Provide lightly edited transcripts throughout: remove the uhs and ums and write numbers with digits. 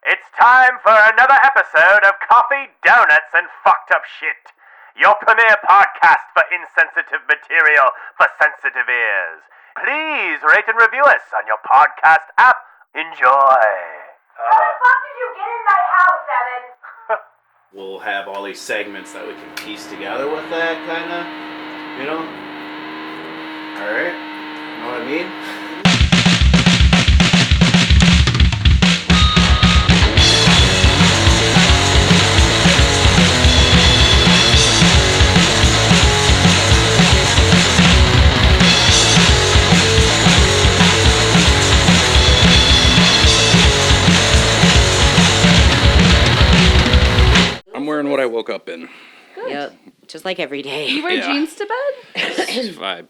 It's time for another episode of Coffee, Donuts, and Fucked Up Shit. Your premiere podcast for insensitive material for sensitive ears. Please rate and review us on your podcast app. Enjoy. How the fuck did you get in my house, Evan? We'll have all these segments that we can piece together with that, kind of, you know? Alright? You know what I mean? I'm wearing what I woke up in. Good. Yep, just like every day. You wear jeans to bed? If I'm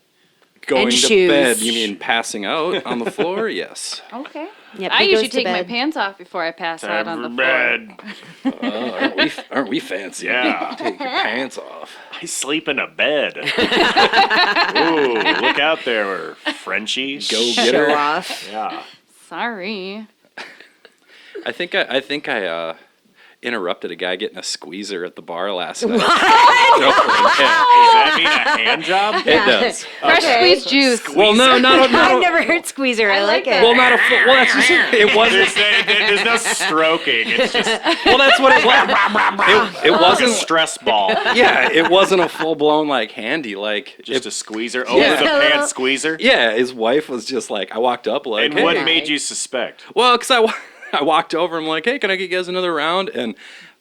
going And to shoes. bed, you mean passing out on the floor? Yes. Okay. Yep, I he usually goes to take my bed. pants off before I pass out on the floor. Aren't we fancy? Yeah. Take your pants off. I sleep in a bed. Ooh, look out there, Frenchie. Go get Show her. off. Yeah. Sorry. I think I interrupted a guy getting a squeezer at the bar last night. Does that mean a hand job? It does. Fresh squeezed juice. Well, no, not I've a. never heard squeezer. I like it. Well, not a full. Well, that's just it wasn't. There's no stroking. It's just Well, that's what it was. It a wasn't. stress ball. Yeah, it wasn't a full blown like handy like. Just it, a squeezer. Over Yeah. the pants squeezer. yeah, his wife was just like, I walked up like, And hey. what made you suspect? Well, because I walked over. I'm like, hey, can I get you guys another round?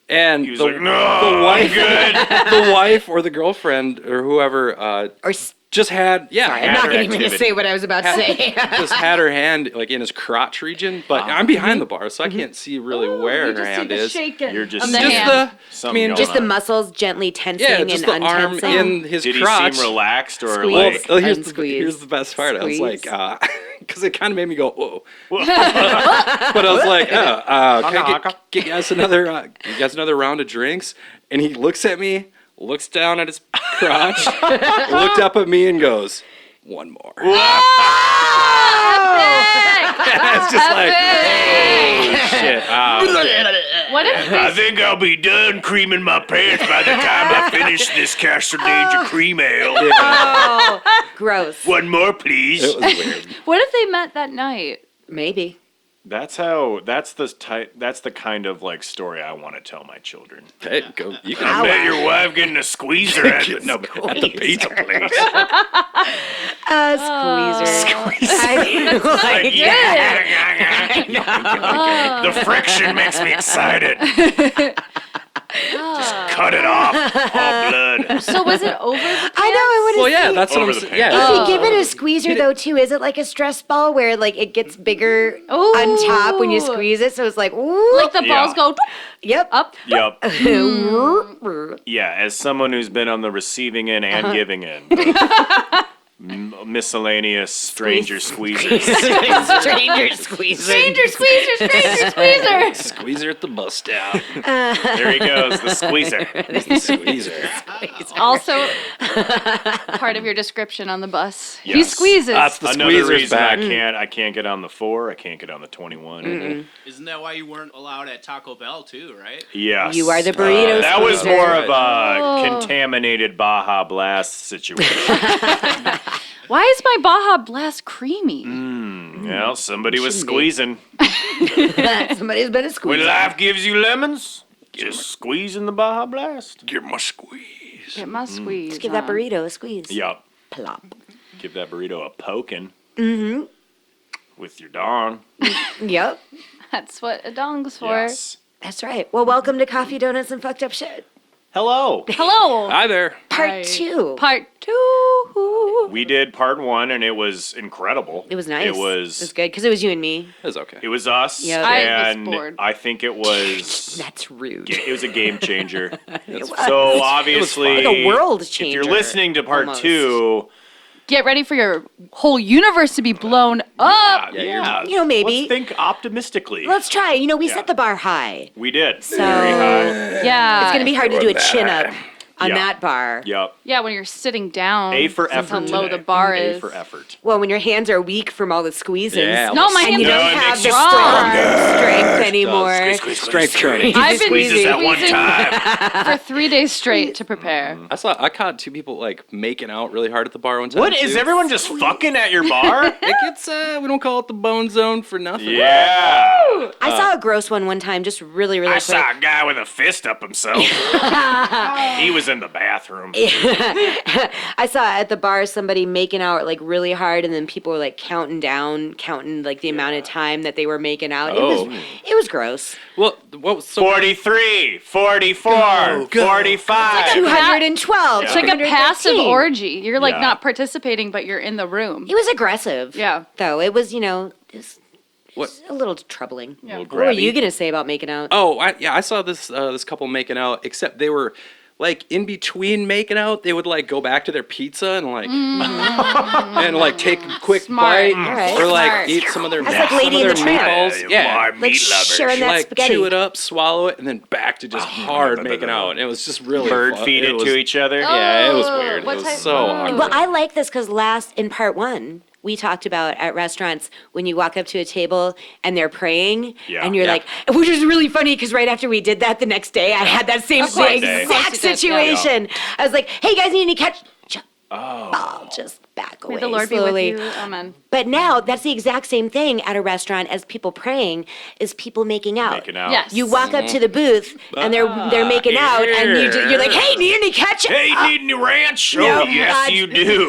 And He was like, no, the wife, good. the wife or the girlfriend or whoever Or just had I'm Had not her going to activity. say what I was about to say. just had her hand like in his crotch region. But I'm behind the bar, so I can't see really where her hand is. You're just Of the seeing hand. something going Just the on. muscles gently tensing Yeah, just the and arm untensing. in his Did crotch. he seem relaxed or Squeeze. Well, like? here's the best part. I was like, Squeeze. because it kind of made me go, whoa. But I was like, can I get you guys another round of drinks? And he looks at me, looks down at his crotch, looked up at me and goes, one more. It's just like, Oh shit! What if I think I'll be done creaming my pants by the time I finish this Castle Danger cream ale. Oh, gross. One more, please. it was weird. what if they met that night? Maybe. That's the kind of like story I want to tell my children. Hey, go. You I can met your wife getting a squeezer at the pizza place. Squeezer. I like Like, the friction makes me excited. Just cut it off. All blood. So was it over the pants? I know, I want to Well, yeah, see. that's what Over I'm the saying. pants. Yeah. If you give it a squeezer though too, is it like a stress ball where like it gets bigger on top when you squeeze it? So it's like, ooh, Like the balls Yeah. go yep. up? Yep. Mm. Yeah, as someone who's been on the receiving end and giving end. Miscellaneous stranger squeezers. Stranger squeezer. Stranger squeezer, stranger squeezer. Squeezer at the bus stop. There he goes, the squeezer. Squeezer. Also, part of your description on the bus. He Yes. squeezes. That's the Another squeezer's reason back. I can't get on the 4, I can't get on the 21. Isn't that why you weren't allowed at Taco Bell too, right? Yes. You are the burrito That was squeezer. more of a contaminated Baja Blast situation. Why is my Baja Blast creamy? Well, somebody was Shouldn't be. squeezing. Somebody's been a When squeezer. life gives you lemons, just squeeze in the Baja Blast. Give my squeeze. Get my squeeze. Just give that burrito a squeeze. Yup. Plop. Give that burrito a poking. Mm-hmm. With your dong. Yep. That's what a dong's for. Yes. That's right. Well, welcome to Coffee, Donuts, and Fucked Up Shit. Hello. Hello. Hi there. Part Hi. 2. Part 2. We did part 1 and it was incredible. It was nice. It was good because it was you and me. It's okay. It was us. Yep. I was And bored. I think it was That's rude. it was a game changer. It was. So obviously Like a world if changer. you're listening to part almost. 2, Get ready for your whole universe to be blown up. yeah, You know, maybe. let's think optimistically. Let's try. You know, we Yeah. set the bar high. We did. So Very high. Yeah. it's going to be hard to do a chin up on Yeah. that bar. Yup. Yeah, when you're sitting down. A for That's effort how low today. the bar A is. for effort. Well, when your hands are weak from all the squeezes. Yeah. No, my And hands you No, don't it have makes the you strong stronger. strength anymore. Strength training. I've been Squeeze this at one squeezing time. for 3 days straight to prepare. I caught 2 people like making out really hard at the bar one time. What is too. everyone just fucking at your bar? It gets we don't call it the bone zone for nothing. Yeah. I saw a gross one time, just really, really I quick. saw a guy with a fist up himself. He was in the bathroom. I saw at the bar somebody making out like really hard, and then people were like counting like the amount of time that they were making out. Oh. It was gross. Well, what was so 43, 44, 45. 212. It's like a passive 213. orgy. You're like Yeah. not participating, but you're in the room. It was aggressive. Yeah. Though it was, What? a little troubling. Yeah. What were you gonna say about making out? Oh, I saw this this couple making out, except they were like in between making out, they would like go back to their pizza and like and like take a quick Smart. bite Right. or like Smart. eat some of their That's like Lady and the Tramp. meatballs. Yeah. Like sharing that Like spaghetti. chew it up, swallow it, and then back to just hard making out. And it was just really Bird fun. feed it was, to each other. Yeah, it was Oh, weird. It what was type- so oh. awkward. Well, I like this because in part 1, we talked about at restaurants when you walk up to a table and they're praying, Yeah. and you're Yeah. like, which is really funny because right after we did that, the next day I had that same course. exact Of course you did, situation. I was like, hey guys, need any ketchup? I'll just back away May the Lord slowly. be with you. Amen. But now that's the exact same thing at a restaurant as people praying is people making out. Making out. Yes. You walk up to the booth and they're making out, and you're like, hey, need any ketchup? Hey, need any ranch? No, Oh, yes, God. you do.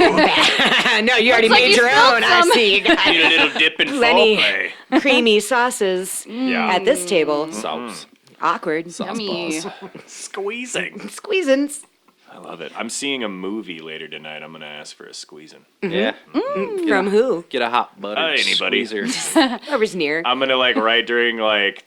No, you already like made you your spilled own. I some. see. You got Need a little dip in Plenty. foreplay. creamy sauces Yeah. at this table. Sauce. Awkward. Yummy. Squeezing. Squeezins. I love it. I'm seeing a movie later tonight. I'm going to ask for a squeezing. Yeah. From who? Get a hot butter Anybody. squeezer. Whoever's near. I'm gonna like right during like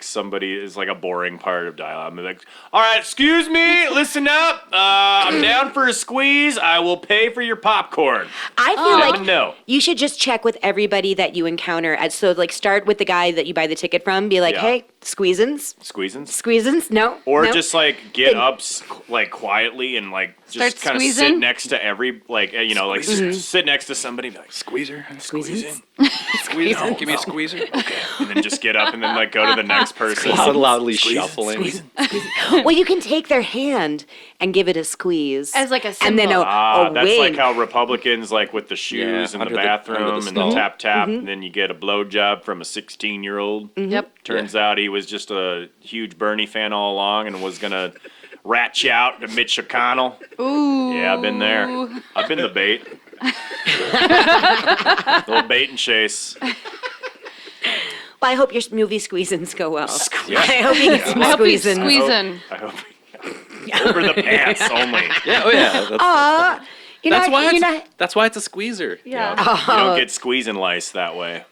somebody is like a boring part of dialogue. I'm gonna be like, all right, excuse me, listen up. I'm down for a squeeze. I will pay for your popcorn. I feel like No. you should just check with everybody that you encounter. So like start with the guy that you buy the ticket from. Be like, Yeah. hey, squeezins? Squeezing. Squeezins? No. Or no. just like get Then- up like quietly and like Start just kind of sit squeezing? next to every like like sit next to somebody and be like Squeezer. squeezing. Squeezer. Give me a squeezer. And then just get up and then like go to the next person. Loudly shuffling. Well, you can take their hand and give it a squeeze. As like a and then symbol. a That's wink. like how Republicans like with the shoes in the under the bathroom and stall. the tap and then you get a blowjob from a 16-year-old. Yep. Turns out he was just a huge Bernie fan all along and was gonna rat you out to Mitch McConnell. Ooh. Yeah, I've been there. I've been the bait. Little bait and chase. Well, I hope your movie squeezins go well. I hope you get some I hope he's squeezins. squeezing. I hope. Over the pants only. Yeah, oh yeah. Aw, you're That's not, why you're it's, not, that's why it's a squeezer. Yeah. You don't get squeezing lice that way.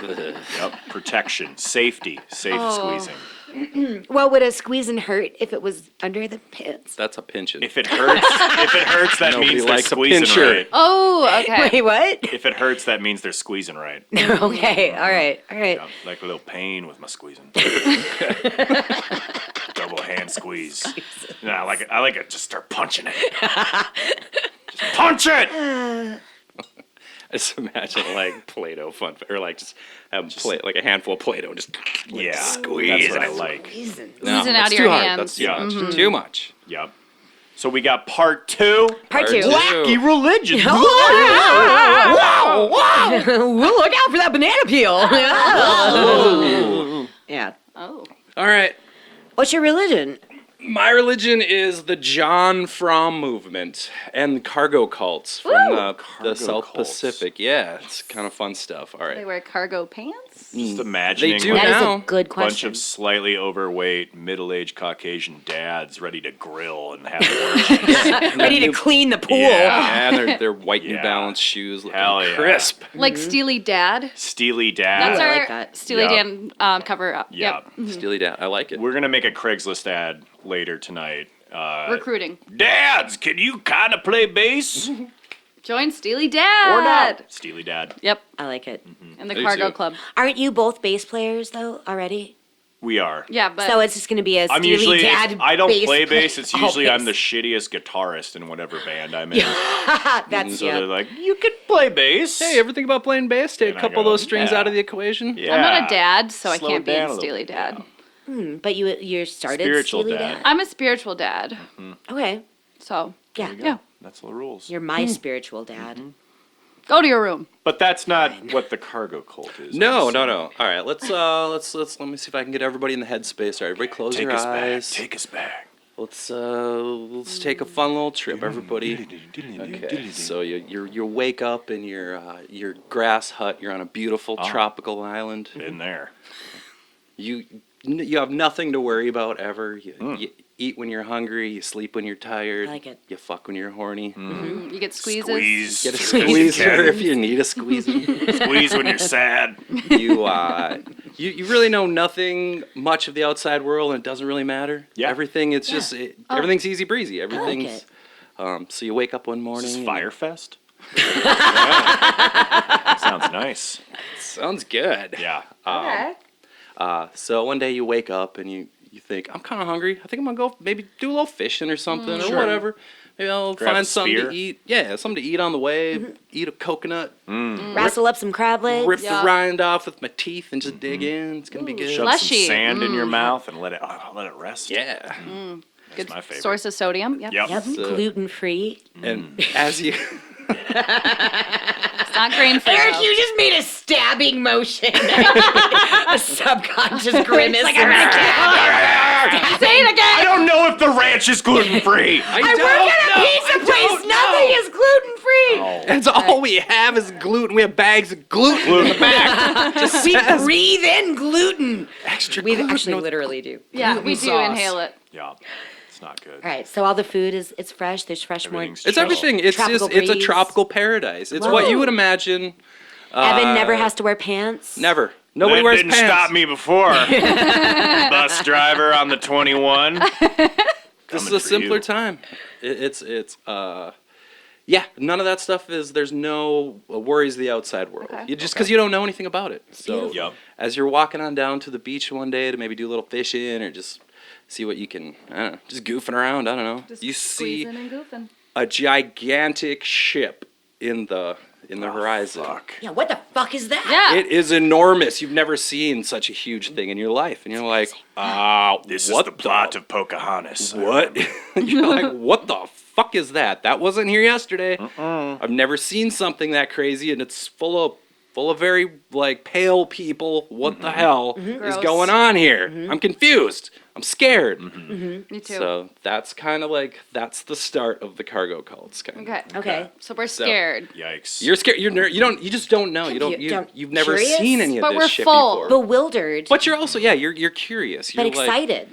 Yep. Protection, safety, safe squeezing. well, would a squeezing hurt if it was under the pants? That's a pinchin'. If it hurts, that Nobody means they're likes a squeezing pincher. right. Oh, okay. Wait, what? If it hurts, that means they're squeezing right. Okay, all right. Yeah, like a little pain with my squeezing. Double hand squeeze. Nah, I like it. Just start punching it. Just punch it. I just imagine like Play-Doh fun, or like just have like a handful of Play-Doh, and just Yeah, squeeze. that's what I like. Squeezing. No, Oozing that's out of too your hard. hands. That's Yeah. too much. Yep. So we got part 2. Part two. Wacky religion. Wow! We'll look out for that banana peel. Yeah. Oh. All right. What's your religion? My religion is the John Fromm movement and cargo cults from the South cults. Pacific. Yeah, it's kind of fun stuff. All They right. wear cargo pants? Just imagining They do like, That is now. a good a bunch question. of slightly overweight, middle-aged Caucasian dads ready to grill and have orgies. Ready to clean the pool. Yeah. Yeah, they're white New Yeah. Balance shoes, looking Hell yeah. crisp. Like Steely Dad? Steely That's Dad. I our like that. Steely Yeah. Dan cover up. Yeah. Yep. Steely Dan, I like it. We're gonna make a Craigslist ad later tonight. Recruiting. Dads, can you kind of play bass? Join Steely Dad. Or not? Steely Dad. Yep. I like it. In the I do cargo too. club. Aren't you both bass players though already? We are. Yeah, but So it's just going to be a I'm Steely usually. Dad I don't bass play bass. It's usually I'm the bass. shittiest guitarist in whatever band I'm in. That's So yeah. they're like, you could play bass. Hey, ever think about playing bass? Take And a I couple of go, those strings yeah. out of the equation. Yeah. I'm not a dad, so I Slow can't it be down in a little Steely bit, Dad. yeah. But you started Spiritual Steely dad. Dad. I'm a spiritual dad, Okay. so Yeah. yeah. That's the rules. You're my spiritual dad. Go to your room. But that's not what the cargo cult is. No. honestly. All right, let's let me see if I can get everybody in the headspace. All right, everybody close Take your us eyes. back. Take us back. Let's take a fun little trip, everybody. Okay, so you wake up in your grass hut. You're on a beautiful tropical island. In there. You have nothing to worry about ever. You eat when you're hungry. You sleep when you're tired. I like it. You fuck when you're horny. You get squeezes. Squeeze. Get a Squeeze squeezer can. if you need a squeezer. Squeeze when you're sad. You really know nothing much of the outside world, and it doesn't really matter. Yeah. Everything it's just everything's easy breezy. Everything's it. so you wake up one morning. This is and- Firefest. Yeah. Sounds nice. Sounds good. Yeah. So one day you wake up and you think, I'm kind of hungry. I think I'm gonna go maybe do a little fishing or something or whatever. Maybe I'll Grab a find something spear. to eat. Yeah, something to eat on the way. Eat a coconut. Wrestle up some crab legs. Rip Yeah. the rind off with my teeth and just dig in. It's gonna be good. Shove Fleshy. some sand in your mouth and let it rest. Yeah. Good my favorite. source of sodium. Yep. Yep. Yep. So- Gluten free. And as you It's not grain free. Eric, though. you just made a stabbing motion. A subconscious grimace. Like, I'm gonna Say it again. I don't know if the ranch is gluten free. I work at a pizza place. Nothing is gluten free. That's all we have is gluten. We have bags of gluten in the back. Just We says breathe in gluten. extra We gluten. actually literally do. Yeah, we do sauce. inhale it. Yeah. It's not good. All right, so all the food it's fresh. There's fresh more. Everything's It's everything. It's Tropical just it's a breeze. tropical paradise. It's what you would imagine. Evan never has to wear pants. Never. Nobody That wears didn't pants. stop me before. Bus driver on the 21. This is Coming a for simpler you. time. Yeah, none of that stuff is. There's no worries of the outside world. Okay. You just because you don't know anything about it. So Yep. as you're walking on down to the beach one day to maybe do a little fishing or just see what you can. I don't know, just goofing around. I don't know. Just You see squeezing and goofing. a gigantic ship in the horizon. Fuck. Yeah, what the fuck is that? Yeah. It is enormous. You've never seen such a huge thing in your life, and you're like, This what is the plot of Pocahontas. What? You're like, what the fuck is that? That wasn't here yesterday. I've never seen something that crazy, and it's full of very like pale people. What the hell is Gross. going on here? I'm confused. I'm scared. Me too. So that's kind of like that's the start of the cargo cults. Kind of. Okay. Okay. So we're scared. Yikes. You're scared. You just don't know. You've never Curious? seen any of But this we're shit full. before. Bewildered, But you're also you're curious. You're but like, excited.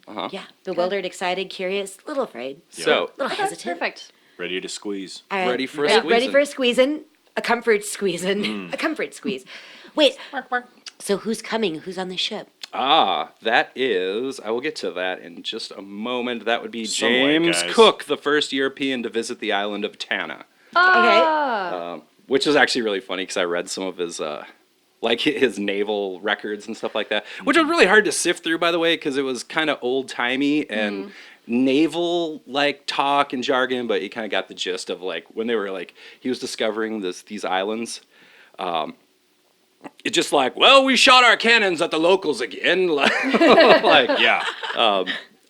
Uh-huh. Yeah, bewildered, excited, curious, a little afraid, So a little Okay, hesitant. perfect. Ready to squeeze. All right. Ready for a ready squeezing. for a squeezing, a comfort squeezing, a comfort squeeze. Wait. So who's coming? Who's on the ship? That is, I will get to that in just a moment. That would be Some white James guys. Cook, the first European to visit the island of Tanna, Okay. which is actually really funny because I read some of his, like his naval records and stuff like that, which was really hard to sift through, by the way, because it was kind of old timey and naval like talk and jargon, but you kind of got the gist of like when they were like he was discovering these islands. It's just like, well, we shot our cannons at the locals again. Like, Yeah.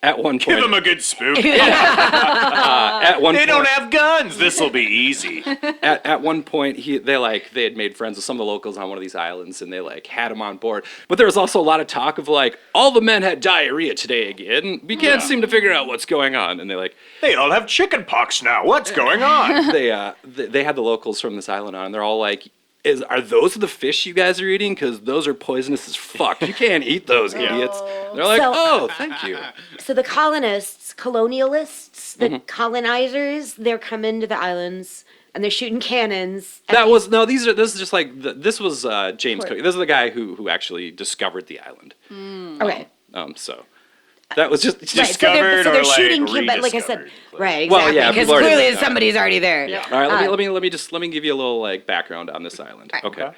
at one Give point, them a good spook. at one They point, don't have guns. This'll be easy. at one point, they had made friends with some of the locals on one of these islands, and they like had him on board. But there was also a lot of talk of like, all the men had diarrhea today again. We can't seem to figure out what's going on. And they like, They all have chicken pox now. What's going on? they had the locals from this island on, and they're all like, are those the fish you guys are eating? Because those are poisonous as fuck. You can't eat those, idiots. They're like, So- oh, thank you. So the colonialists, the colonizers, they're coming to the islands and they're shooting cannons. at That these- was this is just like this was James Cook. This is the guy who actually discovered the island. okay. So that was just Right, so they're Discovered or, like, shooting but like I said, rediscovered? right, Well, exactly. yeah, Because people already clearly discovered. somebody's already there. All right, let me give you a little like background on this island. Right. Okay.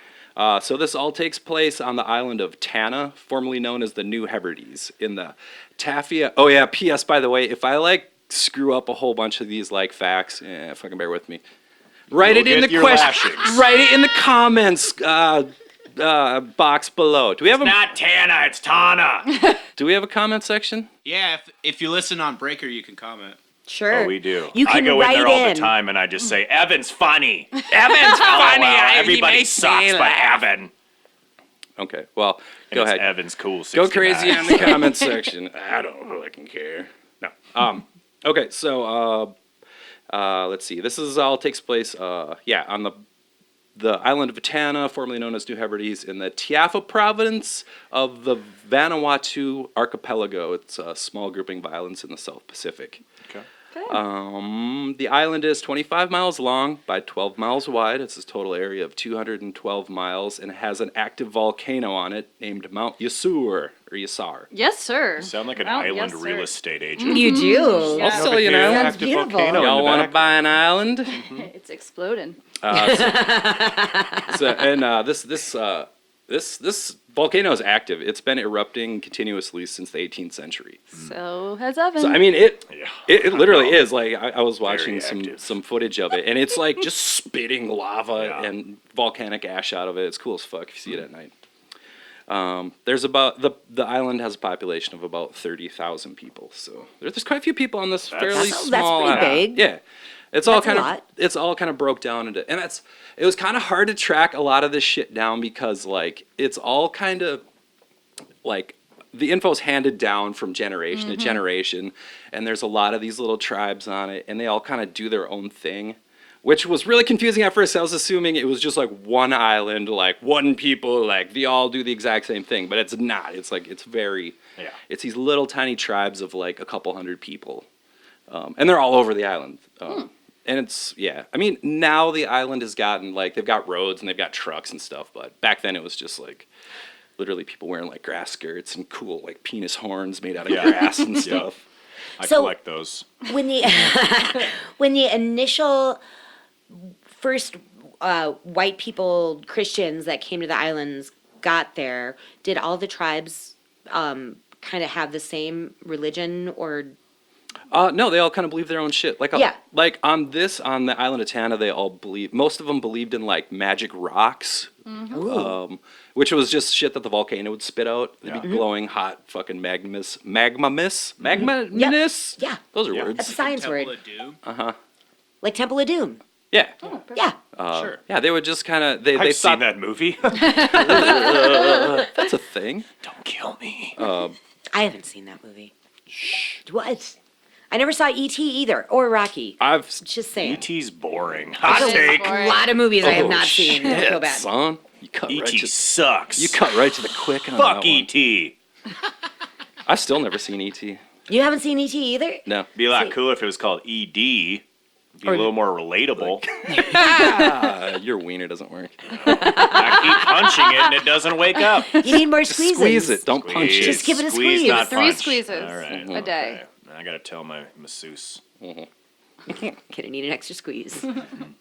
So this all takes place on the island of Tanna, formerly known as the New Hebrides, in the Tafia. Oh yeah, P.S. by the way, if I like screw up a whole bunch of these like facts, fucking bear with me. Write it in the question. Write it in the comments box below. Do we have Not Tana, it's Tana. Do we have a comment section? Yeah, if you listen on Breaker, you can comment. Sure. Oh, we do. You I can go in write there all in. the time and I just say, Evan's funny. Evan's funny. Everybody sucks but Evan. Okay, well, And go it's ahead. Evan's cool. Go 69. crazy on the comment section. I don't fucking care. No. Okay, so let's see. This is all takes place on the island of Tanna, formerly known as New Hebrides, in the Tiafa province of the Vanuatu archipelago. It's a small grouping of islands in the South Pacific. Okay. The island is 25 miles long by 12 miles wide. It's a total area of 212 miles, and it has an active volcano on it named Mount Yasur, or Yasar. Yes, sir. Sound like an Oh, island yes, real sir. estate agent. You do. Yeah. I'll sell you an island. Sounds Active beautiful. volcano in Y'all the want to back. buy an island? It's exploding. This volcano is active. It's been erupting continuously since the 18th century. So has Evan. So I mean, it literally is like I was Very watching active. some footage of it, and it's like just spitting lava Yeah. and volcanic ash out of it. It's cool as fuck if you see it at night. There's about the island has a population of about 30,000 people, so there's quite a few people on this fairly That's small pretty island. big. Yeah, it's all That's a lot. it's all kind of broke down into, and it was kind of hard to track a lot of this shit down because like it's all kind of like the info's handed down from generation to generation, and there's a lot of these little tribes on it, and they all kind of do their own thing. Which was really confusing at first. I was assuming it was just like one island, like one people, like they all do the exact same thing, but it's not. It's like it's these little tiny tribes of like a couple hundred people, and they're all over the island. And it's I mean, now the island has gotten like they've got roads and they've got trucks and stuff, but back then it was just like literally people wearing like grass skirts and cool like penis horns made out of grass and stuff. I So- collect those. When the initial first white people, Christians that came to the islands got there, did all the tribes kind of have the same religion or? No, they all kind of believe their own shit. Like, Yeah. like on the island of Tanna, they all believe. Most of them believed in like magic rocks, which was just shit that the volcano would spit out. They'd be glowing hot, fucking magma. Yeah. Those are Yeah. That's a words. science Temple word. of Doom. Like Temple of Doom. Yeah, Yeah. Sure. yeah. They would just kind of they I've seen thought that movie. that's a thing. Don't kill me. I haven't seen that movie. What? I never saw E.T. either, or Rocky. I've Just saying. E.T.'s boring. Hot It is take. boring. A lot of movies I have Oh, not seen. I feel bad. son. You cut right E.T. to sucks. you cut right to the quick on Fuck that one. E.T. I've still never seen E.T. You haven't seen E.T. either? No. Be a lot See- cooler if it was called E.D. Be a little more relatable. Your wiener doesn't work. I keep punching it and it doesn't wake up. You need more squeezes. Squeeze it. Don't punch it. Just give it a squeeze. Not 3 punch. squeezes All right. a day. I gotta tell my masseuse. Gonna need an extra squeeze.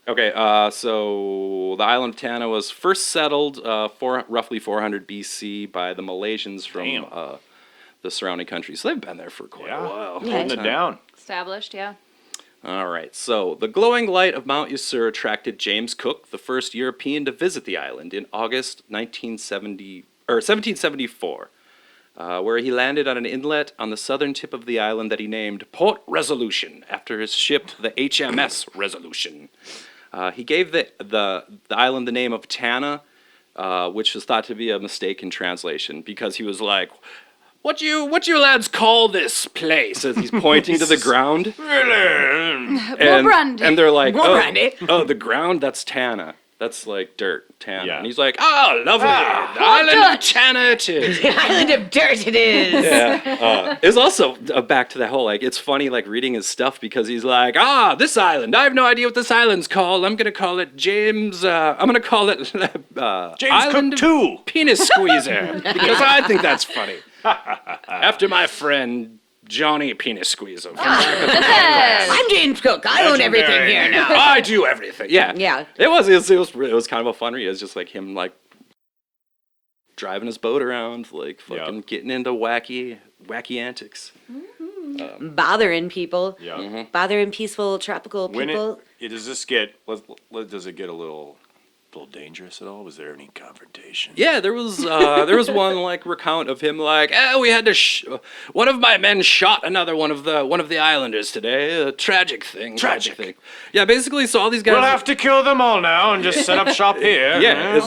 Okay, so the island of Tanna was first settled roughly 400 BC by the Malaysians from Damn. the surrounding countries. So they've been there for quite a while. Holding it down. Established, yeah. All right, so the glowing light of Mount Yasur attracted James Cook, the first European to visit the island in August 1774, where he landed on an inlet on the southern tip of the island that he named Port Resolution after his ship, the HMS Resolution. He gave the island the name of Tanna, which was thought to be a mistake in translation because he was like, What you lads call this place?" As he's pointing to the ground. brandy. And they're like, More brandy. oh, the ground, that's Tanna. That's like dirt, Tanna. Yeah. And he's like, "Oh, lovely. The island of Tanna it is." The island of dirt it is. Yeah. It's also back to that whole, like, it's funny, like, reading his stuff because he's like, this island. I have no idea what this island's called. I'm going to call it James, I'm going to call it James Island Cook 2. Penis Squeezer because I think that's funny. After my friend Johnny Penis Squeezer. I'm James Cook. I own everything Legendary. here now. I do everything. Yeah. Yeah. It was kind of a fun read. It was just like him like driving his boat around, like fucking getting into wacky antics. Bothering people. Yeah. Bothering peaceful tropical people. Does this get? Does it get a little dangerous at all? Was there any confrontation? Yeah, there was one like recount of him like, we had to one of my men shot another one of the islanders today. A tragic thing. Thing. Yeah, basically, so all these guys. We'll have to kill them all now and just set up shop here. Yeah.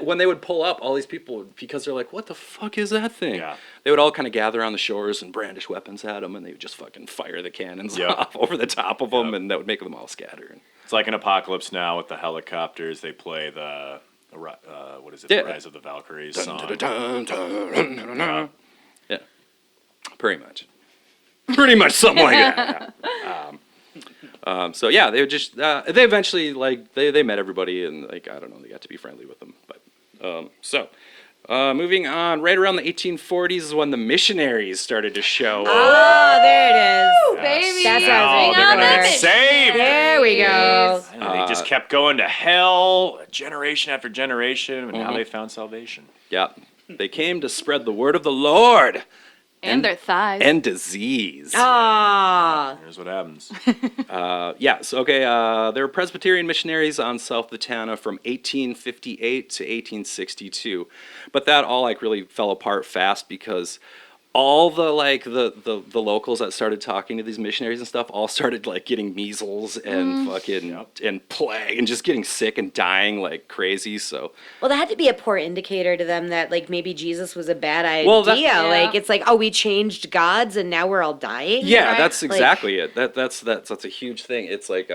When they would pull up, all these people, because they're like, what the fuck is that thing? Yeah. They would all kind of gather on the shores and brandish weapons at them, and they would just fucking fire the cannons off over the top of them, and that would make them all scatter. It's like an Apocalypse Now with the helicopters. They play the what is it? The Rise of the Valkyries song. Yeah, pretty much something like that. So yeah, they would just they eventually like they met everybody, and like I don't know, they got to be friendly with them. But moving on, right around the 1840s is when the missionaries started to show up. Oh, there it is. Baby, That's what I was bring thinking on the there. Saved. There we go. And they just kept going to hell, generation after generation, and now they found salvation. Yeah, they came to spread the word of the Lord And their thighs. and disease. Ah. Here's what happens. There were Presbyterian missionaries on South Latana from 1858 to 1862, but that all like really fell apart fast because all the like the locals that started talking to these missionaries and stuff all started like getting measles and fucking and plague and just getting sick and dying like crazy. So Well, that had to be a poor indicator to them that like maybe Jesus was a bad idea. Well, Like it's like, oh, we changed gods and now we're all dying. yeah, Right. that's exactly it. That's a huge thing. It's like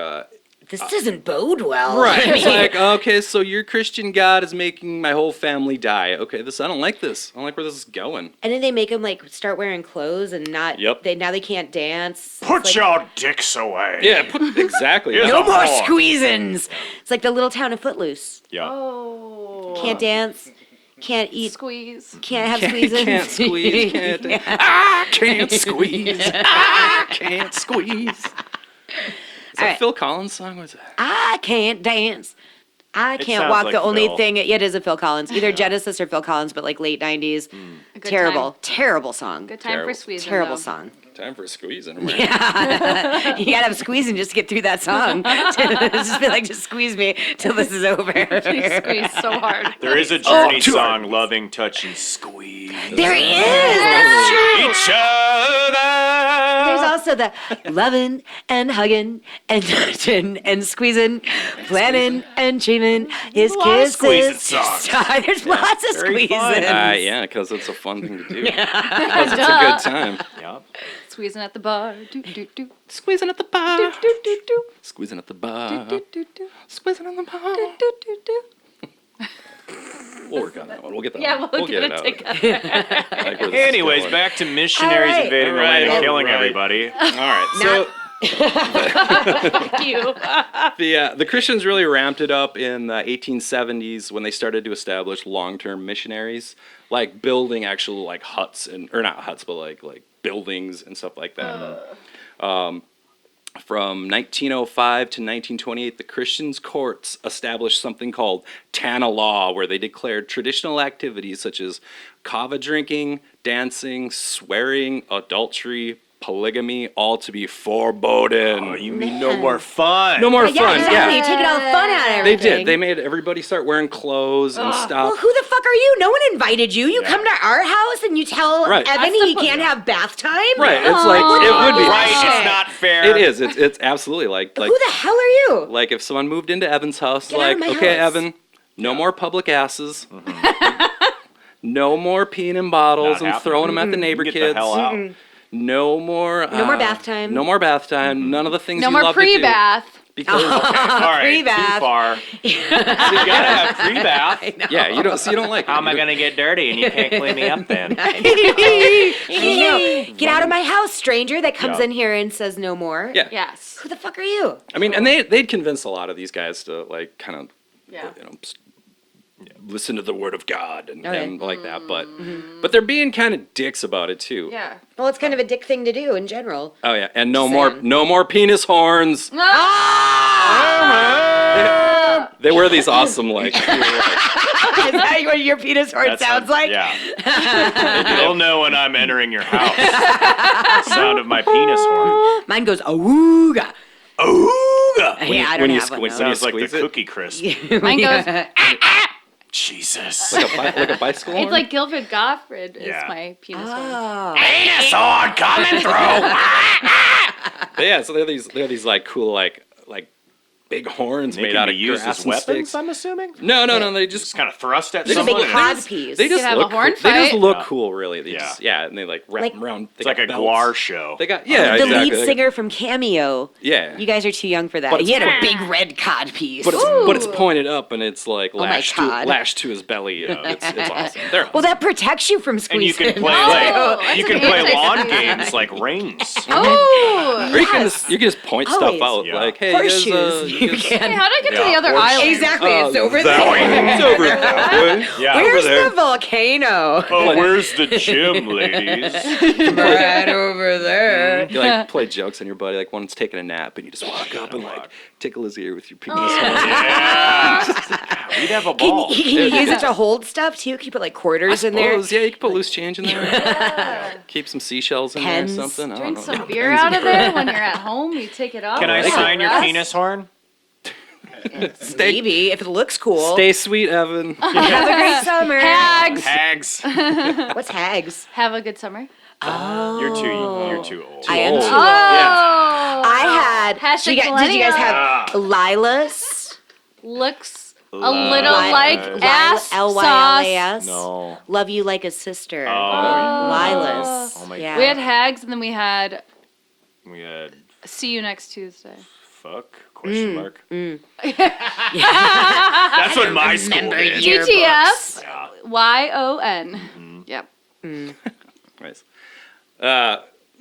This doesn't bode well. right. I It's mean, like, okay, so your Christian God is making my whole family die. Okay, I don't like this. I don't like where this is going. and then they make them like start wearing clothes and not. Yep. They can't dance. Put It's like, your dicks away. Yeah, exactly. Here's no a more whore. squeezins. It's like the little town of Footloose. Yeah. Oh. Can't dance. Can't eat. Squeeze. Can't have squeezins. Can't squeeze. I can't squeeze. I can't squeeze. Is that right. Phil Collins song? What's that? I can't dance. I can't sounds walk. like The only Phil. thing, it is a Phil Collins, either Genesis or Phil Collins, but like late '90s. A good Terrible, time. terrible song. Good time Terrible. for squeezing. Terrible though. song. Time for squeezing. You gotta have squeezing just to get through that song. Just be like, just squeeze me till this is over. Please squeeze so hard. There is a Journey song, Loving, Touching, Squeeze. There is. That's true. Each other. There's also the loving and hugging and touching and squeezing, planning and dreaming. His a lot of kisses. squeezing songs. There's lots of very squeezing. fun. Yeah, because it's a fun thing to do. Because it's a good time. Yeah. Squeezing at the bar. Do, do, do. Squeezing at the bar. Do, do, do, do. Squeezing at the bar. Do, do, do. Squeezing at the bar. Do, do, do, do. We'll work on that one. We'll get that Yeah, one. we'll get get it out. together. I like where this is Anyways, going. back to missionaries All right. invading the land and All killing right. everybody. All right, so Fuck you. the Christians really ramped it up in the 1870s when they started to establish long-term missionaries, like building actual like huts or not huts, but like buildings and stuff like that. From 1905 to 1928, the Christians' courts established something called Tana Law, where they declared traditional activities such as kava drinking, dancing, swearing, adultery, polygamy, all to be forbidden. Oh, you mean no more fun? No more Yeah, fun. exactly. Yeah, Taking all the fun out of they everything. did. They made everybody start wearing clothes and stuff. Well, who the fuck are you? No one invited you. You come to our house and you tell Right. Evan he can't have bath time? Right. It's like it would be. Right, Shit. it's not fair. It is. It's absolutely like Who the hell are you? like if someone moved into Evan's house, Get out like, of my okay, house. Evan, no more public asses. No more peeing in bottles Not and throwing them at the neighbor Get kids. the hell out. No more. No more bath time. No more bath time. None of the things No you more love to do. pre-bath. Because All right, Pre-bath. too far. So you gotta have pre-bath. yeah, you don't like. How am I gonna get dirty and you can't clean me up then? I know. Get out of my house, stranger that comes Yeah. in here and says no more. Yeah. Yes. Who the fuck are you? I mean, and they'd convince a lot of these guys to like kind of, Yeah. listen to the word of God and, Okay. and like that. But they're being kind of dicks about it too. Yeah. Well, it's kind of a dick thing to do in general. Oh yeah, and Just saying. no more penis horns. They wear these awesome like. Is that what your penis horn sounds like? Yeah. You'll know when I'm entering your house. The sound of my penis horn. Mine goes awooga. Ooga! Yeah, I don't when you have one. when though. Sounds like the squeeze it? Cookie Crisp. Mine goes. Jesus. Like a bicycle horn? It's like Gilbert Gottfried is Yeah. my penis horn. Oh. Penis horn coming through. But yeah, so they're these like cool like big horns They made can out be of used grass as and weapons, sticks. I'm assuming? No, they just Just kind of thrust at There's a someone. big and cod piece. they just have look a horn cool. They just fight? look Yeah. cool, really. They Yeah. just and they like wrap Like- them around. It's like a belts. guar show. They got The exactly. lead singer from Cameo. Yeah. You guys are too young for that. But He had a it's- big red cod piece. But it's pointed up and it's like my God. lashed to his belly. You know, it's awesome. They're awesome. Well, that protects you from And squeezing. you can play Oh, like you that's can a play good lawn idea. games like rings. Oh! Or you can just point stuff Always. out Yeah. like, hey, Horseshoes. you guys, You Hey, can. how did I get to Yeah. the other Or- island? Exactly. It's over that there. way. It's over there. Yeah. Where's there. the volcano? Oh, where's the gym, ladies? Right over there. You like play jokes on your buddy, like one's taking a nap, and you just walk up and like tickle his ear with your penis. Yeah. We'd have a Can ball. you use it to hold stuff too? Can you put like quarters in there? Suppose, yeah, you can put loose change in there. Keep some seashells in Pens. there or something. I Drink don't know. some beer out of there when you're at home. You take it off. Can I let it sign your rest. penis horn? Maybe if it looks cool. Stay sweet, Evan. Have a great summer. Hags. Hags. What's hags? Have a good summer. Oh. You're too old. I am old. too Oh. old. Yeah. I had. Hashtag Did you guys have Lilas? Looks a Lilas. little like ass sauce. Lylas. No. Love you like a sister. Oh. Lilas. Oh my Yeah. God. We had hags and then we had We had see you next Tuesday. fuck question mark. Mm. That's what my school remember did. you. GTF Yeah. YON. Yep. Nice.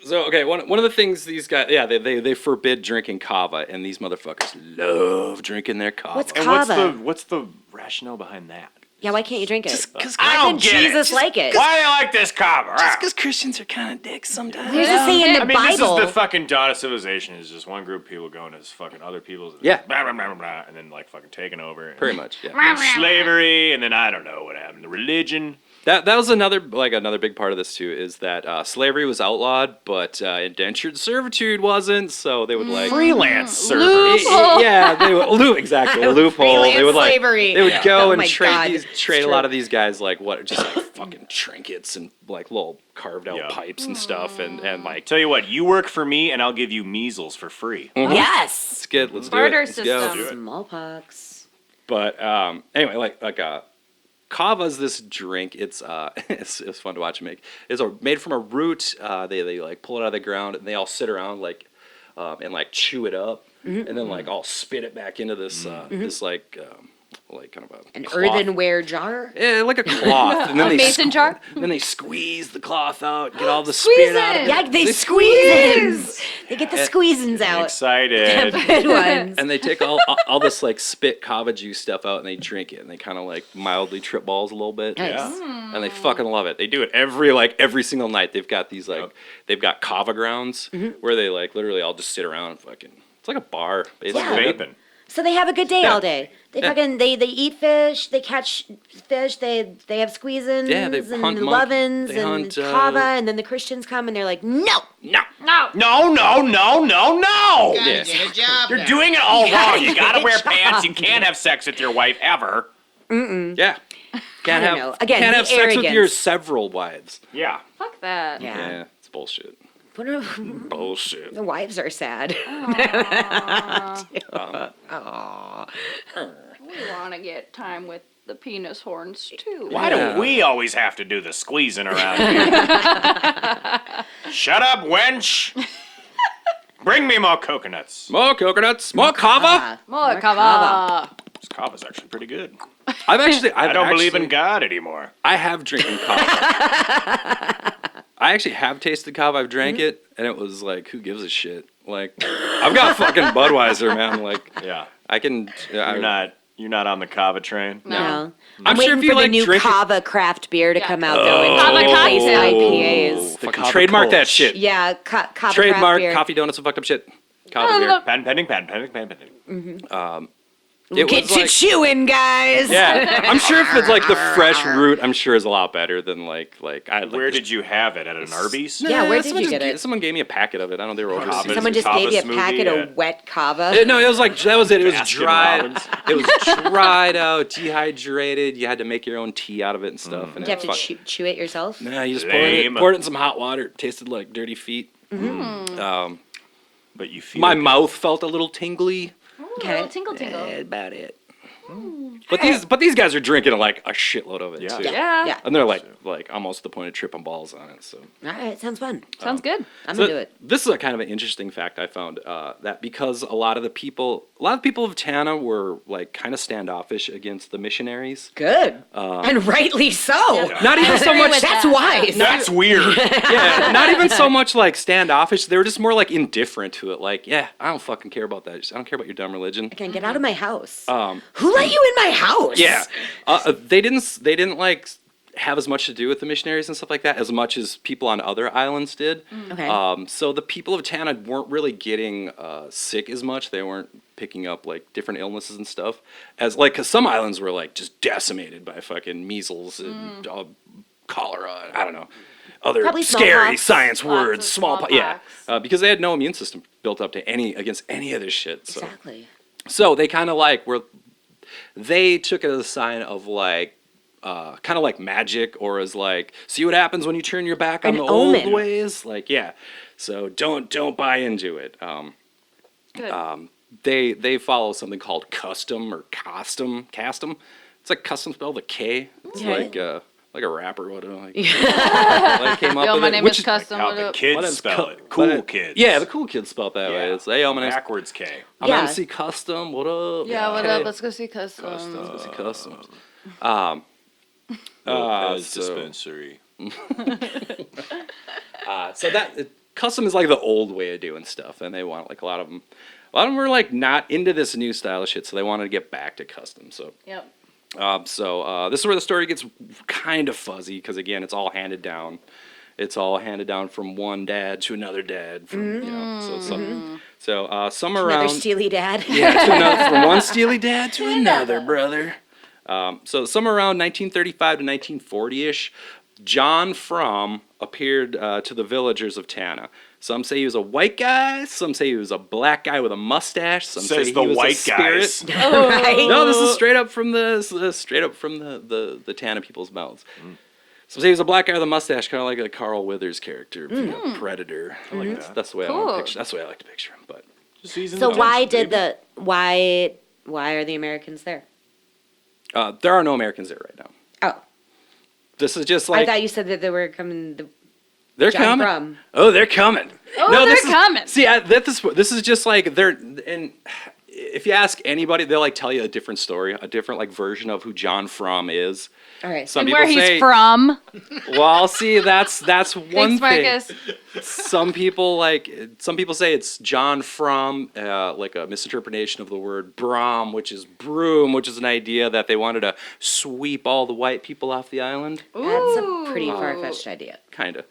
So okay, one of the things these guys, yeah, they forbid drinking kava, and these motherfuckers love drinking their kava. What's And kava? what's the rationale behind that? Yeah, why can't you drink it? Because I Why don't did get Jesus it. like it? Why do you like this kava? Christians are kind of dicks sometimes. There's a saying in the I mean, Bible. this is the fucking dawn of civilization. Is just one group of people going to fucking other people's, Yeah. blah, blah, blah, blah, blah, and then like fucking taking over. And Pretty much, yeah. slavery, and then I don't know what happened. The religion. That was another big part of this too, is that slavery was outlawed, but indentured servitude wasn't. So they would like Freelance server. Loophole. yeah, they would a loophole. They would like slavery. they would go Oh and my God. trade It's a true. lot of these guys like just like fucking trinkets and like little carved out Yeah. pipes and stuff and like Tell you what, you work for me, and I'll give you measles for free. Yes. let's do it. Barter Let's go. system. Smallpox. But anyway, like kava's this drink. It's it's fun to watch them make. It's made from a root. They like pull it out of the ground and they all sit around like and like chew it up and then like all spit it back into this this like kind of An cloth. earthenware jar. Yeah, like a cloth. And then they mason jar? Then they squeeze the cloth out, get all the Squeeze spit out of it. it. Yeah, they squeeze. They get the squeezins out. Excited. Good ones. And they take all this like spit kava juice stuff out and they drink it and they kind of like mildly trip balls a little bit. Nice. Yeah. And they fucking love it. They do it every single night. They've got these like they've got kava grounds where they like literally all just sit around and fucking. It's like a bar basically. Yeah. Vaping. So they have a good day Yeah. all day. They Yeah. fucking they eat fish. They catch fish. They have squeezins Yeah, they and hunt monk- lovins they and hunt, kava, and then the Christians come and they're like, no. No. No. No. Yeah. You're doing it all wrong. You gotta wear pants. You can't have sex with your wife ever. Yeah. Can't I have don't know. Again, can't the have sex with arrogance. your several wives. Yeah. Fuck that. Yeah. Yeah, it's bullshit. What if Bullshit. the wives are sad? We want to get time with the penis horns too. Why do we always have to do the squeezing around here? Shut up, wench. Bring me more coconuts. More coconuts, more kava. More kava. This kava's actually pretty good. I don't believe in God anymore. I have drinking kava. I actually have tasted kava. I've drank it, and it was like, who gives a shit? Like, I've got fucking Budweiser, man. Like, Yeah. I can. You're not on the kava train. No. I'm I'm sure waiting if you for the like new drink it- kava craft beer to Yeah. come out though and Kava replace cocktail. IPAs. The Fucking kava trademark that Kolsch. shit. Yeah, kava craft Trademark beer. coffee donuts and fucked up shit. Kava beer. Patent pending. But It Get was to like, chewing, guys. yeah, I'm sure if it's like the fresh root, I'm sure is a lot better than like I. Where did you have it? At an Arby's? Yeah, where did someone you just get it? Someone gave me a packet of it. I don't know they were overseas. Kava. Someone just Kava gave you a smoothie, packet yeah. of wet kava. No, it was like that was it. It was Baskin dried. Robbins. It was dried out, dehydrated. You had to make your own tea out of it and stuff. And Did you have to chew it yourself? Nah, you just Lame. poured it in some hot water. It tasted like dirty feet. But you feel My mouth felt a little tingly. Okay. Tingle tingle. About it. But these guys are drinking like a shitload of it Yeah. too. Yeah. Yeah. And they're like almost to the point of tripping balls on it. So All right, sounds fun. Sounds good. I'm So gonna do it. this is a kind of an interesting fact I found that because a lot of people of Tana were like kind of standoffish against the missionaries. Good. And rightly so. Not even so agree much. with That's that. wise. That's weird. Yeah, not even so much like standoffish. They were just more like indifferent to it. Like, yeah, I don't fucking care about that. I don't care about your dumb religion. Again, get out of my house. Um, Who let you in my house? Yeah, they didn't like have as much to do with the missionaries and stuff like that as much as people on other islands did. Okay. So the people of Tana weren't really getting sick as much. They weren't picking up like different illnesses and stuff as like because some islands were like just decimated by fucking measles and cholera. I don't know. Other Probably scary smallpox. science Lots words, of smallpox. Yeah, smallpox. because they had no immune system built up to against any of this shit. So. Exactly. So they kind of like they took it as a sign of like, kind of like magic or as like, see what happens when you turn your back on An the old omen. ways. Like, yeah. So don't buy into it. Good. They follow something called custom or custom. It's like custom spelled with a K. It's Okay. like a rapper would have like, like came up Yo, with my it, name which is Custom. How What the up? kids What is spell cu- it. Cool what- kids. Yeah, the cool kids spell it that way. Yeah. It's hey, yo, my name's Backwards K. I'm Yeah. MC Custom. What up? Yeah, what Okay. up? Let's go see Custom. Let's go see Customs. Lopez so- Dispensary. So custom is like the old way of doing stuff, and they want like a lot of them were like not into this new style of shit, so they wanted to get back to custom. So, Yep. this is where the story gets kind of fuzzy because again, it's all handed down. It's all handed down from one dad to another dad. From, so some Another around steely dad. yeah, to another, from one steely dad to another brother. So somewhere around 1935 to 1940-ish, John Fromm appeared to the villagers of Tana. Some say he was a white guy. Some say he was a black guy with a mustache. Some say Says he the was a white spirit. guys. Right. No, this is straight up from the Tana people's mouths. Some say he was a black guy with a mustache, kind of like a Carl Withers character, Predator. I like that. That's the way I want to Cool. picture. That's the way I like to picture him. But So why are the Americans there? there are no Americans there right now. Oh, This is just I like thought you said that they were coming. they're John coming. Fromm. Oh, they're coming. Oh, no, they're this is, coming. See, this is just like they're and if you ask anybody, they'll like tell you a different story, a different like version of who John Fromm is. All right. Some And people where he's say, from. well, see, that's one Thanks, Marcus. thing. Some people say it's John Fromm, like a misinterpretation of the word Brom, which is broom, which is an idea that they wanted to sweep all the white people off the island. That's a pretty far-fetched idea. Kind of.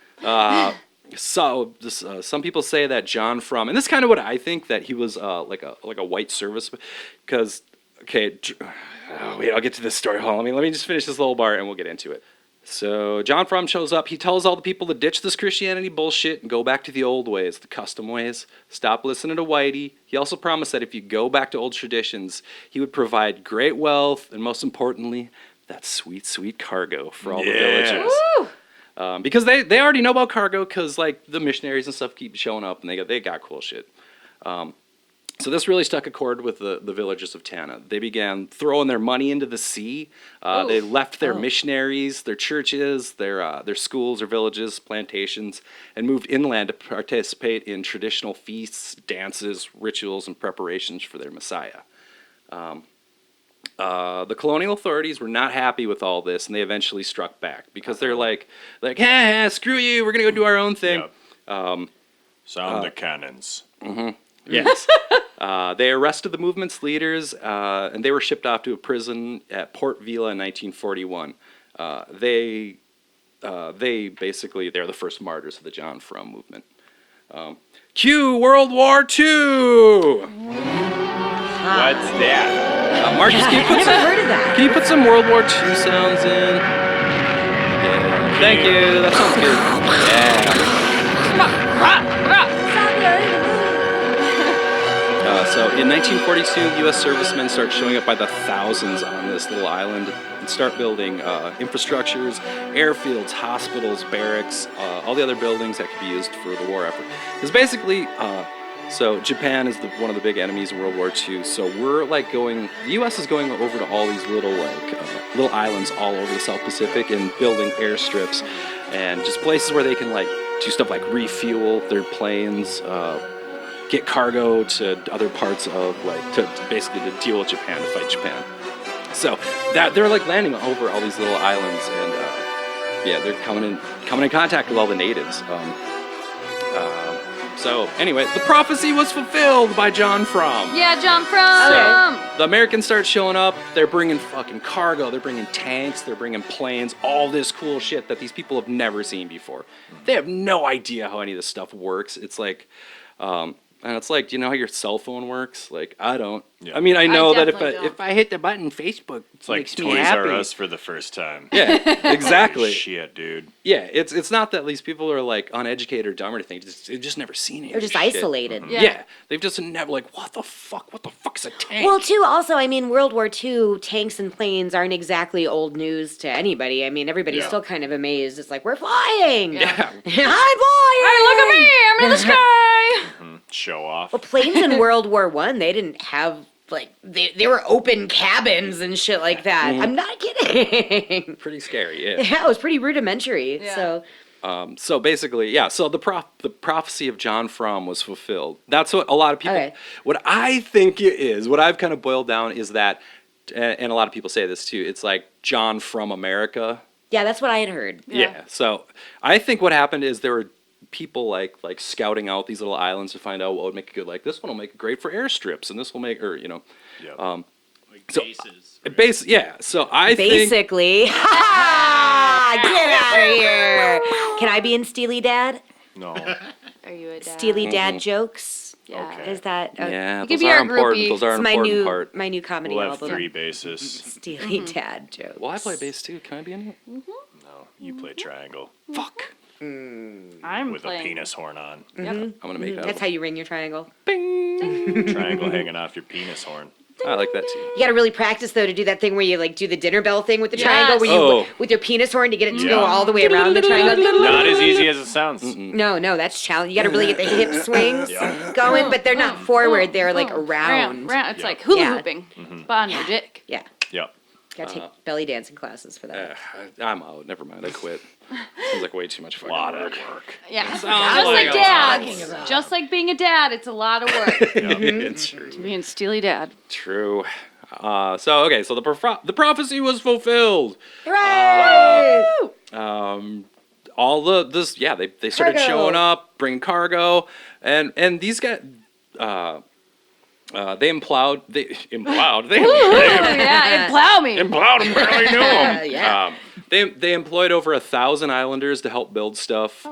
Some people say that John Fromm, and this is kind of what I think, that he was like a white service, because wait, I'll get to this story. Hold on, let me just finish this little bar and we'll get into it. So John Fromm shows up. He tells all the people to ditch this Christianity bullshit and go back to the old ways, the custom ways. Stop listening to Whitey. He also promised that if you go back to old traditions, he would provide great wealth and, most importantly, that sweet, sweet cargo for all the villagers. Woo! Because they already know about cargo because like the missionaries and stuff keep showing up and they got cool shit. So this really struck a chord with the villagers of Tana. They began throwing their money into the sea. They left their missionaries, their churches, their schools, their villages, plantations, and moved inland to participate in traditional feasts, dances, rituals, and preparations for their Messiah. The colonial authorities were not happy with all this, and they eventually struck back because they're like, hey, screw you, we're gonna go do our own thing. Yep. Sound the cannons. Yes. They arrested the movement's leaders, and they were shipped off to a prison at Port Vila in 1941. They're the first martyrs of the John Fromm movement. Cue World War II. What's that? Marcus, can you put Never heard of that. Can you put some World War II sounds in? Yeah. Thank you. That sounds good. Yeah. So in 1942, U.S. servicemen start showing up by the thousands on this little island and start building infrastructures, airfields, hospitals, barracks, all the other buildings that could be used for the war effort. Because basically, so Japan is one of the big enemies in World War II. So we're like the U.S. is going over to all these little little islands all over the South Pacific and building airstrips and just places where they can like do stuff like refuel their planes, get cargo to other parts of to basically to deal with Japan, to fight Japan. So that they're like landing over all these little islands and they're coming in contact with all the natives. So anyway, the prophecy was fulfilled by John Frum. Yeah, John Frum. The Americans start showing up. They're bringing fucking cargo. They're bringing tanks. They're bringing planes. All this cool shit that these people have never seen before. They have no idea how any of this stuff works. It's like, and it's like, do you know how your cell phone works? Like, I don't. Yeah. I mean, I know that if I hit the button, Facebook it's like makes me Toys happy. R Us for the first time. Yeah, exactly. Shit, dude. Yeah, it's not that these people are like uneducated or dumb or anything. They've just never seen it. They're just isolated. Yeah, they've just never like, what the fuck? What the fuck is a tank? Well, too, also, I mean, World War II, tanks and planes aren't exactly old news to anybody. I mean, everybody's still kind of amazed. It's like, we're flying! Yeah. I'm flying! Hey, look at me! I'm in the sky! Show off. Well, planes in World War I, they didn't have, like, they were open cabins and shit like that. I'm not kidding. Pretty scary, yeah. Yeah, it was pretty rudimentary. Yeah. So, So basically, so the prophecy of John Frum was fulfilled. That's what a lot of people, Okay. what I think it is, what I've kind of boiled down is that, and a lot of people say this too, it's like John from America. yeah, that's what I had heard. Yeah. So I think what happened is there were people like scouting out these little islands to find out what would make it good. Like this one will make it great for airstrips, and this will make, or Yep. Like so- bases. yeah. So I think Basically, get out of here. Can I be in Steely Dad? No. Are you a dad? Steely Dad jokes? Yeah. Okay. Is that yeah, You could those be are our important. groupie. Those are it's an my important new part. my new comedy We'll have album? 3 bases. Steely Dad jokes. Well, I play bass too. Can I be in it? No, you play triangle Fuck. I'm with playing. a penis horn on. Yep. I'm gonna make that. That's how you ring your triangle. Triangle hanging off your penis horn. I like that too. You got to really practice though to do that thing where you like do the dinner bell thing with the triangle, where you Oh. with your penis horn to get it to Yeah. go all the way around the triangle. Not as easy as it sounds. No, that's challenge. You got to really get the hip swings Yeah. going, but they're not forward. They're like around. It's Yeah. like hula Yeah. hooping, but on your dick. Yeah, Yep. got to take belly dancing classes for that. I'm out. Never mind. I quit. Seems like way too much A fucking lot of work. work. Yeah. Just like like a dads. Just like being a dad, it's a lot of work. It's true. Being Steely Dad. True. So the prophecy was fulfilled. Hooray! All they started Cargo. showing up, bringing cargo, and these guys. They implowed. They Oh, yeah, and plow me. implowed them. Barely knew them. Yeah. They employed over 1,000 islanders to help build stuff,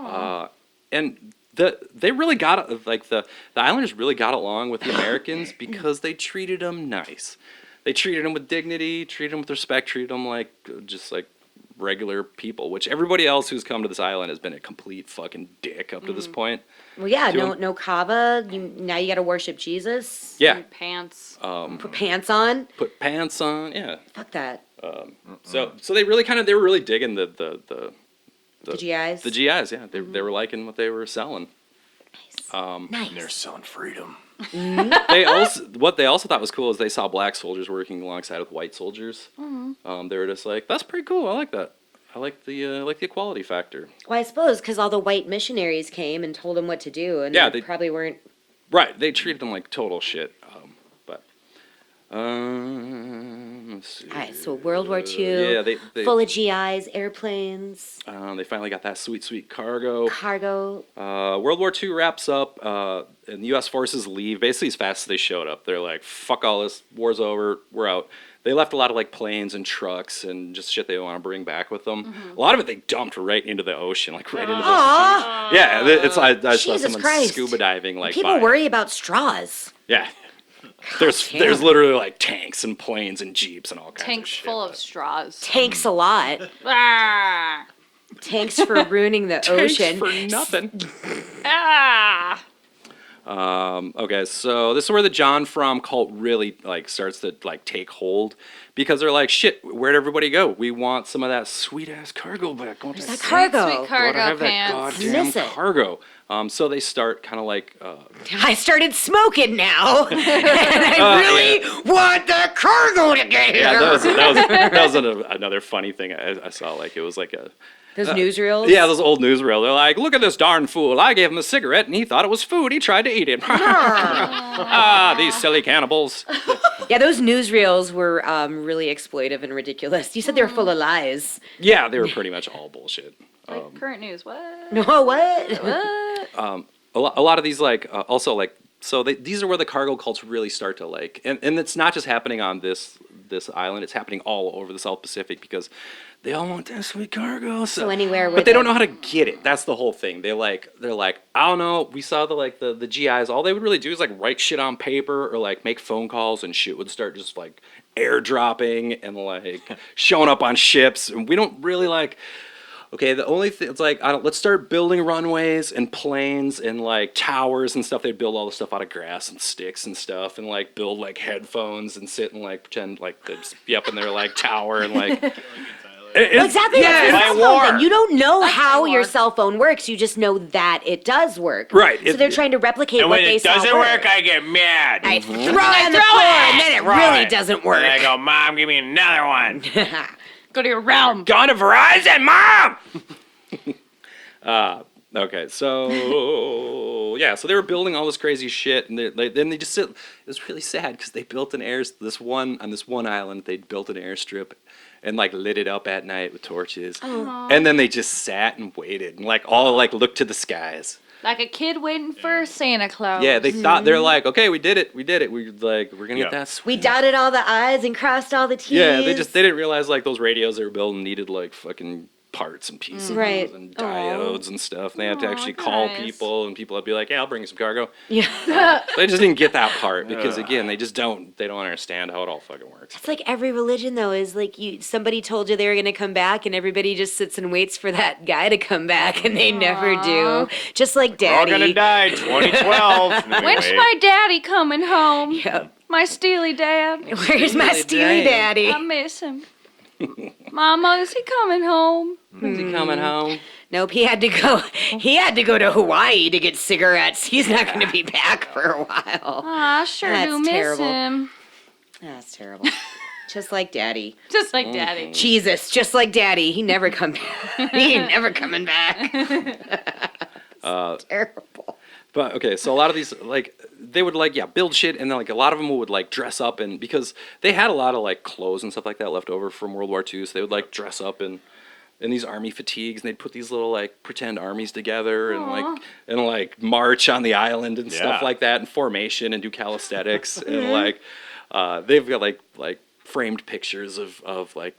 and they really got it. Like the islanders really got along with the Americans because they treated them nice. They treated them with dignity, treated them with respect, treated them like just like regular people. Which everybody else who's come to this island has been a complete fucking dick up to this point. Well, yeah, Doing- no kava. Now you got to worship Jesus. Yeah, And pants. Put pants on. put pants on. Yeah. Fuck that. So they really they were really digging the GIs. The GIs, yeah, they were liking what they were selling. Nice. They're selling freedom. They also thought was cool is they saw black soldiers working alongside with white soldiers. They were just like, that's pretty cool. I like that. I like the equality factor. Well, I suppose because all the white missionaries came and told them what to do, and Yeah, they probably weren't. Right, they treated them like total shit. Let's see. All right, so World War II. Yeah, they full of GIs, airplanes, they finally got that sweet cargo. cargo. World War II wraps up, and the U.S. forces leave basically as fast as they showed up. They're like, "Fuck all this, war's over, we're out." They left a lot of like planes and trucks and just shit they want to bring back with them. A lot of it they dumped right into the ocean, like right into the Aw, Yeah, I saw Jesus someone Christ. scuba diving like people by. worry about straws. Yeah, There's literally like tanks and planes and jeeps and all kinds of Tanks shit. full of straws. Tanks a lot. Ah. Tanks for ruining the ocean. For nothing. Ah. Okay, so this is where the John Fromm cult really like starts to like take hold, because they're like, shit, where'd everybody go? We want some of that sweet ass cargo back. Where's that cargo? Sweet cargo Gotta have that pants. goddamn Miss it. cargo. So they start kind of like, I started smoking now, and I really want the cargo to get here. yeah, that was another funny thing I saw. Like it was like a. Those newsreels. Yeah, those old newsreel. They're like, look at this darn fool. I gave him a cigarette and he thought it was food. He tried to eat it. These silly cannibals. Yeah, those newsreels were really exploitive and ridiculous. You said they were full of lies. Yeah, they were pretty much all bullshit. Like current news. What? No, what? What? A lot of these also these are where the cargo cults really start to like, and it's not just happening on this island. It's happening all over the South Pacific because they all want that sweet cargo. So anywhere with but they don't it. know how to get it. That's the whole thing. They're like, I don't know. We saw the GIs. All they would really do is like write shit on paper or like make phone calls, and shit would start just like airdropping and like showing up on ships. And we don't really like. Okay, the only thing, it's like, let's start building runways and planes and like towers and stuff. They'd build all the stuff out of grass and sticks and stuff, and like build like headphones and sit and like pretend like they'd just be up in their like tower and like. Well, exactly. Yeah, That's the cell phone thing. You don't know how your war. cell phone works. You just know that it does work. Right. So they're trying to replicate And what when they it saw doesn't work. work, I get mad. I throw it on the floor, and then it really doesn't work. And I go, Mom, give me another one. Go to your realm. Gone to Verizon, Mom! Okay, so yeah, so they were building all this crazy shit, and then they just sit. It was really sad because they built on this one island. They built an airstrip, and like lit it up at night with torches, and then they just sat and waited and like all like looked to the skies. Like a kid waiting for Santa Claus. Yeah, they thought they're like, okay, we did it. we're gonna get that. Sweet. We dotted all the I's and crossed all the T's. Yeah, they didn't realize like those radios they were building needed like fucking parts and pieces Right. and diodes and stuff. They had to actually call guys. people, and people would be like, "Yeah, I'll bring you some cargo." Yeah. They just didn't get that part because again, they don't understand how it all fucking works. It's like every religion though is like somebody told you they were gonna come back, and everybody just sits and waits for that guy to come back, and they never do. Just like We're all Daddy. gonna die 2012. When's my daddy coming home? Yep. My steely dad. Where's my Steely Steely Dan. Daddy? I miss him. Mama, is he coming home? Is he coming home? Nope, he had to go. He had to go to Hawaii to get cigarettes. He's not going to be back for a while. Oh, I sure That's do miss terrible. him. That's terrible. Just like Daddy. Just like daddy. Jesus, just like Daddy. He never come back. He ain't never coming back. Terrible. But okay, so a lot of these like they would like build shit, and then like a lot of them would like dress up, and because they had a lot of like clothes and stuff like that left over from World War II, so they would like dress up in these army fatigues, and they'd put these little like pretend armies together and like march on the island and stuff Yeah. like that in formation and do calisthenics and like they've got like framed pictures of like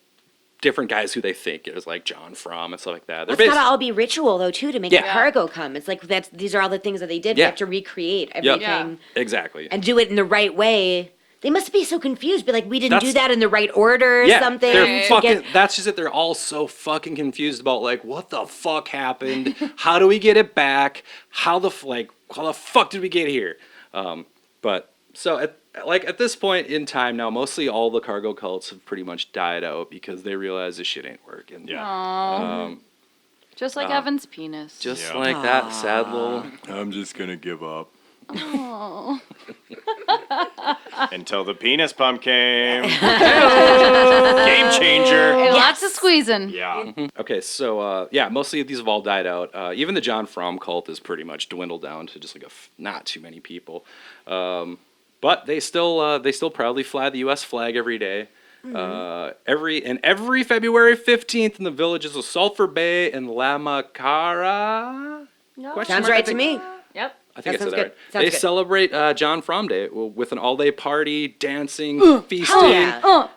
different guys who they think is like John Fromm and stuff like that. They're It's gotta all be ritual though too to make the Yeah. cargo come. It's like these are all the things that they did. We Yeah. have to recreate Yep. everything Exactly. and do it in the right way. They must be so confused. Be like, we didn't do That's- that in the right order or something. They're to fucking. get- That's just it. They're all so fucking confused about like what the fuck happened. How do we get it back? How the fuck did we get here? But so at this point in time now, mostly all the cargo cults have pretty much died out because they realize this shit ain't working. Yeah. Aw. Just like Evan's penis. Just Yeah. like that sad little. I'm just gonna give up. Aw. Until the penis pump came. Game changer. And lots of squeezing. Yeah. Okay, so mostly of these have all died out. Even the John Fromm cult is pretty much dwindled down to just like not too many people. But they still proudly fly the U.S. flag every day. Every February 15th in the villages of Sulphur Bay and Lamacara. Question Sounds mark, right I to think. me. Yep. I think That I said sounds that good. right. Sounds They good. celebrate John Fromm Day with an all-day party, dancing, feasting. Yeah.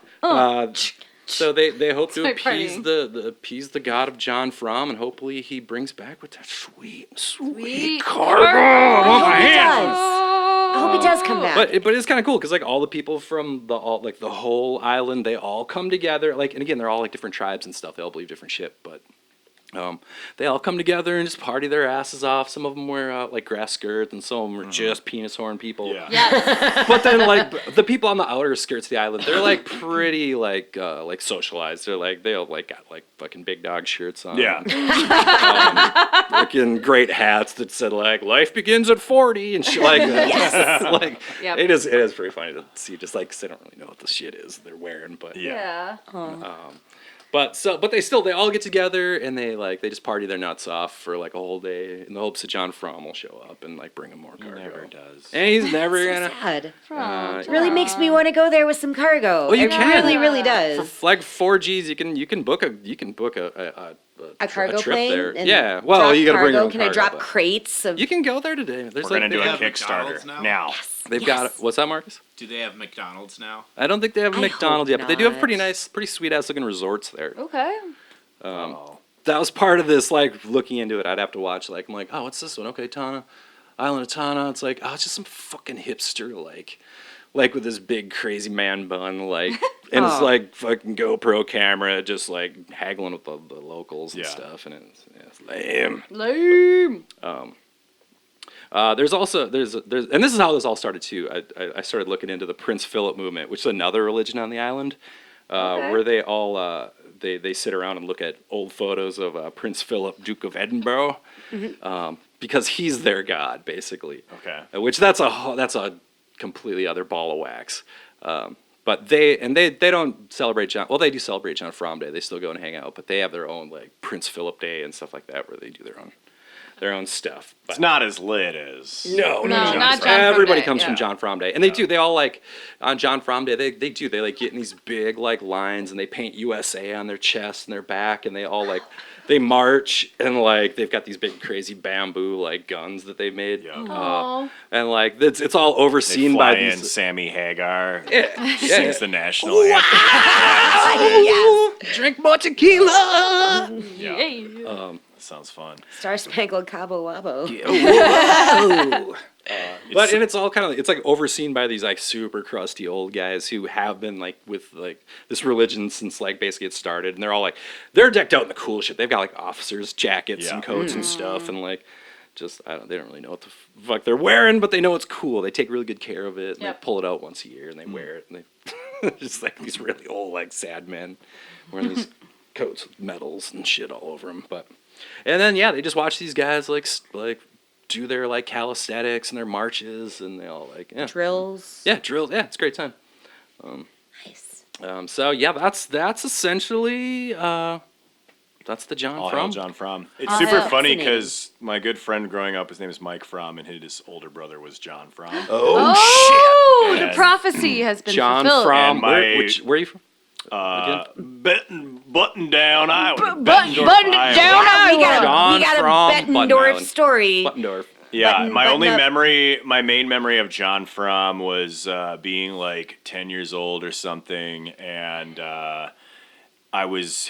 So they hope to Start appease partying. appease the god of John Fromm, and hopefully he brings back with that sweet Sweet cargo. cargo. I want my He hands. does. I hope he does come back. But it's kind of cool because like all the people from the whole island, they all come together. Like, and again, they're all like different tribes and stuff. They all believe different shit, but they all come together and just party their asses off. Some of them wear like grass skirts, and some of them are just penis horn people. Yeah. Yes. But then like the people on the outer skirts of the island, they're like pretty like socialized. They're like they all like got like fucking big dog shirts on. Yeah. Fucking great hats that said like life begins at 40 and shit like that. Like Yep. it is pretty funny to see just like 'cause they don't really know what the shit is they're wearing, but Yeah. But they all get together and they just party their nuts off for like a whole day in the hopes that John Fromm will show up and like bring them more cargo. Never does. And he's never So gonna. sad. From Really makes me want to go there with some cargo. Well, you it can. really, really does. For like 4Gs, you can book a cargo trip plane. there. And Yeah. Well, drop you gotta bring your cargo. own Can I cargo, drop but crates of? You can go there today. There's We're gonna do a have Kickstarter McDonald's now. They've got what's that, Marcus? Do they have McDonald's now? I don't think they have I McDonald's hope yet, but they do have pretty not. nice, pretty sweet ass looking resorts there. Okay. That was part of this, like looking into it. I'd have to watch. Like I'm like, oh, what's this one? Okay, Tana, Island of Tana. It's like, oh, it's just some fucking hipster, like with this big crazy man bun, like, and it's like fucking GoPro camera, just like haggling with the locals and stuff, and it's lame. Lame. There's and this is how this all started too. I started looking into the Prince Philip movement, which is another religion on the island, where they all they sit around and look at old photos of Prince Philip, Duke of Edinburgh, because he's their god basically. Okay. Which that's a completely other ball of wax. But they don't celebrate John. Well, they do celebrate John Fromm Day. They still go and hang out, but they have their own like Prince Philip Day and stuff like that, where they do their own stuff. But It's not as lit as. no, not John Fromm Everybody Day, comes from yeah. John Fromm Day, and they all like on John Fromm Day. They like get in these big like lines, and they paint USA on their chest and their back, and they all like they march, and like they've got these big crazy bamboo like guns that they've made, Aw. and like it's all They overseen fly by in these. Sammy Hagar. Yeah, Sings the national anthem. Drink more tequila. Yeah. Yay. Sounds fun. Star Spangled Cabo Wabo. But and it's all kind of it's like overseen by these like super crusty old guys who have been like with like this religion since like basically it started, and they're all like they're decked out in the cool shit. They've got like officers' jackets and coats and stuff, and like just they don't really know what the fuck they're wearing, but they know it's cool. They take really good care of it, and Yep. they pull it out once a year, and they wear it, and they just like these really old like sad men wearing these coats with medals and shit all over them, but. And then they just watch these guys like do their like calisthenics and their marches, and they all like Drills. Yeah, drills. Yeah, it's a great time. Nice. So yeah, that's essentially that's the John All hail Fromm. John Fromm. It's All super hail. funny Fascinating. because my good friend growing up, his name is Mike Fromm, and his older brother was John Fromm. Oh, the And- prophecy has been John fulfilled. Fromm. And my- Where are you from? Button down Iowa. Button Iowa. down We got John we got from a Bettendorf Button story. Buttendorf. Yeah, Button- my button only up. memory, my main memory of John Fromm was being like 10 years old or something, and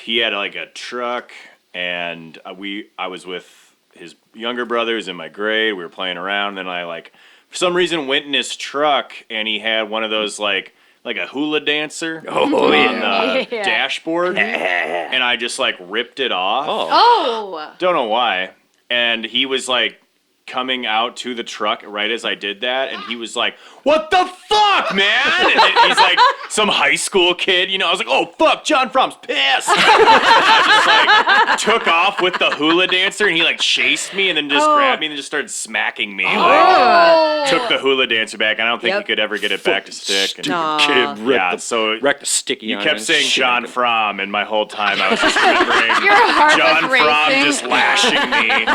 he had like a truck, and I was with his younger brothers in my grade. We were playing around, and I like for some reason went in his truck, and he had one of those like a hula dancer on the Yeah. dashboard, and I just like ripped it off. Oh. Don't know why. And he was like coming out to the truck right as I did that, and he was like, "What the fuck, man?" And then he's like some high school kid, I was like, "Oh fuck, John Fromm's pissed." And I just like took off with the hula dancer, and he like chased me and then just grabbed me and then just started smacking me. Like, took the hula dancer back. I don't think he Yep. could ever get it back to stick. And, Aw. Kid so wrecked the sticky. you on kept it. saying Shit. John Fromm, and my whole time I was just remembering Your heart John was Fromm racing. just lashing me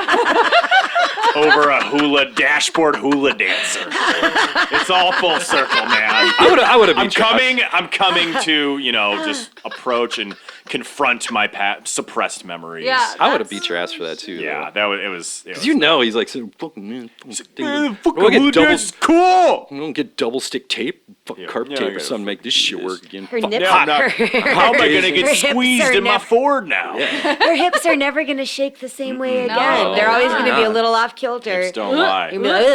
over a dashboard hula dancer. It's all full circle, man. I would have. I'm coming to, just approach and confront my suppressed memories. Yeah. I would have beat your ass for that too. Yeah, it was. Because he's like, fucking man, fucking we'll get hula double, dance is cool. we don't get double stick tape fucking carpet Yeah, tape I or gotta something to make this shit work again. Her Fuck. nips Yeah, I'm not- How am I gonna Her get hips squeezed are in my never- Ford now? Her hips are never gonna shake the same way again. No, They're always they're gonna be a not. little off kilter. Hips don't lie. You'll be like,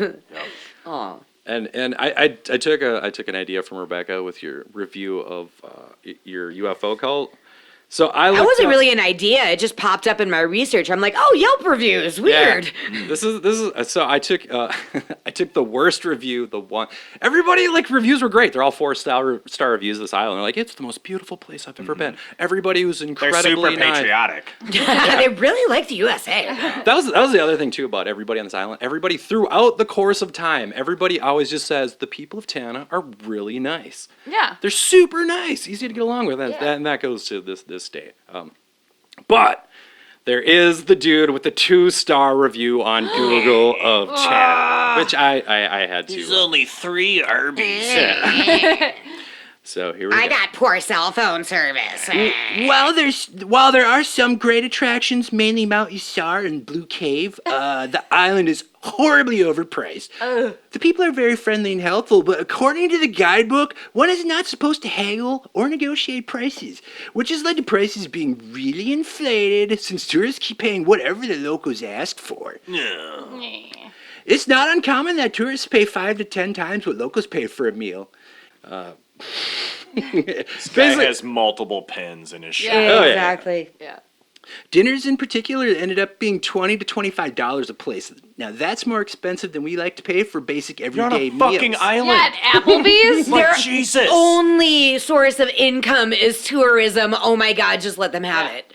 ugh. Aw. And I took an idea from Rebecca with your review of your UFO cult. So That wasn't really an idea. It just popped up in my research. I'm like, oh, Yelp reviews, weird. Yeah. This is so I took I took the worst review, the one everybody like reviews were great. They're all 4-star reviews of this island. They're like, it's the most beautiful place I've ever been. Everybody was They're incredibly super nice. patriotic. They really like the USA. That was the other thing too about everybody on this island. Everybody throughout the course of time, everybody always just says the people of Tana are really nice. Yeah. They're super nice, easy to get along with, and that goes to this day. But there is the dude with the 2-star review on Google of Tana, which I had to. There's only 3 Arby's. So here we I go. got poor cell phone service. While there are some great attractions, mainly Mount Isar and Blue Cave, the island is horribly overpriced. The people are very friendly and helpful, but according to the guidebook, one is not supposed to haggle or negotiate prices, which has led to prices being really inflated since tourists keep paying whatever the locals ask for. It's not uncommon that tourists pay 5 to 10 times what locals pay for a meal. This guy has multiple pins in his shirt. Yeah, Oh, yeah. exactly. Yeah. Dinners in particular ended up being $20 to $25 a place. Now that's more expensive than we like to pay for basic You're on everyday a fucking meals. island. Yeah, at Applebee's. Their Jesus. only source of income is tourism. Oh my God, just let them have it.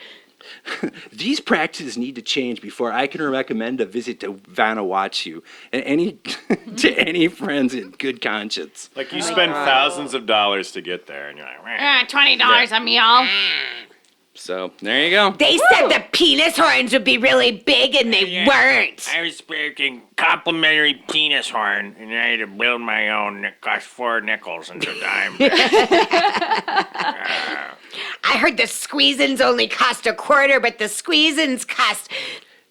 These practices need to change before I can recommend a visit to Vanuatu and to any friends in good conscience. Like you spend thousands of dollars to get there, and you're like, $20 a meal. So there you go. They said the penis horns would be really big and they weren't. I was speaking complimentary penis horn, and I had to build my own. It cost 4 nickels and a dime. I heard the squeezins only cost a quarter, but the squeezins cost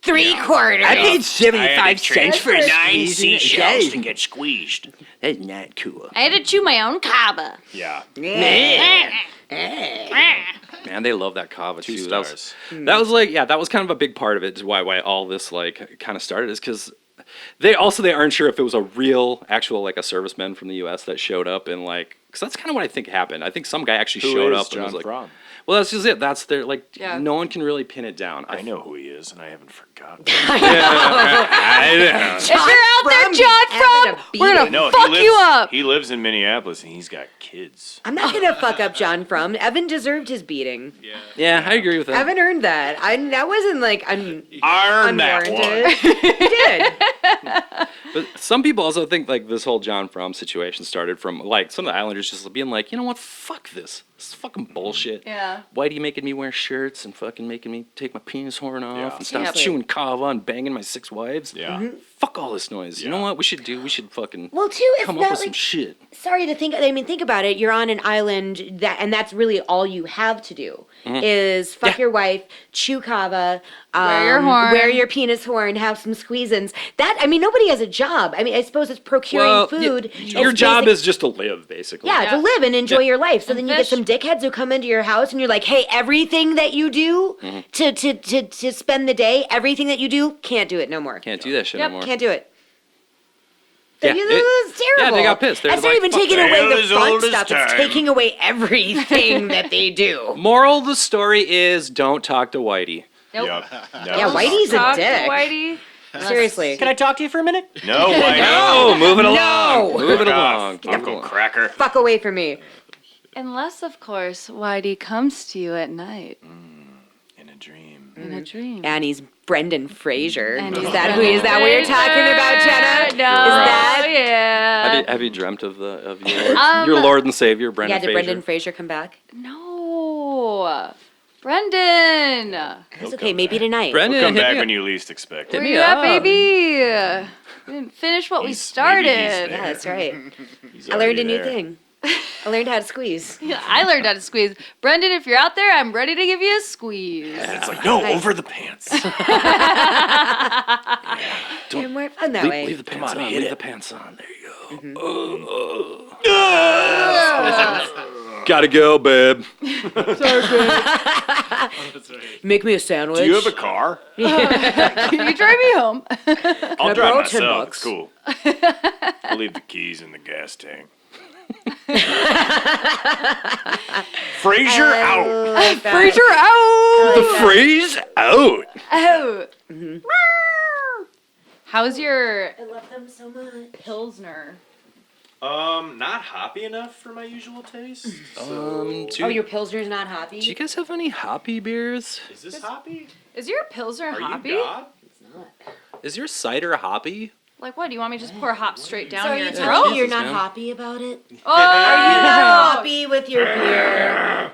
3/4. I paid I had 75 to cents for a transfer 9 squeezing seashells it. to get squeezed. That's not cool. I had to chew my own kava. yeah. Man, they love that kava 2 too. stars. That was like, that was kind of a big part of it. Is why all this like kind of started is because they aren't sure if it was a real actual like a serviceman from the U.S. that showed up and like because that's kind of what I think happened. I think some guy actually Who showed is up and was John like, Fromm? well, that's just it. That's their like Yeah. no one can really pin it down. I know who he is, and I haven't forgotten. I know. If you're out there, John Fromm, we're gonna No, fuck you up. He lives in Minneapolis, and he's got kids. I'm not gonna fuck up John Fromm. Evan deserved his beating. Yeah, I agree with that. Evan earned that. That wasn't like Earn that unwarranted. one. He did. But some people also think like this whole John Fromm situation started from like some of the Islanders just being like, you know what, fuck this. This is fucking bullshit. Yeah. Why are you making me wear shirts and fucking making me take my penis horn off Yeah. and stop Seriously. chewing kava and banging my 6 wives? Yeah. Fuck all this noise. You know Yeah. what we should do? We should fucking Well, too, it's come up not with some like shit. sorry to think. I mean, think about it. You're on an island and that's really all you have to do is fuck your wife, chew kava, Wear your horn. wear your penis horn, have some squeezins. That I mean, nobody has a job. I mean, I suppose it's procuring food. Your It's job basic- is just to live, basically. yeah, to live and enjoy your life. So then you get fish. some dickheads who come into your house and you're like, hey, everything that you do to spend the day, everything that you do, can't do it no more. Can't do that shit anymore. Can't do it. Yeah, It's terrible. they got pissed. They're That's like, not even "Fuck taking that. away the As fun old as stuff. It's time." taking away everything that they do. Moral of the story is don't talk to Whitey. Nope. Yep. Yeah, Whitey's a Talk to dick. Whitey. Seriously. Can I talk to you for a minute? No, Whitey. Oh, move it along. No. Move it Fuck along. off, Uncle Cracker. Fuck away from me. Unless, of course, Whitey comes to you at night In a dream. in a dream. And he's Brendan Fraser. And Is he's that what you're talking about, Jenna? No. Is that? Yeah. Have you dreamt of your Lord and Savior, Brendan Yeah, did Fraser? Brendan Fraser come back? No. Brendan. It's okay, maybe tonight. Brendan, Come hit back me when you least expect Where it. me you at, up. baby? We didn't finish what we Maybe started. he's Yeah, that's right. He's I learned already a new there. thing. I learned how to squeeze. Yeah, I learned how to squeeze. Brendan, if you're out there, I'm ready to give you a squeeze. It's like, no, over the pants. You're more fun that way. Leave the pants on. hit Leave it. the pants on. There you go. Gotta go, babe. Make me a sandwich. Do you have a car? Can you drive me home? I'll borrow drive 10 myself. bucks? It's cool. I'll leave the keys in the gas tank. Frazier out. Freezer out. The phrase out. Oh. How's your I love them so much. Pilsner? Not hoppy enough for my usual taste. Do Oh, your Pilsner's not hoppy? you guys have any hoppy beers? Is this hoppy? Is your Pilsner Are hoppy? you God? Is your cider hoppy? Like what? Do you want me to just pour hop straight down So are your you throat? telling me you're Jesus, not man. hoppy about it? Oh, Are you not hoppy with your beer?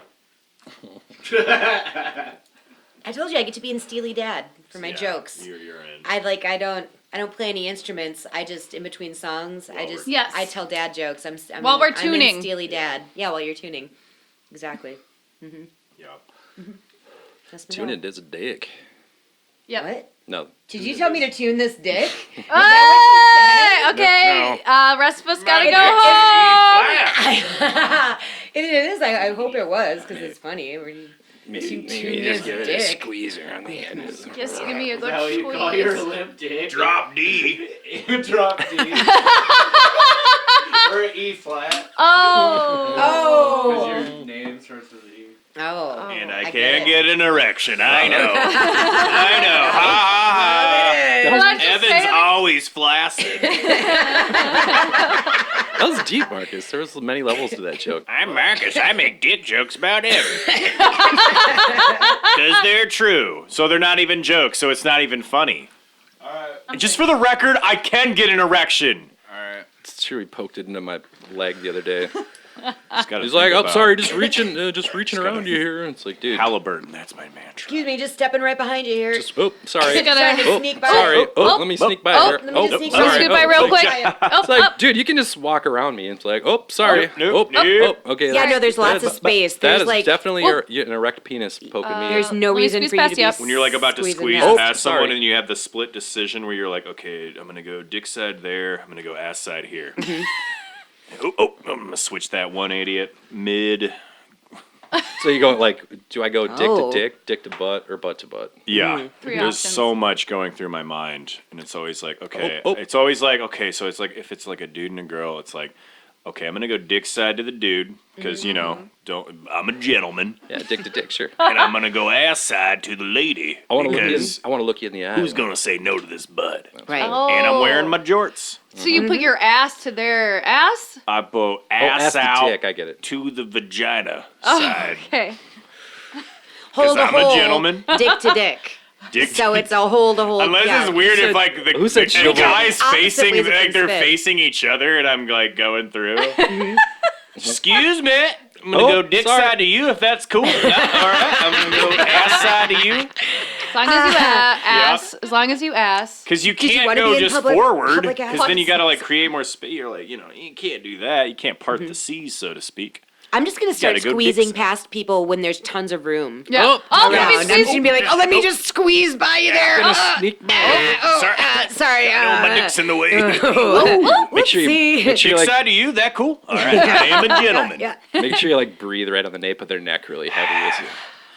I told you I get to be in Steely Dad for my jokes. You're in. I don't play any instruments. I just in between songs. Yes. I tell dad jokes. I'm While we're I'm tuning. in Steely Dad. Yeah, while you're tuning. Exactly. Yep. That's my Tuning dad. is a dick. Yep. What? No. Did you tell me to tune this dick? Hey, okay. Rest of us gotta go home. It is. I hope it was because it's funny. Maybe tune just his give it a dick. squeezer on the end. Just give me a good How you call squeeze. your limp dick? Drop D. Drop D. Or an E flat. Oh. Oh. Your name starts with E. Oh. And I get can't it. get an erection. I know. I know. Ha ha Well, ha. I'm just Evan's saying- always flaccid. That was deep, Marcus. There was many levels to that joke. I'm Marcus. I make dick jokes about everything. Because they're true. So they're not even jokes, so it's not even funny. Alright. And just for the record, I can get an erection. Alright. It's true. He poked it into my leg the other day. Just gotta He's think like, "Oh, about sorry, just reaching gotta around you here." And it's like, dude, Halliburton, that's my mantra. Excuse me, just stepping right behind you here. just sorry. Just gonna- Trying to sneak by. Sorry. Oh, Let me sneak by oh, here. let me just sneak Wanna by. scoot by real quick? Oh, It's like, dude, you can just walk around me. It's like, oh, sorry. Nope, oh, nope. okay. Yeah, that's- no, there's lots that of is- space. That There's is like definitely an erect penis poking me. there's no Let me reason squeeze for you past to be you. When you're like about to squeezing squeeze that. past sorry. someone and you have the split decision where you're like, okay, I'm gonna go dick side there, I'm gonna go ass side here. I'm gonna switch that 180 at mid. So you go like, do I go dick Oh. to dick to butt, or butt to butt? Yeah, Three there's options. so much going through my mind, and it's always like, okay, Oh. it's always like, okay, so it's like if it's like a dude and a girl, it's like, okay, I'm gonna go dick side to the dude because you know, I'm a gentleman, Yeah, dick to dick, sure. and I'm gonna go ass side to the lady I want to look you. because I want to look you in the eye. who's gonna say no to this bud? Right. Oh. And I'm wearing my jorts. So you put your ass to their ass? I go Oh, ass ass to out dick. I get it. to the vagina Oh, side. okay. Hold I'm a gentleman. dick to dick. Dick So it's a hold to hold. Unless yeah. it's weird Who if said- like the who said the chivalry? guys Opposite facing ways it like can they're fit. facing each other and I'm like going through. Excuse me. I'm gonna Oh, go dick sorry. side to you if that's cool. All right. I'm gonna go ass side to you As long as you ass. As long as you ass. because you Did you can't wanna go be in just public- forward public because ass? then you gotta like create more space. You're like, you know, you can't do that. You can't part the seas, so to speak. I'm just gonna start gotta go squeezing dick- past people when there's tons of room. Yeah. Oh, Oh, let me Around. I'm just squeeze. gonna be like, oh, let me just squeeze by you there. Sneak. Sorry. Oh, my dick's in the way. Make sure you Whoopsie. make sure you Dick like side to you, that cool? All right, I am a gentleman. Yeah. make sure you like breathe right on the nape of their neck really heavy as you.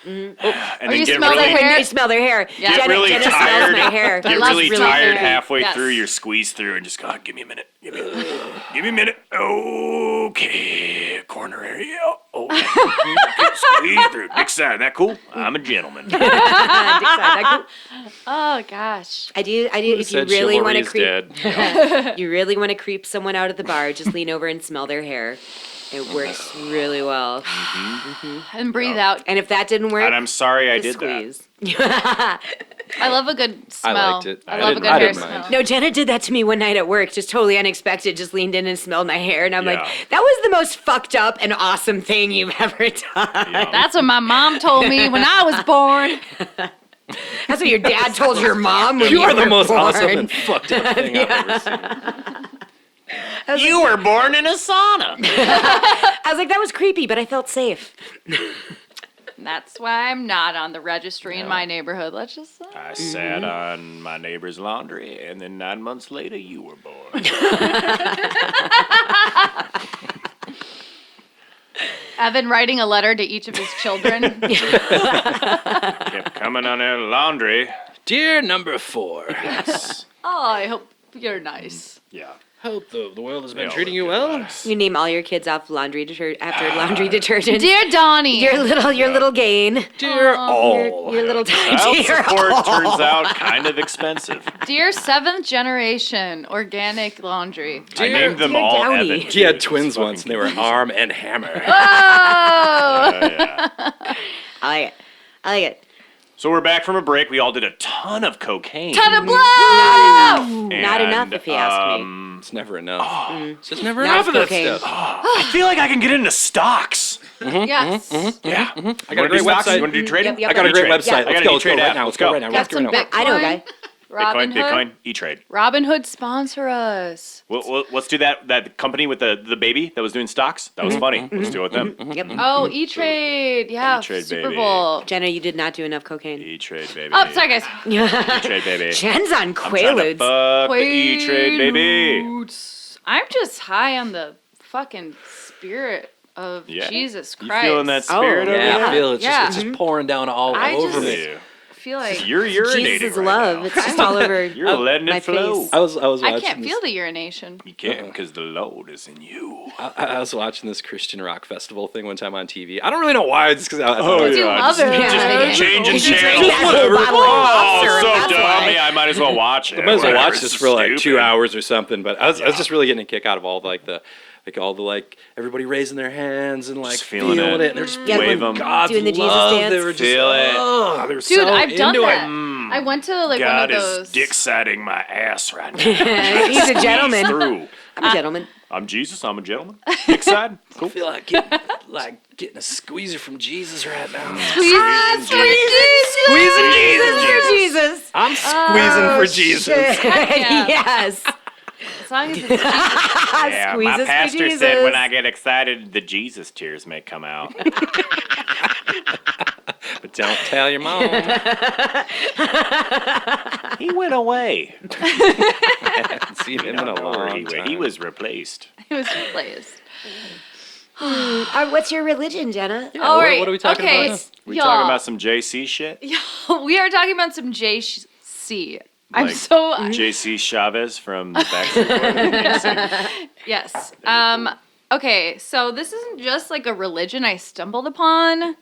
And Oh, then you get smell really, their hair? You smell their hair. Yeah. Get really Jenna tired. smells my hair. Get love really really tired hairy. halfway Yes. through. You're squeezed through and just go, give me a minute. Give me a minute. Okay. Corner area. Oh. Get squeezed through. Dick side. That cool? I'm a gentleman. Dick side. Oh, gosh. I do. If you Said really want chivalry to is creep, dead. you really want to creep someone out at the bar, just lean over and smell their hair. It works really well. And breathe out. And if that didn't work, And I'm sorry I just did that. squeeze. I love a good smell. liked it. I I love a didn't- good I hair didn't mind. smell. No, Jenna did that to me one night at work, just totally unexpected. Just leaned in and smelled my hair, and I'm like, Yeah. "That was the most fucked up and awesome thing you've ever done." Yeah. That's what my mom told me when I was born. That's what your dad told your mom. When You are the were most born. awesome and fucked up thing I've ever seen. You were born in a sauna. I was like, that was creepy, but I felt safe. That's why I'm not on the registry in my neighborhood. Let's just say. I sat on my neighbor's laundry, and then 9 months later, you were born. Evan writing a letter to each of his children. Kept coming on their laundry. Dear number 4. Yes. Oh, I hope you're nice. Yeah. Hope the world has They been all treating look you good well. lives. You name all your kids off laundry after laundry detergent. Dear Donnie. your little gain. Dear all. Your little Child dear support all. turns out kind of expensive. Dear 7th generation organic laundry. I named them Dear all Downey. Evan. He had It's twins fucking once, and they were confusing. Arm and Hammer. Oh! Yeah. I like it. I like it. So we're back from a break. We all did a ton of cocaine. Ton of blow! Not enough, if you ask me. It's never enough. It's just never Not enough of that cocaine. stuff. I feel like I can get into stocks. Yes. Yeah. I got a great website. You want to do trading? Yep, yep. I got a great E-Trade. website. I Let's got go. an Let's go E-Trade right app. now. Let's Let's go go. right now. Got Let's go some right now. Bitcoin. I know a guy. Robin Hood. Bitcoin, E-Trade. Robin Hood sponsor us. Let's do that company with the baby that was doing stocks. That was funny. Let's do it with them. Yep. Oh, E-Trade. Yeah, E-Trade, Super baby. Bowl. Jenna, you did not do enough cocaine. E-Trade, baby. Oh, sorry, guys. E-Trade, baby. Jen's on I'm trying to Quaaludes. fuck the E-Trade, baby. Quaaludes. I'm just high on the fucking spirit of Yeah. Jesus You Christ. feeling that spirit Oh, over Yeah, there? I feel it's Yeah. just pouring down all I over just- me. Yeah. I feel like You're urinating Jesus' right love. now. It's just all over. You're letting my it flow. face. I was watching I can't this- feel the urination. You can't because the Lord is in you. I was watching this Christian rock festival thing one time on TV. I don't really know why. It's because I Oh, You love it. Just changing Did you drink channels. that whole Whatever. bottle of cough syrup? so That's dumb. why. Yeah, I might as well watch it. I might as well Whatever, watch this it's for like 2 stupid. hours or something. But I was just really getting a kick out of all all the everybody raising their hands and like Just feeling feeling it. it. And they're just Yeah, feeling wave 'em. God's Doing the Jesus love. dance. They were just Feel it. oh, they were Dude, so I've done into that. it. I went to like God one of is those. dick-siding my ass right now. He's a gentleman. Through. I'm a gentleman. I'm Jesus. I'm a gentleman. Dick side. Cool. I feel like getting a squeezer from Jesus right now. Squeezing Jesus for Jesus. I'm squeezing for Jesus. Yeah. Yes. As long as it's Jesus. Yeah, Squeeze my us for pastor Jesus. said when I get excited, the Jesus tears may come out. But don't tell your mom. He went away. Haven't seen him in a Don't know where long he went. time. He was replaced. It was replaced. What's your religion, Jenna? All right. what are we talking okay. about We y'all, talking about some JC shit? we are talking about some JC. I'm Like so JC Chavez from the Backstreet Boys. yes. Okay, so this isn't just like a religion I stumbled upon.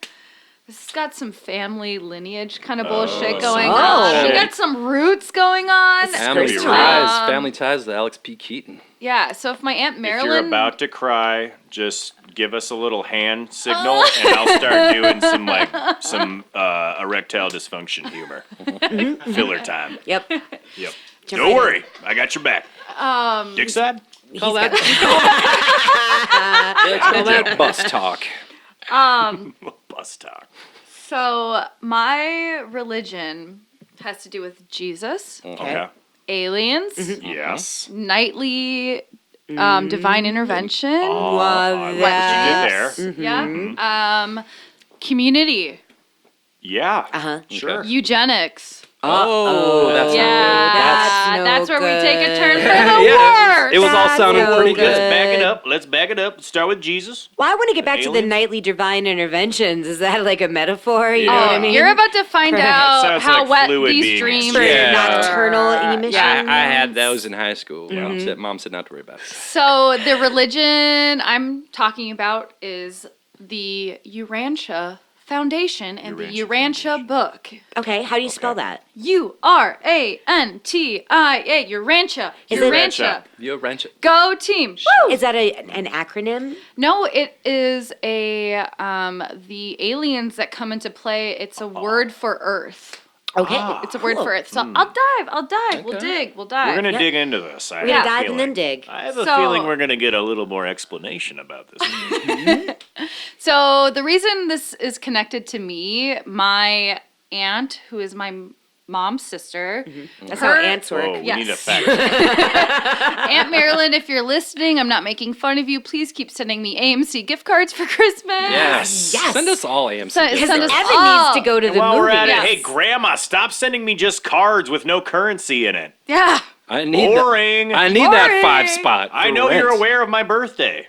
This has got some family lineage kind of bullshit going Oh. on. We got some roots going on. Family Great. ties. Family ties to Alex P. Keaton. Yeah, so if my Aunt If Marilyn you're about to cry, just give us a little hand signal, and I'll start doing some erectile dysfunction humor. Filler time. Yep. Yep. Jump Don't right worry, I got your back. Dick side? Call that bus talk. Bus talk. So my religion has to do with Jesus, Okay. aliens, Yes. nightly divine intervention. Love I like that. what you did there. Yeah. Community, Yeah. Uh-huh. Sure. eugenics. Oh, that's Yeah, That's that's no where we take a good. turn for the Yeah, worst. it was all That's sounding no pretty good. Let's good. back it up. Let's back it up. Start with Jesus. Well, I want to get back to the Aliens? nightly divine interventions. Is that like a metaphor? You know what I mean? You're about to find out Sounds how like wet fluid these being dreams For Yeah. nocturnal emissions. Yeah. I had those in high school. Mom said not to worry about it. So the religion I'm talking about is the Urantia Foundation and the Urantia Urantia Book. Okay, how do you spell that? Urantia. Urantia. Is it- Urantia. You wrench it. Go team. Woo! Is that an acronym? No, it is a the aliens that come into play. It's a word for Earth. Okay. It's a word cool. for Earth. So I'll dive. We'll dig. We'll dive. We're going to Yep. dig into this. I We're gonna have a dive and then feeling. dig. I have a So- feeling we're going to get a little more explanation about this. So the reason this is connected to me, my aunt, who is my mom's sister. That's how ants work. Whoa, we Yes. need a fact. Aunt Marilyn, if you're listening, I'm not making fun of you. Please keep sending me AMC gift cards for Christmas. Yes. Yes. Send us all AMC. Send gift us cards. Evan all. needs to go to And the while we're movie. at it, Yes. hey, Grandma, stop sending me just cards with no currency in it. Yeah. I need Boring. That, I need that Boring. 5 spot. I for know rent. you're aware of my birthday.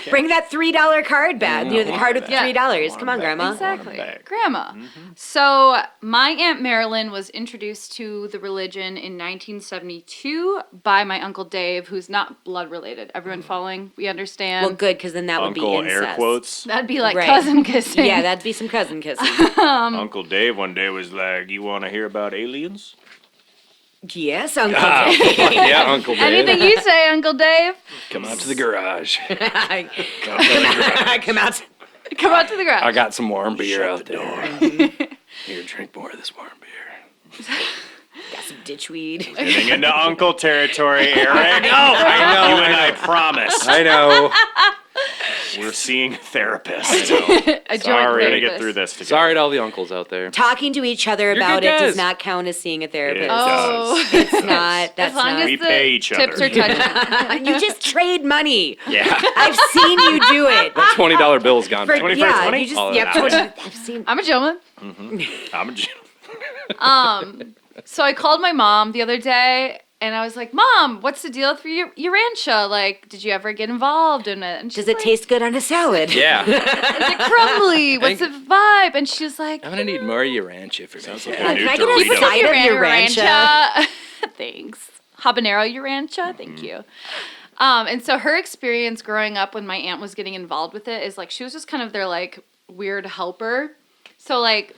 Bring that $3 card back. You know, the card with Yeah. $3. Come on, Grandma. Exactly. back. Grandma. So, my Aunt Marilyn was introduced to the religion in 1972 by my Uncle Dave, who's not blood related. Everyone following? We understand. Well, good, because then that would be Uncle incest. air quotes. That'd be like Right. cousin kissing. Yeah, that'd be some cousin kissing. Uncle Dave one day was like, "You want to hear about aliens?" Yes, Uncle Ah, Dave. fuck yeah, Uncle Dave. Anything you say, Uncle Dave? Come out to the garage. Come out. Come out to the garage. I got some warm beer out there. Here, drink more of this warm beer. Got some ditchweed. Getting into Uncle territory, Eric. I know, You and I promised. I know. We're seeing a therapist. A joint Sorry, we're gonna therapist. get through this together. Sorry to all the uncles out there. Talking to each other You're about good it does guys. not count as seeing a therapist. It Oh. It's not. That's As long not. as We the pay each tips other. are touching. You just trade money. Yeah. I've seen you do it. That $20 bill's gone. For, back. 20 for yeah, 20? you just All of yeah, that. 20. I've seen. I'm a gentleman. I'm a So I called my mom the other day and I was like, Mom, what's the deal for Urantia? Like, did you ever get involved in it? And she's Does it like, taste good on a salad? Yeah. Is it crumbly? What's the vibe? And she's like, I'm gonna need more Urantia for me. like Can a new I get a Dorito. side of your rancha? Thanks. Habanero Urantia. Thank you. And so her experience growing up when my aunt was getting involved with it is like she was just kind of their like weird helper. So like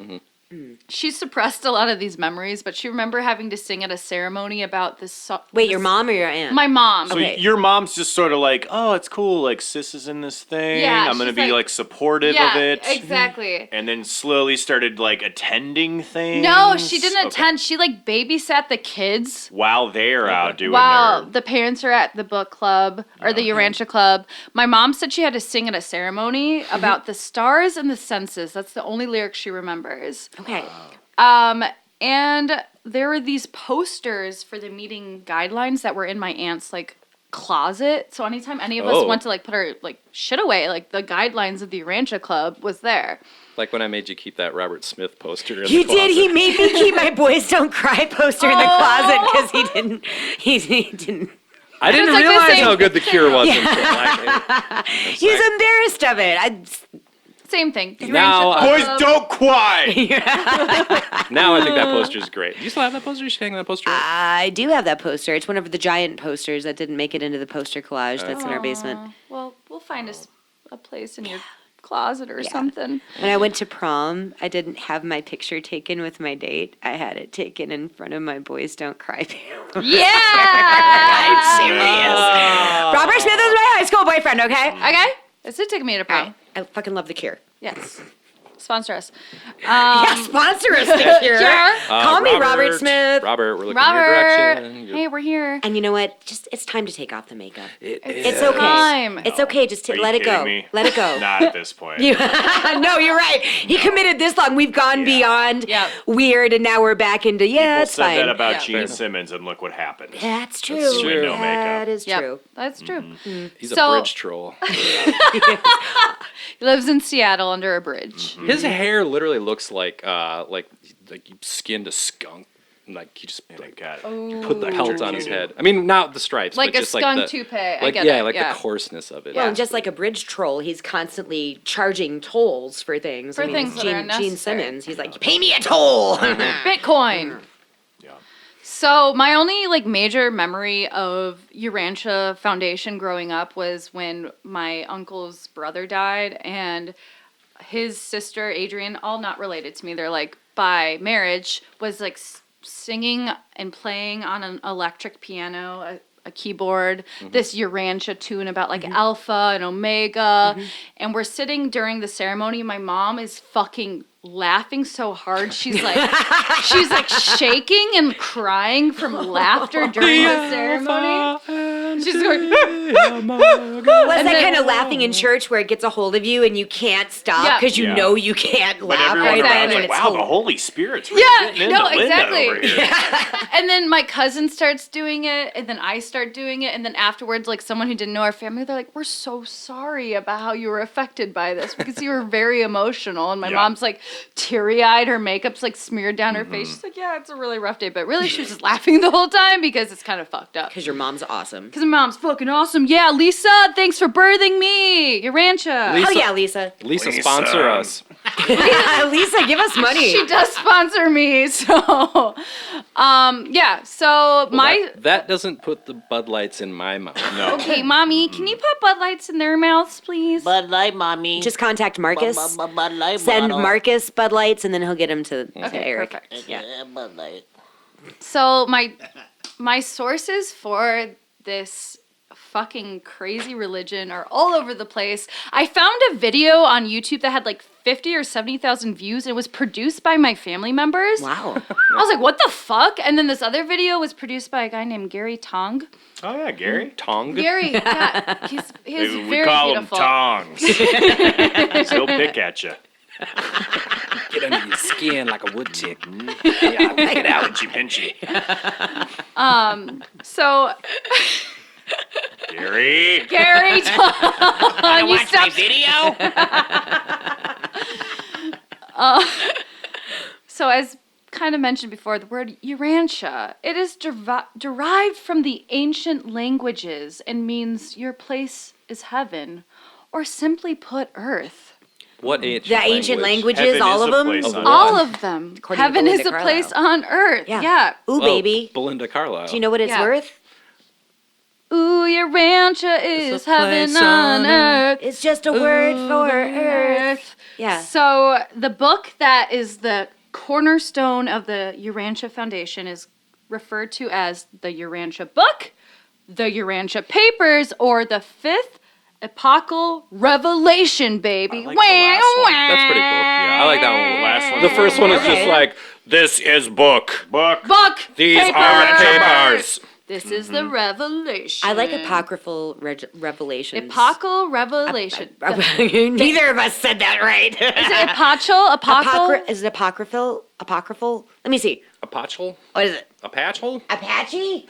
she suppressed a lot of these memories, but she remember having to sing at a ceremony about this. Wait, your mom or your aunt? My mom. So Okay. your mom's just sort of like, oh, it's cool. Like sis is in this thing. Yeah, I'm gonna she's be like- like supportive yeah, of it. exactly. And then slowly started like attending things. No, she didn't Okay. attend. She like babysat the kids While they're out doing while their. the parents are at the book club or the Urantia club. My mom said she had to sing at a ceremony about the stars and the senses. That's the only lyric she remembers. Okay. And there were these posters for the meeting guidelines that were in my aunt's like closet. So anytime any of us Oh. went to like put our like shit away, like the guidelines of the Urantia club was there. Like when I made you keep that Robert Smith poster in He the closet. did. He made me keep my Boys Don't Cry poster in the closet because he didn't. He didn't. I didn't It was like the realize same- how good the Cure was. Yeah. until I- He was embarrassed of it. Same thing. The Now, Urantia Boys, club. don't cry. Now I think that poster's great. Do you still have that poster? You should hang that poster up. I do have that poster. It's one of the giant posters that didn't make it into the poster collage that's in our basement. Well, we'll find a place in your closet or something. When I went to prom, I didn't have my picture taken with my date. I had it taken in front of my Boys Don't Cry panel. Yeah. Robert Smith was my high school boyfriend, okay? Okay. This did take me to prom. I fucking love The Cure. Yes. Sponsor us. Yeah, sponsor us, The Cure. Cure. Call me Robert Smith. Robert, we're looking Robert. in your direction. Hey, we're here. And you know what? Just it's time to take off the makeup. It It's is. okay. Time. It's okay. Just Are you let it kidding go. me? Let it go. Not at this point. No, you're right. He committed this long. We've gone beyond Yep. weird, and now we're back into People it's said fine. that about Yeah. Gene Simmons, and look what happened. That's true. That's true. No makeup. That is Yep. true. That's true. He's So- a bridge troll. He lives in Seattle under a bridge. His hair literally looks like you skinned a skunk. Like he just Oh my God. put the pelt on his head. I mean, not the stripes, Like but a just skunk like the toupee. I like get yeah, it. like Yeah. the coarseness of it. Well, and just like a bridge troll, he's constantly charging tolls for things. For things that are Gene unnecessary. Simmons, he's like, pay me a toll. Bitcoin. Yeah. So my only like major memory of Urantia Foundation growing up was when my uncle's brother died and his sister Adrian, all not related to me, they're like by marriage, was like singing and playing on an electric piano, a keyboard, this Urantia tune about like alpha and omega, and we're sitting during the ceremony. My mom is fucking laughing so hard she's like shaking and crying from laughter during the ceremony. She's going, Was that kind of laughing in church where it gets a hold of you and you can't stop Yeah. because you Yeah. know you can't But laugh everyone right around then? is And like, it's wow, the Holy Spirit's really Yeah, getting no, into Linda exactly. over here. and then my cousin starts doing it, and then I start doing it, and then afterwards, like someone who didn't know our family, they're like, "We're so sorry about how you were affected by this because you were very emotional." And my Yeah. mom's like teary-eyed, her makeup's like smeared down her face. She's like, "Yeah, it's a really rough day," but really, she was just laughing the whole time because it's kind of fucked up. because your mom's awesome. Because my mom's fucking awesome. Yeah, Lisa, thanks for birthing me. Urantia. Lisa- Oh yeah, Lisa. Lisa, sponsor us. Lisa, give us money. She does sponsor me, so yeah. So That doesn't put the Bud Lights in my mouth. No. okay, mommy, can you put Bud Lights in their mouths, please? Bud Light, mommy. Just contact Marcus. Bud Light Send bottle. Marcus Bud Lights, and then he'll get him to Okay, Eric. perfect. Yeah, Bud Light. So my sources for this fucking crazy religion are all over the place. I found a video on YouTube that had like 50 or 70,000 views. And it was produced by my family members. Wow. I was like, what the fuck? And then this other video was produced by a guy named Gary Tong. Oh, yeah, Gary. Tongue. Gary, yeah, he's Maybe very we call beautiful. him Tongs. He'll pick at you. Get under your skin like a wood chick. Yeah, pick it out, pinchy. So Gary. Gary Tong, you stop. video? So as kind of mentioned before, the word Urantia, it is derived from the ancient languages and means your place is heaven, or simply put, earth. What ancient The ancient language? languages, Heaven all is of a them. place on All of them. According to Heaven is a Belinda place Carlisle. on earth. Yeah. Ooh, Oh, baby. Belinda Carlisle. Do you know what it's Yeah. worth? Ooh, Urantia is a heaven place on on earth. It's just a word for earth. Yeah. So the book that is the cornerstone of the Urantia Foundation is referred to as the Urantia Book, the Urantia Papers, or the Fifth Epochal Revelation, baby. I like the last one. That's pretty cool. I like that one. The last one. The first one is Okay. just like, this is book. Book. Book. These paper. are papers. This is the revelation. I like apocryphal revelations. Epochal revelation. Neither of us said that right. Is it epochal? Epochal? Is it apocryphal? Apocryphal? Let me see. Apachal? What is it? Apachal? Apache?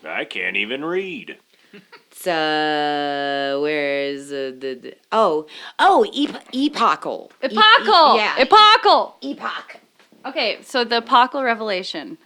I can't even read. It's where is the epochal. Epochal. Yeah. Epochal. Epoch. Okay, so the epochal revelation.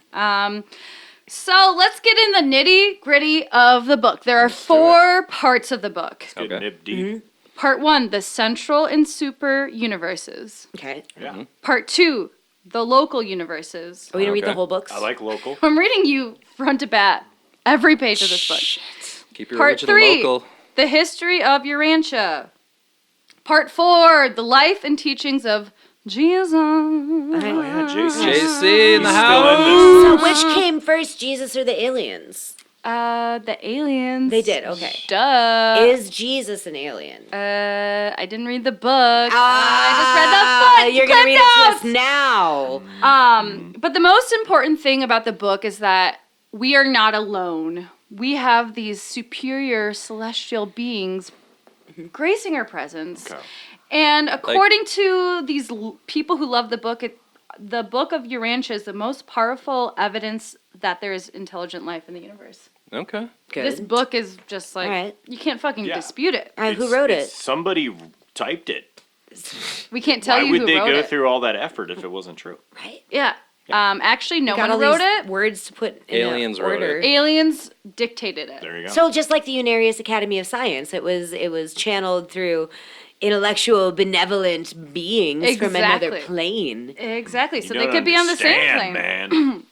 So let's get in the nitty gritty of the book. There are 4 parts of the book. Good Okay. nip deep. Part 1, the central and super universes. Okay. Yeah. Part 2, the local universes. Are we gonna read the Okay. whole books? I like local. I'm reading you front to back every page of this book. Keep your Part original 3, local. the history of Urantia. Part 4, the life and teachings of Jesus. Oh, yeah, Jason. JC in the Still house. So which came first, Jesus or the aliens? The aliens. They did. Okay. Duh. Is Jesus an alien? I didn't read the book. I just read the foot. You're gonna read it to us clip now. notes. But the most important thing about the book is that we are not alone. We have these superior celestial beings gracing our presence. Okay. And according to these people who love the book, the book of Urantia is the most powerful evidence that there is intelligent life in the universe. Okay. Good. This book is just like, Alright. you can't fucking Yeah. dispute it. All right, who wrote it? Somebody typed it. We can't tell Why you would who they wrote go it. through all that effort if it wasn't true? Right. Yeah. Actually, no Got one all wrote these it. words to put in Aliens wrote order. it. Aliens dictated it. There you go. So just like the Unarius Academy of Science, it was channeled through intellectual, benevolent beings from another Exactly. plane. Exactly. So You they don't could be on the same understand, plane. man.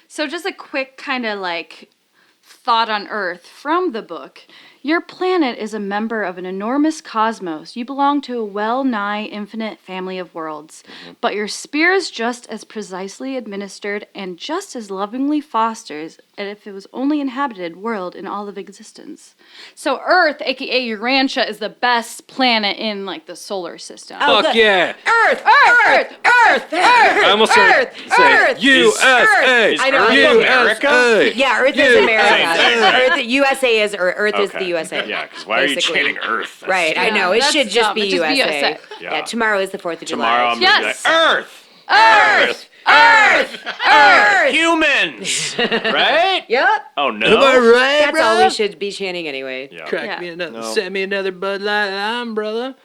So just a quick kind of like thought on Earth from the book. Your planet is a member of an enormous cosmos. You belong to a well-nigh infinite family of worlds. But your spear is just as precisely administered and just as lovingly fosters as if it was only inhabited world in all of existence. So Earth, aka Urantia, is the best planet in like the solar system. Oh, Fuck good. yeah. Earth, Earth, Earth, Earth, I almost started saying USA. I know. USA. Yeah, Earth is America. Earth, USA is Earth is the Okay. USA. Yeah, because why are you Basically. chanting Earth? That's Right, I Yeah, know. It that's should just dumb. be It should be USA. USA. Yeah, tomorrow is the 4th of Tomorrow July. I'm Yes. gonna be like, Earth! Earth! Earth! Earth! Humans! Right? Yep. Oh no. Am I right, That's bro? all we should be chanting anyway. Yeah. Crack Yeah. me another. No. Send me another Bud Light Lime, brother.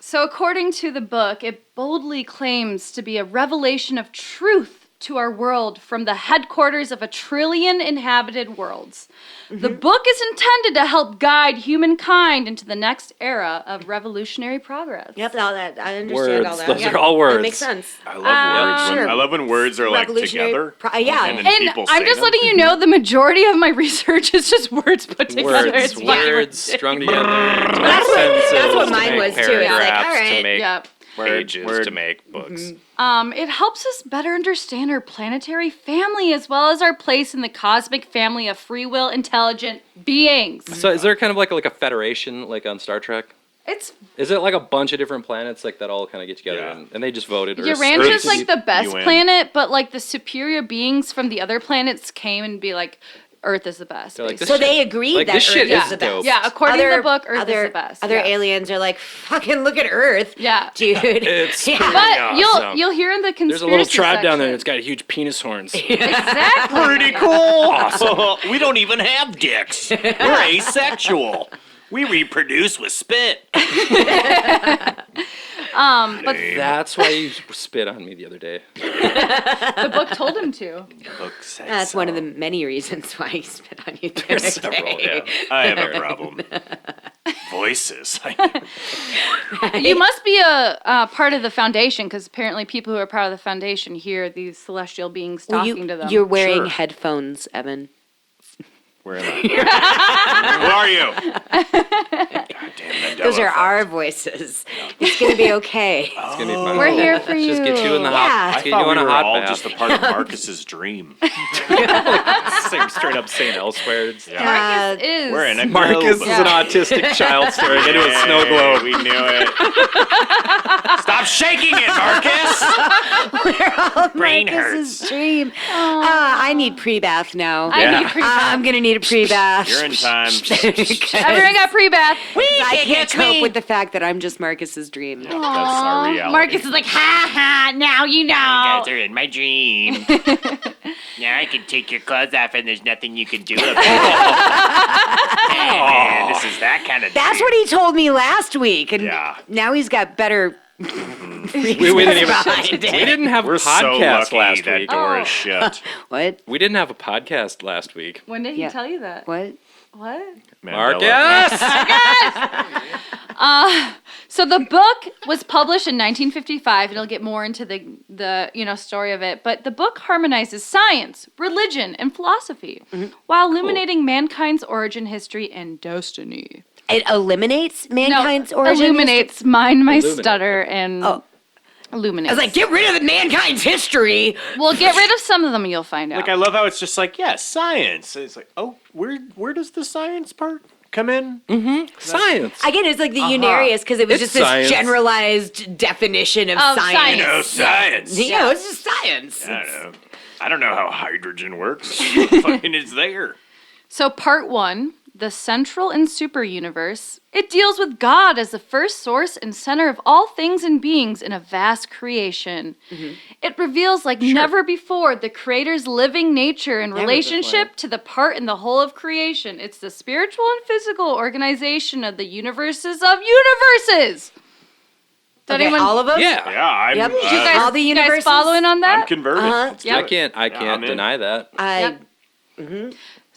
So according to the book, it boldly claims to be a revelation of truth to our world from the headquarters of 1 trillion inhabited worlds. The book is intended to help guide humankind into the next era of revolutionary progress. Yep, all that. I understand all Words. that. Those Yeah. are all words. That makes sense. I love words. sure. I love when words are like Revolutionary together. yeah. And then And people I'm say just them. letting you know the majority of my research is just words put together. Words, It's fucking words ridiculous. strung together. To That's make what- sentences, that's what to mine make was, too. It's like, paragraphs, all right. to make Yep. pages, to make books. It helps us better understand our planetary family as well as our place in the cosmic family of free will intelligent beings. So is there kind of like a federation like on Star Trek? It's Is it like a bunch of different planets like that all kind of get together Yeah. and they just voted? Earth- Urantia's Earth- like the best UN. planet, but like the superior beings from the other planets came and be like, Earth is the best. They're like, basically. this So they agreed like, that this Earth shit is is the dope. best. Yeah, according to the book, Earth is the best. Other Yeah. aliens are like, fucking look at Earth. Yeah. Dude. It's yeah. pretty But awesome. you'll hear in the conspiracy There's a little tribe down there section- that's got huge penis horns. Exactly. Pretty cool. Awesome. We don't even have dicks. We're asexual. We reproduce with spit. But That's why you spit on me the other day. the book told him to. That's one of the many reasons why he spit on you. The other Several, day. yeah. I have a problem. Voices. You must be a part of the foundation because apparently people who are part of the foundation hear these celestial beings Well, talking to them. You're wearing Sure. headphones, Evan. Where am I? Who are you? God damn, Those are our voices. It's gonna be okay. It's gonna be fun. We're here for Let's just get you in the Yeah. hot. I Let's get thought you we in a were hot all bath. just a part of Marcus's dream. Same straight up St. Elsewhere. Uh, is. We're in a Marcus globe. is an autistic child staring into a snow Hey, globe. We knew it. Stop shaking it, Marcus. Brain Marcus's hurts. dream. I need pre-bath now. I need pre-bath. I'm gonna need a pre-bath. You're in time. Everyone got pre-bath. I can't cope with the fact that I'm just Marcus's dream. That's our reality. Marcus is like, ha ha, now you know. guys are in my dream. Now I can take your clothes off and there's nothing you can do about it. Hey, man, this is that kind of That's what he told me last week, and Yeah. now he's got better. We didn't have a We're so podcast lucky last that week. door is shut. What? We didn't have a podcast last week. When did he Yeah. tell you that? What? What? Marcus! So the book was published in 1955. It'll get more into the story of it, but the book harmonizes science, religion, and philosophy while illuminating mankind's origin, history, and destiny. It eliminates mankind's no, origin. illuminates mind, my Illuminate. stutter, and Oh. illuminates. I was like, get rid of the mankind's history. Well, get rid of some of them, you'll find out. Like, I love how it's just like, yeah, science. It's like, oh, where does the science part come in? Science. Again, it's like the Unarius because it was It's just this science. generalized definition of Of science. science. Science. You know, it's just science. I don't know. I don't know how hydrogen works. Fucking it's there. So part 1, the central and super universe, it deals with God as the first source and center of all things and beings in a vast creation. It reveals like never before the creator's living nature and relationship to the part and the whole of creation. It's the spiritual and physical organization of the universes of universes. Did Okay, anyone, all of them? Yeah. Yeah, I'm, Yep. you guys, all the you guys universes? following on that? I'm converted. Let's do Yeah. it. I can't I'm in. deny that.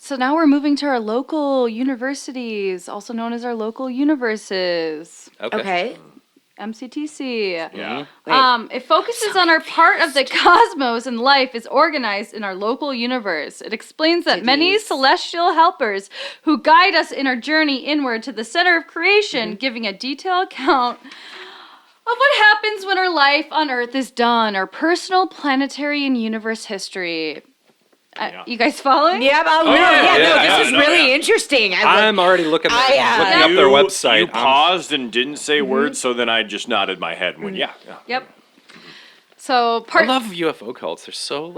So now we're moving to our local universities, also known as our local universes. Okay. Okay. MCTC. Yeah. It focuses on our part of the cosmos and life is organized in our local universe. It explains that many celestial helpers who guide us in our journey inward to the center of creation, giving a detailed account of what happens when our life on Earth is done, our personal, planetary, and universe history. You guys following? Yeah, this is really interesting. I'm already looking up their website. You paused and didn't say words, so then I just nodded my head and went, yeah. Yep. So I love UFO cults. They're so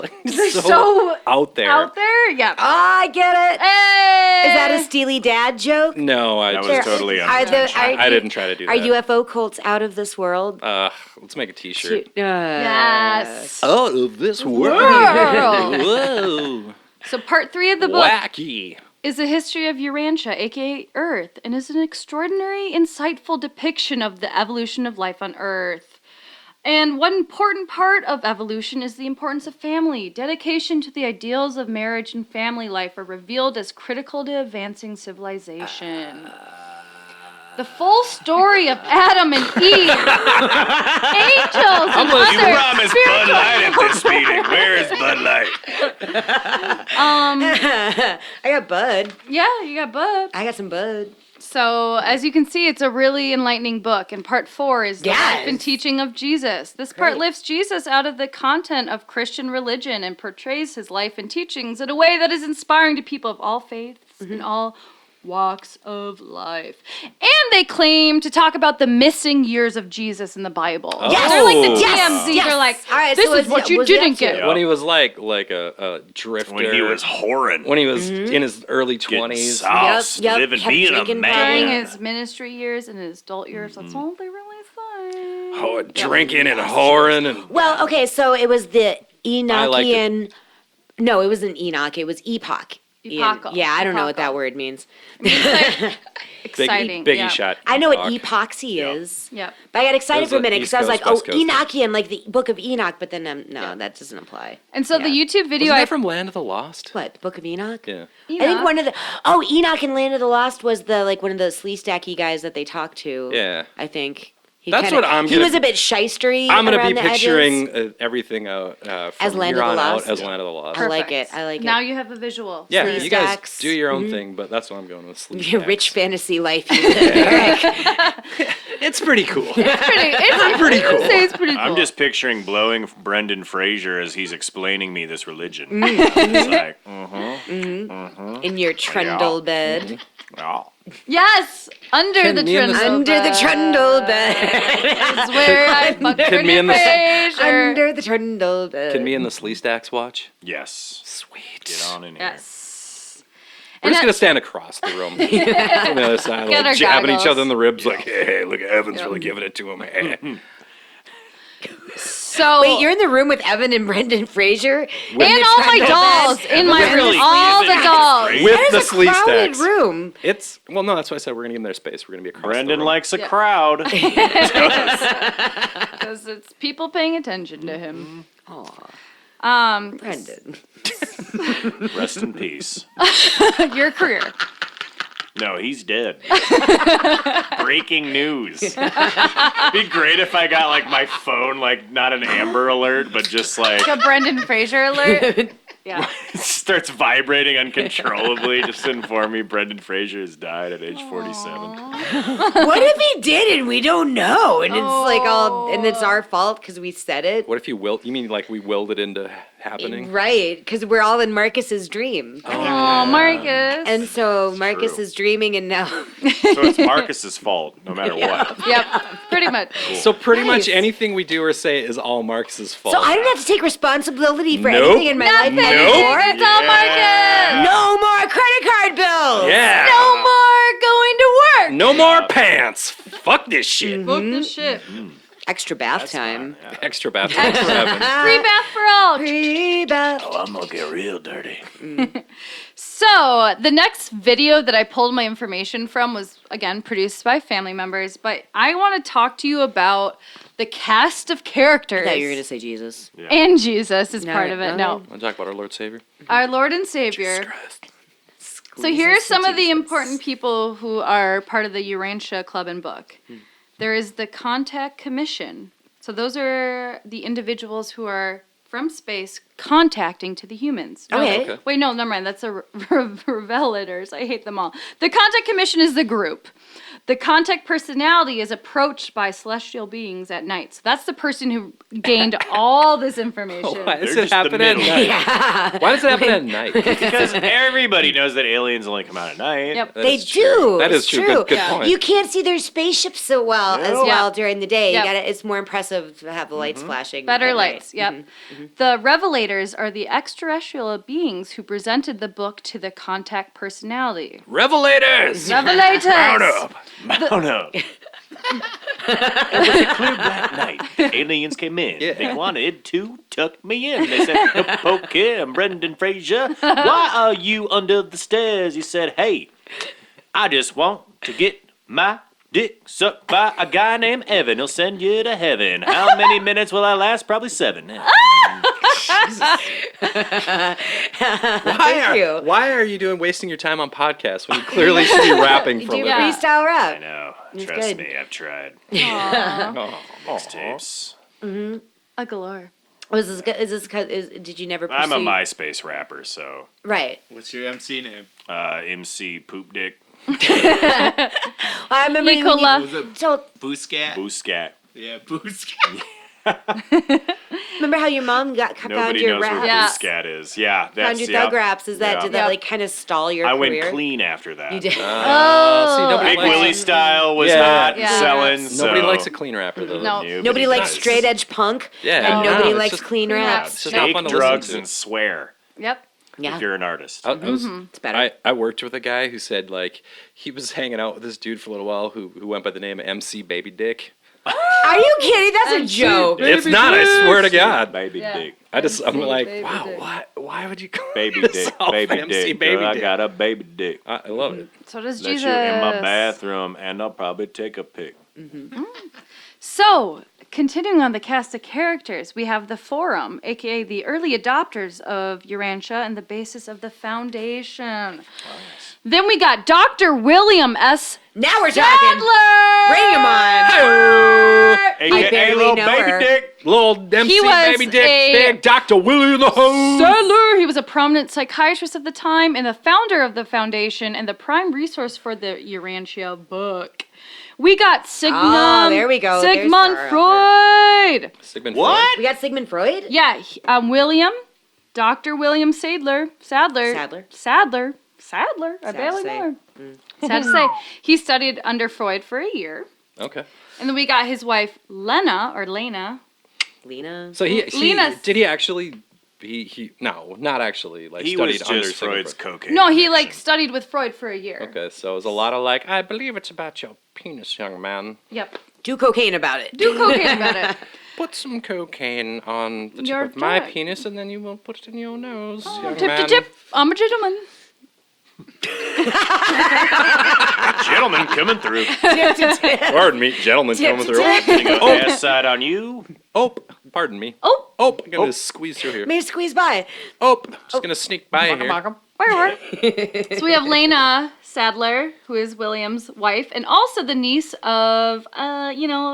so out there. Out there? Yeah. Oh, I get it. Hey! Is that a Steely Dad joke? No, That was totally unintentional. I didn't try to do Are that. UFO cults out of this world? Let's make a T-shirt. Yes. Out of this world. Whoa. So part 3 of the book Wacky. is a history of Urantia, aka Earth, and is an extraordinary, insightful depiction of the evolution of life on Earth. And one important part of evolution is the importance of family. Dedication to the ideals of marriage and family life are revealed as critical to advancing civilization. The full story of Adam and Eve, angels, and You other promised Bud Light at this meeting. Where is Bud Light? I got Bud. Yeah, you got Bud. I got some Bud. So, as you can see, it's a really enlightening book. And part 4 is the life Yes. and teaching of Jesus. This part lifts Jesus out of the content of Christian religion and portrays his life and teachings in a way that is inspiring to people of all faiths and all walks of life. And they claim to talk about the missing years of Jesus in the Bible. Yes. They're like the Yes. TMZ. Yes. They're like, All right, this so is what you didn't get. When he was like a drifter. When he was whoring. When he was in his early 20s. Sauce, Yep, living, kept being a drinking During man. his ministry years and his adult years, that's all they really say. Oh, drinking and whoring and Well, okay, so it was the I liked it. Enochian. No, it wasn't Enoch. It was epoch. Epochal. Yeah, I don't know what that Epochal. word means. Exciting. Biggie yeah. shot. I know what Epoch. epoxy is. Yep. But I got excited Those for a are minute because I was East like, Coast, oh, West Coast. Enochian, like the Book of Enoch. But then, no, that doesn't apply. And so the YouTube video Wasn't I that from Land of the Lost? What, the Book of Enoch? Yeah. I think one of the Enoch and Land of the Lost was the one of the Sleestacky guys that they talked to. Yeah. I think. He That's what I'm He gonna- was a bit shystery. I'm going to around be the picturing edges. everything out from As Land here of the on Lost? out as Land of the Lost. I like it. I like it. Now you have a visual. Yeah, Sleeve you guys stacks. do your own thing, but that's what I'm going with. Sleeve Your stacks. rich fantasy life you live, Eric. It's pretty cool. It's pretty cool. Say it's pretty cool. I'm just picturing blowing Brendan Fraser as he's explaining me this religion. It's like, In your trundle bed. oh. Yes, under the me in the- trundle Under the bed trundle bed. is where I fuck Can me Brendan in the- Fraser. Under the trundle bed. Can me and the Slee Stacks watch? Yes. Sweet. Get on in here. Yes. We're And just going to stand across the room. On the other side, Get our like, jabbing each goggles. other in the ribs, like, hey, look at Evan's really giving it to him. So Wait, you're in the room with Evan and Brendan Fraser? and all my dolls in my room, really all isn't the dolls. great. With That the is a Slee crowded Stacks. room. It's, well, no, that's why I said we're going to give them their space. We're going to be across the Brendan room. likes a Yeah. crowd. Because it's people paying attention to him. Brendan. Rest in peace. Your career. No, he's dead. Breaking news. Be great if I got like my phone, like not an Amber Alert, but just like A Brendan Fraser alert. Yeah. starts vibrating uncontrollably just to inform me Brendan Fraser has died at age 47. What if he did and we don't know? And it's like all, and it's our fault because we said it? What if you willed? You mean like we willed it into happening? Right, because we're all in Marcus's dream. Oh, Marcus. And so Marcus true. is dreaming and now. So it's Marcus's fault, no matter what. Yep, pretty much. So pretty much Nice. anything we do or say is all Marcus's fault. So I don't have to take responsibility for Nope. anything in my life Nothing. anymore? It's all Marcus. No more credit card bills! Yeah. No more going to work. No more pants. Fuck this shit. Book this shit. Extra bath time. Extra bathroom for Evan. Free bath for all. Pre-bath. Oh, I'm gonna get real dirty. So the next video that I pulled my information from was, again, produced by family members, but I want to talk to you about the cast of characters. I thought you were going to say Jesus. And Jesus is No, part of it. No. Want to talk about our Lord Savior? Our Lord and Savior. So here are some of the important people who are part of the Urantia Club and Book. There is the Contact Commission. So those are the individuals who are from space contacting to the humans. No, Okay. Wait, no, never mind. That's the Revelators. I hate them all. The Contact Commission is the group. The contact personality is approached by celestial beings at night. So that's the person who gained all this information. Why does They're it just the happen at middle. night? Yeah. Why does it happen at night? Because everybody knows that aliens only come out at night. Yep. They is true. do. That It's is true. Good Yeah. point. You can't see their spaceships so well as No. well Yep. during the day. Yep. You gotta, it's more impressive to have the lights flashing. Better at night. lights, yep. The Revelators are the extraterrestrial beings who presented the book to the contact personality. Revelators! Revelators! Mount up. It was a clear black night. The aliens came in. Yeah. They wanted to tuck me in. They said, okay, I'm Brendan Fraser. Why are you under the stairs? He said, hey, I just want to get my dick sucked by a guy named Evan. He'll send you to heaven. How many minutes will I last? Probably 7. Thank you. Why are you wasting your time on podcasts when you clearly should be rapping for a Do living? freestyle I rap. know. It's Trust good. me, I've tried. Oh. Tapes. A galore. Was this? Is this? Did you never? I'm a pursue- MySpace rapper, so Right. What's your MC name? MC Poop Dick I remember when Nicola. Was it So Booscat? Booscat. Yeah, Booscat. remember how your mom found Nobody your knows raps? what Yeah. Booscat is. Yeah, Found that's your yeah. thug raps. Is that Yeah. did that Yep. like kind of stall your I career? went clean after that. You did. See, nobody Big likes, Willie style was Yeah. hot Yeah. selling. Nobody so likes a clean rapper though. No. Nobody likes does. straight edge punk. Yeah. And nobody it's likes just- clean clean raps. raps. It's just not Take fun to drugs listen and to. swear Yep. Yeah. if you're an artist. I was, It's better. I worked with a guy who said like he was hanging out with this dude for a little while who went by the name of MC Baby Dick. Are you kidding? That's a joke. It's not. I swear to God. Baby Yeah. dick. I'm like, Baby wow, Dick. why would you call Baby dick. yourself Baby MC dick. Baby Girl, I Dick? got a baby dick. I love it. So does Let Jesus. you in my bathroom and I'll probably take a pic. So, continuing on the cast of characters, we have the Forum, aka the early adopters of Urantia and the basis of the Foundation. Then we got Dr. William S. Now we're talking. Sadler! Bring him on. AKA barely little know baby her. dick. Little MC He was Baby Dick, a- big Dr. Willie the Hose. Sadler! He was a prominent psychiatrist at the time and the founder of the Foundation and the prime resource for the Urantia Book. We got Sigmund. Oh, there we go. There's Sigmund our Freud. Sigmund What? We got Sigmund Freud. Yeah, William, Dr. William Sadler. Sadler. I barely say. know her. Sad to say. He studied under Freud for a year. Okay. And then we got his wife, Lena. Lena. So Lena- did he actually? He no, not actually. Like He studied was under just Sigmund Freud's Freud. cocaine. No, he like connection. studied with Freud for a year. Okay, so it was a lot of like, I believe it's about your penis, young man. Yep. Do cocaine about it. Do cocaine about it. Put some cocaine on the tip Your of my dick. penis, and then you will put it in your nose, young Tip man. to tip. I'm a gentleman. Gentlemen coming through. Pardon me, gentlemen coming through. Gonna go ass side on you. Oh, pardon me. Oh. Oh, I'm gonna squeeze through here. May squeeze by. Oh, just gonna sneak by here. So we have Lena Sadler, who is William's wife, and also the niece of,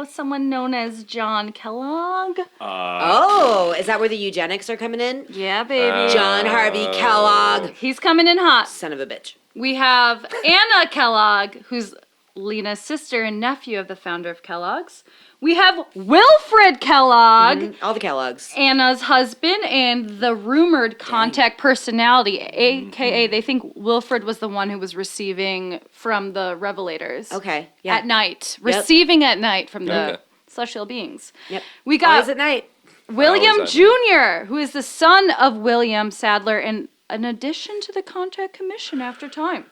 someone known as John Kellogg. Oh, is that where the eugenics are coming in? Yeah, baby. John Harvey Kellogg. He's coming in hot. Son of a bitch. We have Anna Kellogg, who's Lena's sister and nephew of the founder of Kellogg's. We have Wilfred Kellogg, All the Kellogg's. Anna's husband, and the rumored contact personality, aka they think Wilfred was the one who was receiving from the Revelators. Okay. Yeah. At night. Receiving at night from the Okay. celestial beings. Yep. We got Always at night. William Always at Jr., who is the son of William Sadler, and an addition to the Contact Commission after time.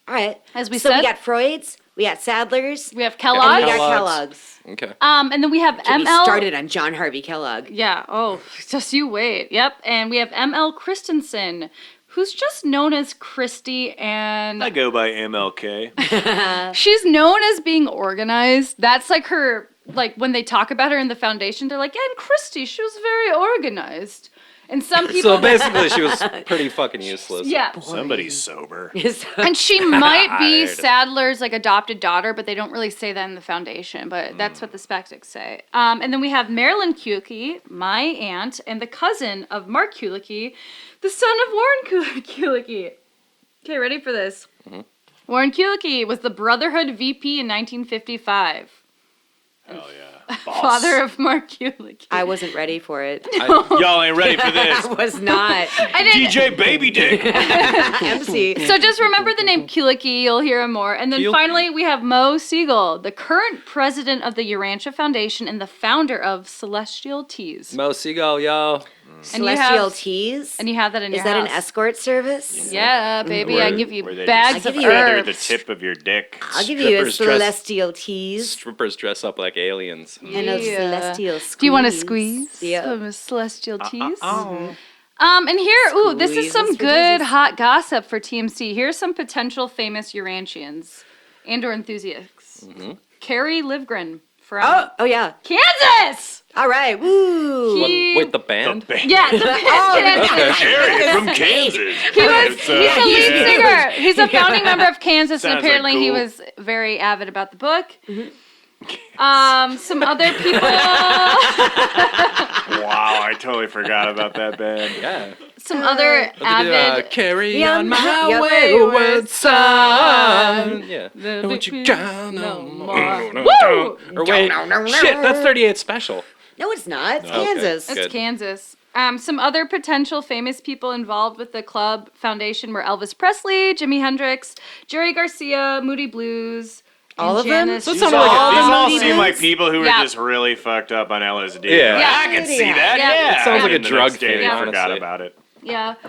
All right. As we so said, we got Freud's, we got Sadler's, we have and Kellogg. we got Kellogg's. Kellogg's. Okay. And then we have He ML. started on John Harvey Kellogg. Yeah. Oh, just you wait. Yep. And we have ML Christensen, who's just known as Christy, and I go by MLK. she's known as being organized. That's like her. Like when they talk about her in the Foundation, they're like, yeah, and Christy, she was very organized. And some people. So basically, she was pretty fucking useless. Yeah. Somebody's sober. And she might be Tired. Sadler's like adopted daughter, but they don't really say that in the foundation. But that's what the skeptics say. And then we have Marilyn Kulicki, my aunt, and the cousin of Mark Kulicki, the son of Warren Kulicki. Okay, ready for this? Mm-hmm. Warren Kulicki was the Brotherhood VP in 1955. Hell yeah. Father of Mark Kulicki. I wasn't ready for it. Y'all ain't ready for this. I was not. I didn't. DJ Baby Dick. MC. So just remember the name Kulicki, you'll hear him more. And then Kulicki. finally we have Mo Siegel, the current president of the Urantia Foundation and the founder of Celestial Teas. Mo Seagull, yo. And you Celestial have- Teas? And you have that in Is your that an house. escort service? Yeah, baby, I give you Where they bags just of feather the herbs. tip of your dick. I'll give you a Strippers dress- Celestial Teas Strippers dress up like aliens. and a Yeah. Celestial Squeeze. Do you want to squeeze? Yeah. Some Celestial Teas? Oh. And here, this is Squeeze some this for good Jesus. hot gossip for TMC. Here's some potential famous Urantians and/or enthusiasts. Carrie Livgren from Oh yeah. Kansas. All right. Woo. He- Wait, the band? Yeah, the Kansas. Carrie from Kansas. He's a lead singer. He's a founding member of Kansas, and Sounds like apparently he cool. was very avid about the book. Some other people. Wow, I totally forgot about that band. Yeah. Some other avid. Carry Yeah, on my yeah. wayward son. Yeah. The Don't you big- go no no more. more. Woo! Or wait, shit, that's 38 special. No, it's not. It's Okay. Kansas. It's Good. Kansas. Some other potential famous people involved with the club foundation were Elvis Presley, Jimi Hendrix, Jerry Garcia, Moody Blues. All and of them? Janis So it These sounded all, like a- these the all Moody seem Blues? like people who Yeah. are just really fucked up on LSD. Yeah. Yeah. I can see that. Yeah. Yeah. It sounds like a And the drug next day they thing, forgot honestly. about it. Yeah. So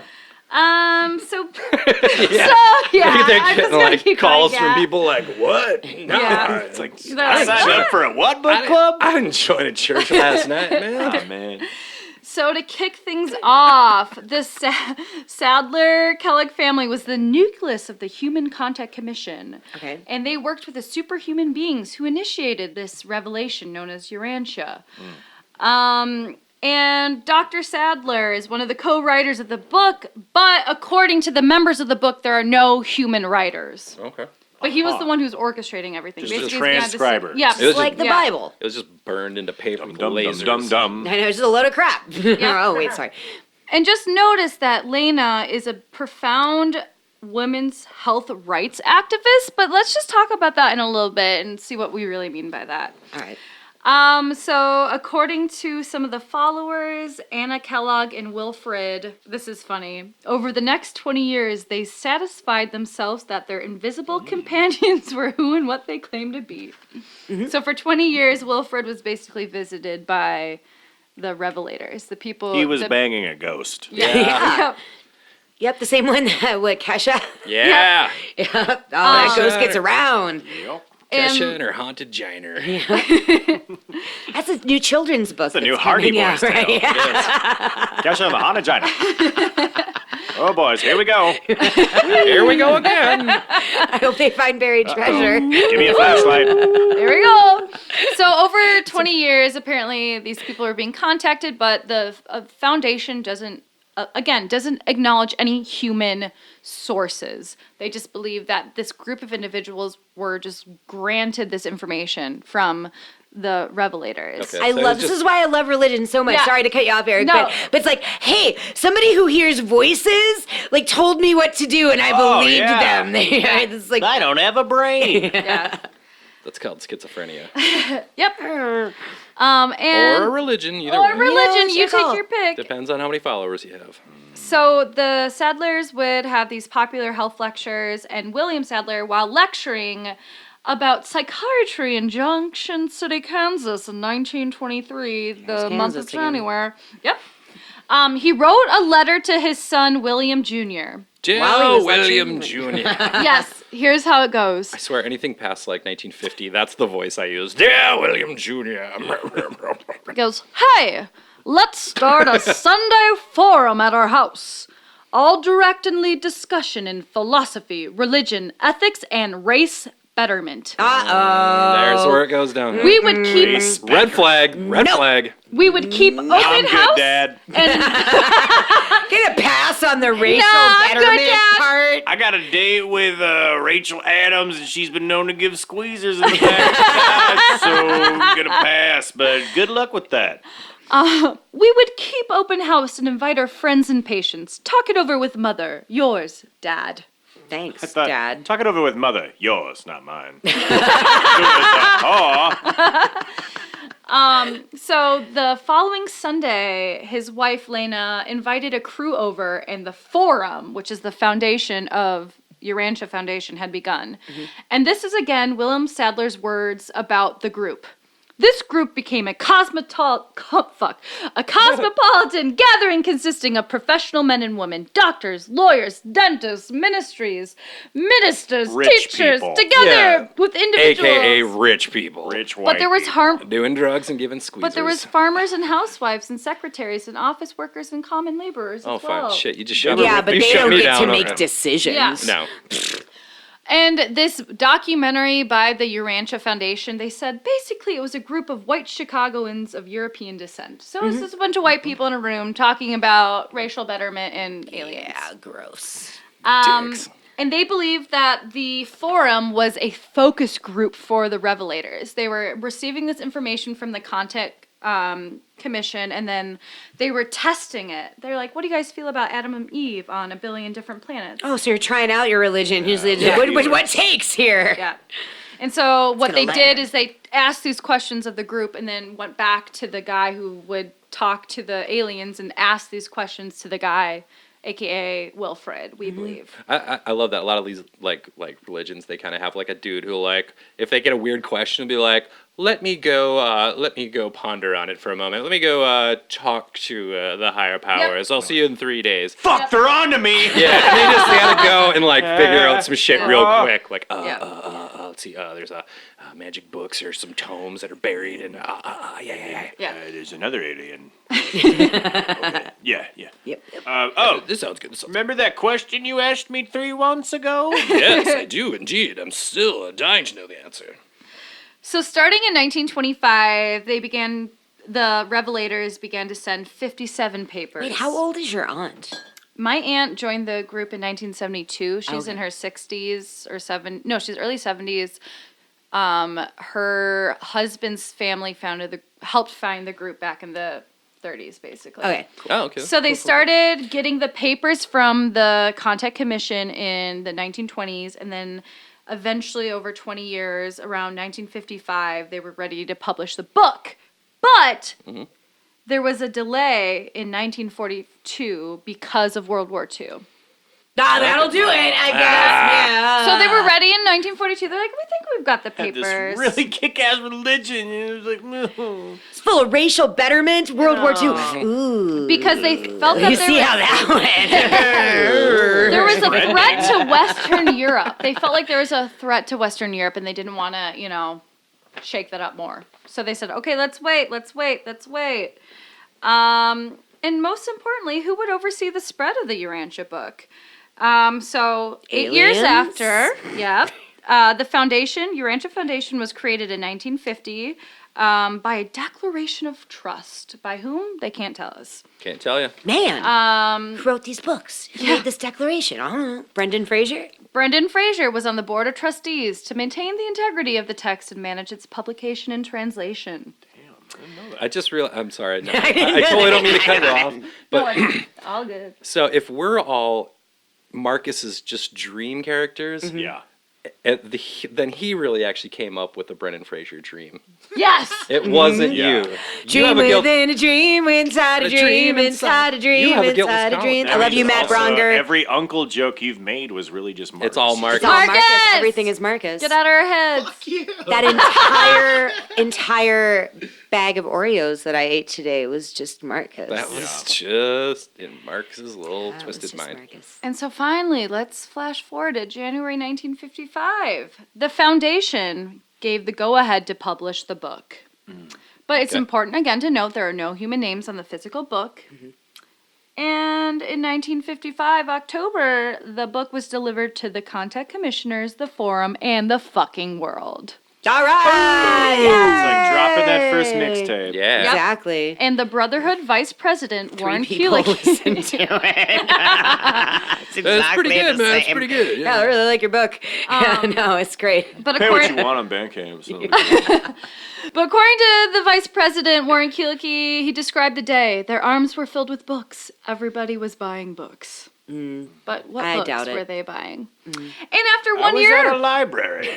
Yeah. so Maybe yeah. they're I'm just getting gonna like keep calls going, from yeah. people like, what? No. Yeah. It's like, They're like, Signed up for a what book club? I didn't join a church last night, man. Oh, man. So to kick things off, the Sadler-Kellogg family was the nucleus of the Human Contact Commission. Okay. And they worked with the superhuman beings who initiated this revelation known as Urantia. And Dr. Sadler is one of the co-writers of the book, but according to the members of the book, there are no human writers. Okay. But he was the one who was orchestrating everything. Just a Basically, he's behind the scene- transcriber. Yeah, It was Like the yeah. Bible. It was just burned into paper with Dum, lasers. dum, dum, dum. I know, it's just a load of crap. Oh, wait, sorry. And just notice that Lena is a profound women's health rights activist, but let's just talk about that in a little bit and see what we really mean by that. All right. So according to some of the followers, Anna Kellogg and Wilfred, this is funny, over the next 20 years, they satisfied themselves that their invisible companions were who and what they claimed to be. So for 20 years, Wilfred was basically visited by the revelators, the people. He was the, banging a ghost. Yeah. Yeah. Yep, the same one that, what, Kesha? Yeah. Yep. Oh, that ghost gets Sure. around. Kesha And- and her haunted giner. That's a new children's book. That's a new that's Hardy coming Boys out, right? tale. Yeah. Gosh, I have a Hanajina. Oh, boys, here we go. Here we go again. I hope they find buried treasure. Give me a flashlight. There we go. So over 20 years, apparently these people are being contacted, but the foundation doesn't acknowledge any human sources. They just believe that this group of individuals were just granted this information from the revelators. Okay. I So it love was this just- is why I love religion so much. Yeah. Sorry to cut you off, Eric, No. but it's like, hey, somebody who hears voices like told me what to do, and I Oh, believed yeah. them. It's like, I don't have a brain. Yeah. That's called schizophrenia. Yep. And Or a religion, either or way. religion, it's you your take call. your pick. Depends on how many followers you have. So the Sadlers would have these popular health lectures, and William Sadler, while lecturing about psychiatry in Junction City, Kansas in 1923, the month of Kansas again. January. Yep. He wrote a letter to his son, William Jr. While he Joe was William lecturing. Jr. Yes, here's how it goes. I swear, anything past like 1950, that's the voice I use. Yeah, William Jr. It goes, hey, let's start a Sunday forum at our house. All direct and lead discussion in philosophy, religion, ethics, and race betterment. There's where it goes down. We would keep Red flag. Red flag. we would keep open I'm house good, Dad. and Get a pass on the racial I'm good, betterment Dad. part. I got a date with Rachel Adams, and she's been known to give squeezers in the back, so I'm gonna pass. But good luck with that. we would keep open house and invite our friends and patients. Talk it over with Mother. Yours, Dad. Thanks, Thought- Dad. Talk it over with Mother. Yours, not mine. Aw. So the following Sunday, his wife Lena invited a crew over, and the forum, which is the foundation of Urantia Foundation, had begun. And this is again Willem Sadler's words about the group. This group became a cosmopolitan gathering consisting of professional men and women, doctors, lawyers, dentists, ministers, Rich teachers, people. together with individuals. AKA rich people. Rich white But there was people. Doing drugs and giving squeezers. But there was farmers and housewives and secretaries and office workers and common laborers Oh, as well. fine. Shit, you just shut Yeah, but you they shut don't me get down to over make it. decisions. Yeah. No. And this documentary by the Urantia Foundation, they said basically it was a group of white Chicagoans of European descent. So it was just a bunch of white people in a room talking about racial betterment and aliens. Yeah, gross. Dicks. And they believed that the forum was a focus group for the revelators. They were receiving this information from the Contact Commission, and then they were testing it. They're like, what do you guys feel about Adam and Eve on a billion different planets? Oh, so you're trying out your religion. What takes here? Yeah. And so what gonna they land. did is they asked these questions of the group and then went back to the guy who would talk to the aliens and ask these questions to the guy, aka Wilfred, we believe. I love that. A lot of these like religions, they kind of have like a dude who like if they get a weird question, be like, let me go ponder on it for a moment. Let me go talk to the higher powers. I'll see you in 3 days. Fuck, they're on to me. Yeah, and they just gotta go and like figure out some shit real quick. Like, let's see. There's magic books or some tomes that are buried, and Yeah. There's another alien. Okay. Yeah. Yep. This sounds good. This sounds Remember that question you asked me 3 months ago? Yes, I do indeed. I'm still dying to know the answer. So starting in 1925, the revelators began to send 57 papers. Wait, how old is your aunt? My aunt joined the group in 1972. She's in her 60s or she's early 70s. Her husband's family helped find the group back in the 30s, basically. Okay. Oh, okay. So they started getting the papers from the Contact Commission in the 1920s, and then eventually over 20 years, around 1955, they were ready to publish the book. But there was a delay in 1942 because of World War II. That'll do it, I guess. Yeah. So they were ready in 1942. They're like, we think we've got the Had this papers. really kick-ass religion. And it was like, no. It's full of racial betterment. World War II. Ooh. Because they felt that You see how that went. there was a threat to Western Europe. They felt like there was a threat to Western Europe, and they didn't want to, shake that up more. So they said, okay, let's wait. And most importantly, who would oversee the spread of the Urantia book? So 8 years Aliens? after, the foundation, Urantia Foundation, was created in 1950 by a declaration of trust. By whom? They can't tell us. Can't tell you. Man, who wrote these books? Who made this declaration? I don't know. Brendan Fraser? Brendan Fraser was on the board of trustees to maintain the integrity of the text and manage its publication and translation. I just realized. I'm sorry. No, I totally don't mean to cut you off. But All good. so if we're all Marcus's just dream characters, Yeah. then he really actually came up with the Brendan Fraser dream. Yes! It wasn't Yeah. you. You Dream have a guilt. within a dream, inside a dream, inside a dream, You have a guiltless inside a dream. conscience. I love you, Matt Also, Bronger. Every uncle joke you've made was really just Marcus. It's all Marcus. It's all Marcus. Marcus! Everything is Marcus. Get out of our heads. That entire bag of Oreos that I ate today was just Marcus. That was just in Marcus's little That was twisted just mind. Marcus. And so finally, let's flash forward to January 1955. The foundation gave the go-ahead to publish the book. But it's Okay. important, again, to note there are no human names on the physical book. And in 1955, October, the book was delivered to the Contact Commissioners, the Forum, and the fucking world. All right. It's like dropping that first mixtape. Yeah. Exactly. And the Brotherhood Vice President, Warren People Kulik. listen to it. That's pretty good, man. It's pretty good. Yeah, I really like your book. Yeah, no, it's great. But Pay what according, you want on Bandcamp. So. but according to the Vice President, Warren Kulik, he described the day. Their arms were filled with books. Everybody was buying books. But what I books doubt it. were they buying? And after one I was year, at a library.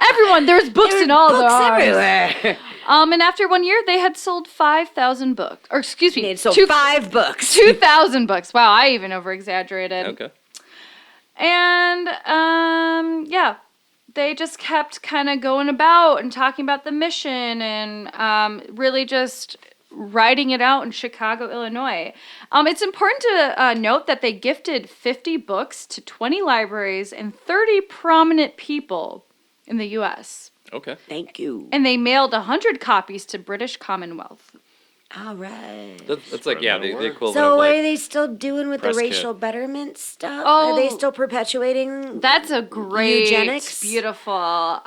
everyone, there's books in all their Books arms. everywhere. And after 1 year, they had sold 5,000 books. Or excuse me, They sold 5 books. 2,000 books. Wow, I even over-exaggerated. Okay. And, yeah, they just kept kind of going about and talking about the mission and really just writing it out in Chicago, Illinois. It's important to note that they gifted 50 books to 20 libraries and 30 prominent people in the U.S. Okay. Thank you. And they mailed 100 copies to British Commonwealth. All right. That's like, yeah, the equivalent So of what like, are they still doing with the Press kit. racial betterment stuff? Oh. Are they still perpetuating? That's a great, Eugenics? beautiful.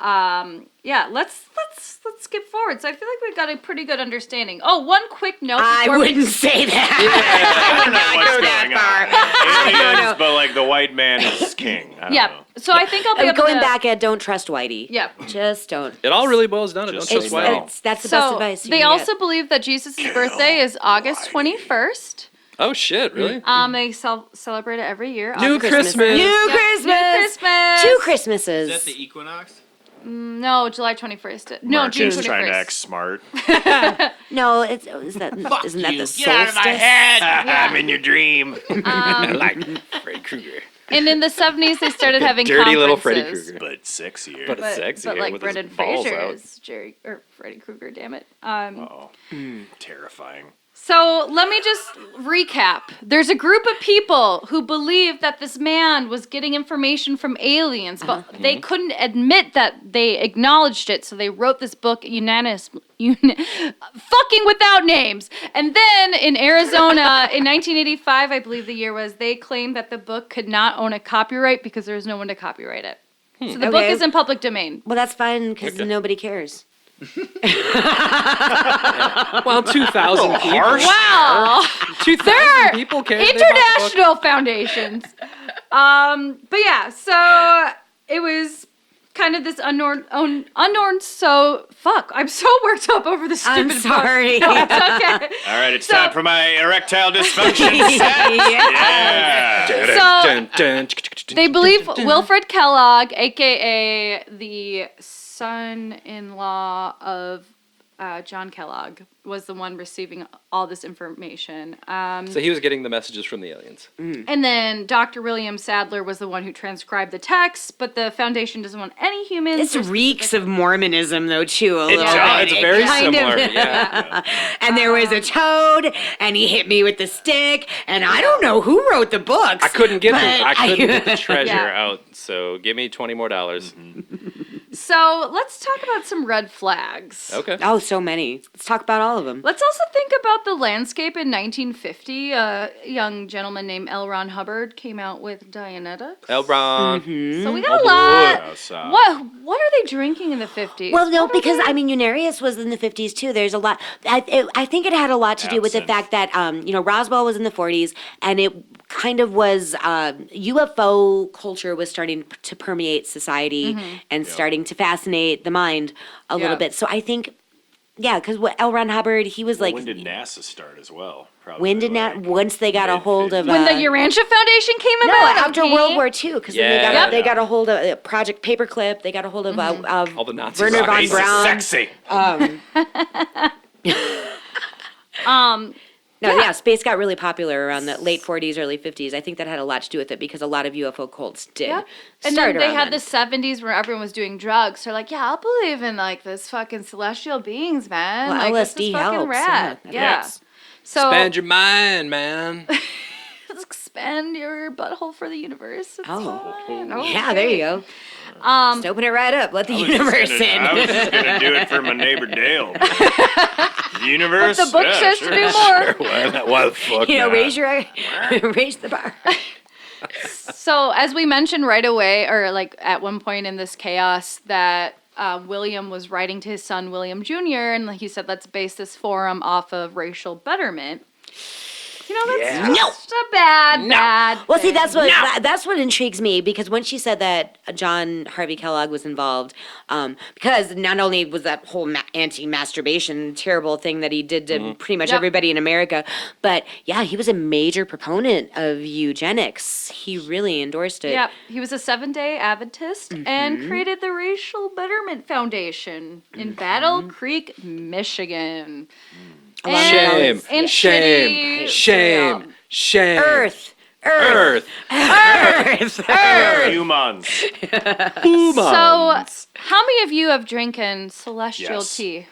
Yeah, let's skip forward. So I feel like we've got a pretty good understanding. Oh, one quick note. I before we- wouldn't say that. I don't know what's going on. don't Aliens, know. but like the white man is king. I don't Yeah. know. So I think I'll be able Going to. back at don't trust Whitey. Yeah. Just don't. it all really boils down to don't Just trust so white. well. That's the best So advice. you they can also get. believe that Jesus' birthday is August 21st. Oh shit, really? They celebrate it every year. New August- Christmas. New Yep, Christmas. New Christmas. 2 Christmases. Is that the equinox? No, July 21st. No, Mark June is 21st. trying to act smart. No, isn't that the solstice? Get out of my head. I'm in your dream. I like Freddy Krueger. And in the 70s, they started having Dirty little Freddy conferences. Krueger. But sexier. But But, sexy but like with his Brendan balls Fraser out. is Freddy Krueger, damn it. Oh, terrifying. So let me just recap. There's a group of people who believe that this man was getting information from aliens, but they couldn't admit that they acknowledged it, so they wrote this book fucking without names. And then in Arizona in 1985, I believe the year was, they claimed that the book could not own a copyright because there was no one to copyright it. So the book Okay. is in public domain. Well, that's fine because Okay. nobody cares. Well, 2,000 people. Wow. 2,000 people care. they bought the book. International foundations. But yeah, so it was kind of this unknown. So fuck, I'm so worked up over this I'm stupid. sorry. Book. No, it's okay. All right, it's So- time for my erectile dysfunction set. Yeah. Yeah. Dun, dun, They believe Wilfred Kellogg, aka the son-in-law of John Kellogg, was the one receiving all this information. So he was getting the messages from the aliens. And then Dr. William Sadler was the one who transcribed the text, but the foundation doesn't want any humans. This reeks of Mormonism, though, too, a little It's bit. very Kind of- similar. Yeah. And there was a toad, and he hit me with the stick, and I don't know who wrote the books. I couldn't get but the treasure Yeah. out. So give me $20 more. So let's talk about some red flags. Okay. Oh, so many. Let's talk about all of them. Let's also think about the landscape in 1950. A young gentleman named L. Ron Hubbard came out with Dianetta. Elbron. So we got a lot. Outside. What are they drinking in the 50s? Well, no, What are because they- Unarius was in the 50s too. There's a lot. I think it had a lot to do with the Absinthe. fact that Roswell was in the 40s, and it kind of was UFO culture was starting to permeate society and starting to fascinate the mind a little Yeah. bit. So I think, yeah, because L. Ron Hubbard, he was like, When did NASA start as well? Probably when did like once they got a hold of when the Urantia Foundation came no, about? after okay. World War II, because Yeah. they got a hold of Project Paperclip. They got a hold of All the Nazis. Werner von Space is Braun. sexy. Space got really popular around the late 40s, early 50s. I think that had a lot to do with it because a lot of UFO cults did. Yeah. And start then they around had then. the 70s where everyone was doing drugs. So like, yeah, I'll believe in like this fucking celestial beings, man. Well, like, this LSD is fucking helps, rad. yeah. Yeah. Yes. So Expand your mind, man. expand your butthole for the universe. It's Oh. fine. Yeah, there you go. Just open it right up. Let the universe in. I was just gonna do it for my neighbor Dale. Universe. But the book Yeah, says sure. to do more. Why the fuck You know, not? raise the bar. So, as we mentioned right away, or like at one point in this chaos, that William was writing to his son William Jr., and he said, let's base this forum off of racial betterment. You know, that's just a bad Well, see, thing. that's what intrigues me, because when she said that John Harvey Kellogg was involved, because not only was that whole anti-masturbation terrible thing that he did to pretty much everybody in America, but yeah, he was a major proponent of eugenics. He really endorsed it. Yep, he was a Seventh-day Adventist and created the Racial Betterment Foundation in Battle Creek, Michigan. Shame, And shame, shame, shame. Earth. Humans. So, how many of you have drinking celestial Yes. tea?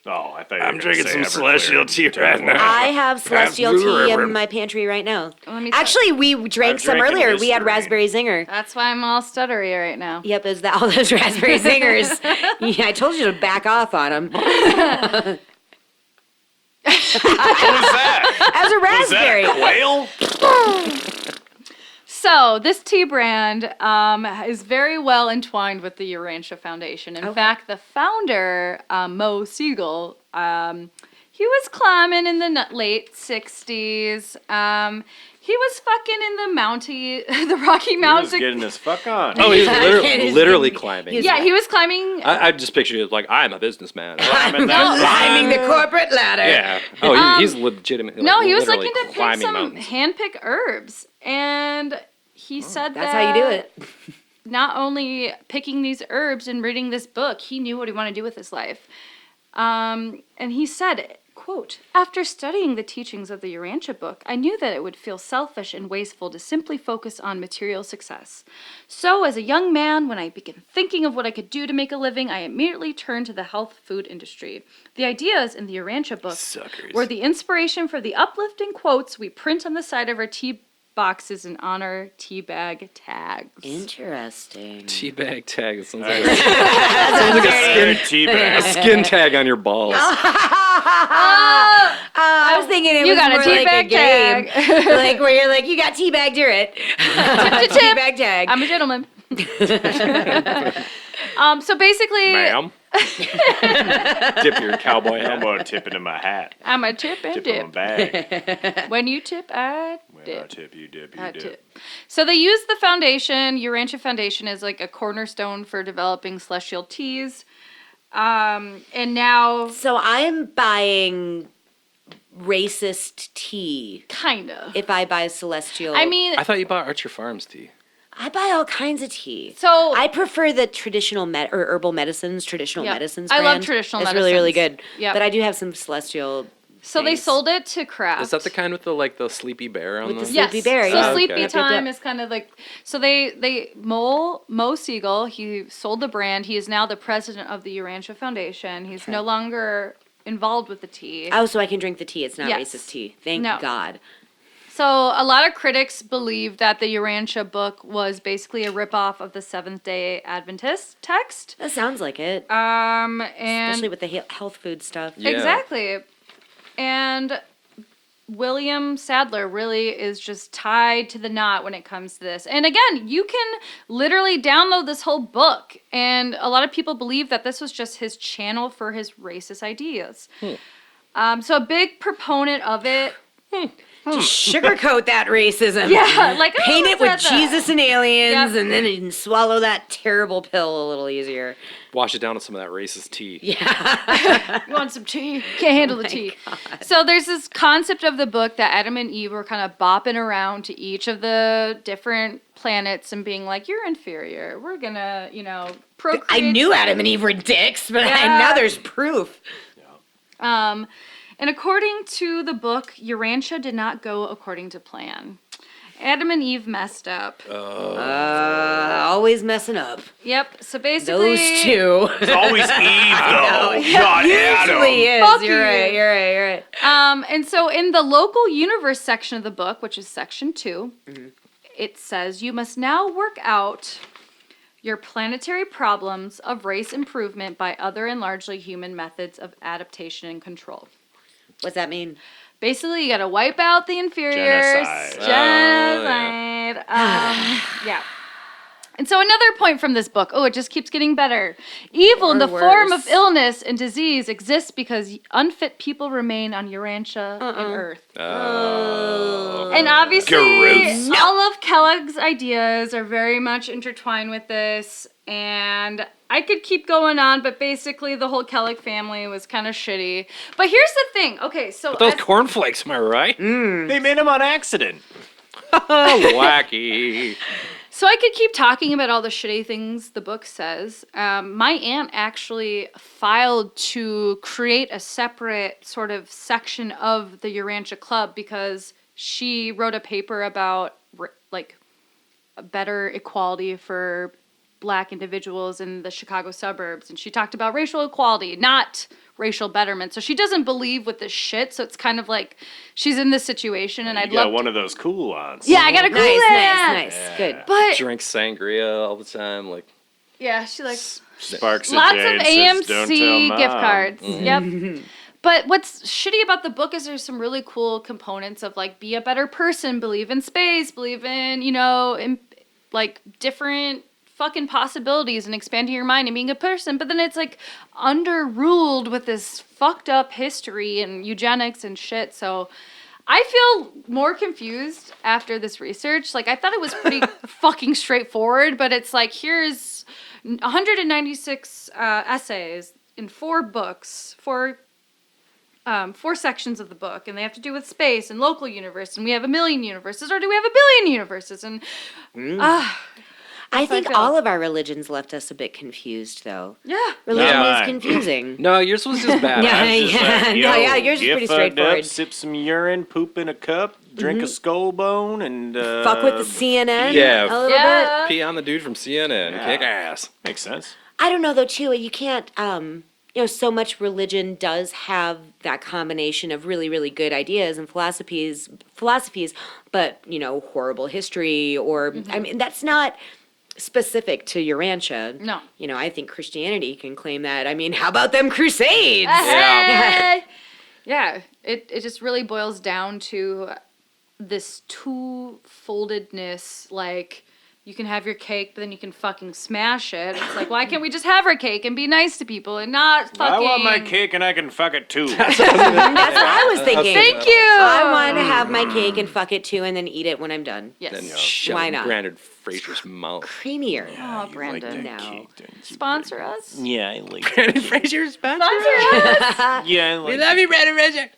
Oh, I thought you were I'm gonna drinking say some Everclear. celestial tea right now. I have celestial tea in my pantry right now. Let me tell- Actually, we drank I'm some drinking earlier. We had Listerine. raspberry zinger. That's why I'm all stuttery right now. Yep, is that all those raspberry zingers? Yeah, I told you to back off on them. What was that? As a Was that raspberry. a quail? So, this tea brand is very well entwined with the Urantia Foundation. In fact, the founder, Mo Siegel, he was climbing in the late 60s. He was fucking in the Rocky He was Mountains. getting his fuck on. Oh, he's He's literally getting- climbing. he's- Yeah, he was climbing. I just picture you like, I'm a businessman. Climbing that Climbing the corporate ladder. Yeah. Oh, he's legitimately. No, he was literally looking to pick climbing some mountains. hand-picked herbs. And he said That's that how you do it. not only picking these herbs and reading this book, he knew what he wanted to do with his life. And he said, quote, after studying the teachings of the Urantia book, I knew that it would feel selfish and wasteful to simply focus on material success. So, as a young man, when I began thinking of what I could do to make a living, I immediately turned to the health food industry. The ideas in the Urantia book Suckers. were the inspiration for the uplifting quotes we print on the side of our tea boxes and on our tea bag tags. Interesting. Teabag tag. It sounds Nice. like Very tea a bag. skin tag on your balls. I was thinking it You was got a more like a teabag game. tag. Like where you're like, you got teabagged, you're it. Teabag tag. I'm a gentleman. So basically, Ma'am. Dip your cowboy I'm hat. gonna tip it in my hat. I'm a tip and Tip in my dip. bag. When you tip, I When I dip. tip, you dip, I you dip. tip. So they use the foundation, Urantia Foundation, as like a cornerstone for developing celestial teas. And now, So I'm buying racist tea kind of. if I buy celestial. I mean, I thought you bought Archer Farms tea. I buy all kinds of tea. so I prefer the traditional or herbal medicines, traditional Yep. medicines. I love brand. traditional It's really, really medicines. good. Yep. But I do have some celestial. so they things. sold it to Kraft. Is that the kind with the sleepy bear on With the? the Yes. Sleepy Bear, So yeah. Sleepy Okay. Yep, yep, Time yep. is kind of like, so Mo Siegel, he sold the brand. He is now the president of the Urantia Foundation. He's no longer involved with the tea. Oh, so I can drink the tea. It's not Yes. racist tea. Thank No. God. So a lot of critics believe that the Urantia book was basically a ripoff of the Seventh-day Adventist text. That sounds like it. And Especially with the health food stuff. Yeah. exactly. And William Sadler really is just tied to the knot when it comes to this. And again, you can literally download this whole book. And a lot of people believe that this was just his channel for his racist ideas. So a big proponent of it. Just sugarcoat that racism. Yeah, like, oh, Paint it with what's that? Jesus and aliens, Yep. and then you can swallow that terrible pill a little easier. Wash it down with some of that racist tea. You want some tea? Can't handle the tea. So there's this concept of the book that Adam and Eve were kind of bopping around to each of the different planets and being like, you're inferior. We're gonna, procreate. I knew Adam and Eve were dicks, but Yeah. now there's proof. And according to the book, Urantia did not go according to plan. Adam and Eve messed up. Always messing up. Yep. So basically, Those two. It's always Eve, though. Not Adam. Usually is. Fuck You're you. right. You're right. You're right. And so in the local universe section of the book, which is section 2, Mm-hmm. it says you must now work out your planetary problems of race improvement by other and largely human methods of adaptation and control. What's that mean? Basically, you gotta wipe out the inferiors. Genocide. Genocide. Yeah. And so another point from this book, it just keeps getting better. Evil in the form of illness and disease exists because unfit people remain on Urantia and Earth. And obviously, Gross. all of Kellogg's ideas are very much intertwined with this. And I could keep going on, but basically the whole Kellogg family was kind of shitty. But here's the thing. Okay, so... But those cornflakes, am I right? They made him on accident. Wacky. So I could keep talking about all the shitty things the book says. My aunt actually filed to create a separate sort of section of the Urantia Club because she wrote a paper about like a better equality for Black individuals in the Chicago suburbs, and she talked about racial equality, not racial betterment. So she doesn't believe with this shit. So it's kind of like she's in this situation, and You I'd got love one of those cool ones. Yeah, I got a cool Nice. Good. But Drink sangria all the time, like. yeah, she likes Sparks of lots Jade of says, "Don't tell AMC Mom." gift cards. Yep. But what's shitty about the book is there's some really cool components of like be a better person, believe in space, believe in, like different fucking possibilities and expanding your mind and being a person. But then it's like underruled with this fucked up history and eugenics and shit. So I feel more confused after this research. Like I thought it was pretty fucking straightforward, but it's like here's 196 essays in 4 books, 4 sections of the book, and they have to do with space and local universe, and we have a million universes, or do we have a billion universes? And I think feel. all of our religions left us a bit confused, though. yeah, Religion Yeah. is confusing. No, yours was just bad. Yours is you pretty fucked straightforward. Up, sip some urine, poop in a cup, drink a skull bone, and Fuck with the CNN yeah. a little bit. yeah. Pee on the dude from CNN. Yeah. Kick ass. Makes sense. I don't know though too. You can't. So much religion does have that combination of really, really good ideas and philosophies, but horrible history. Or I mean, that's not specific to Urantia. No. I think Christianity can claim that. I mean, how about them Crusades? Yeah, it just really boils down to this two-foldedness, like you can have your cake, but then you can fucking smash it. It's like, why can't we just have our cake and be nice to people and not fucking... I want my cake and I can fuck it too. That's what I was thinking. Thank you! I want to have my cake and fuck it too, and then eat it when I'm done. Yes. Then Yeah. shove Why not? Brandon Fraser's mouth. Creamier. Oh, Brandon. No. Sponsor us. Yeah, I like Brandon Fraser's sponsor. Yeah, I like Love you, Brandon Fraser.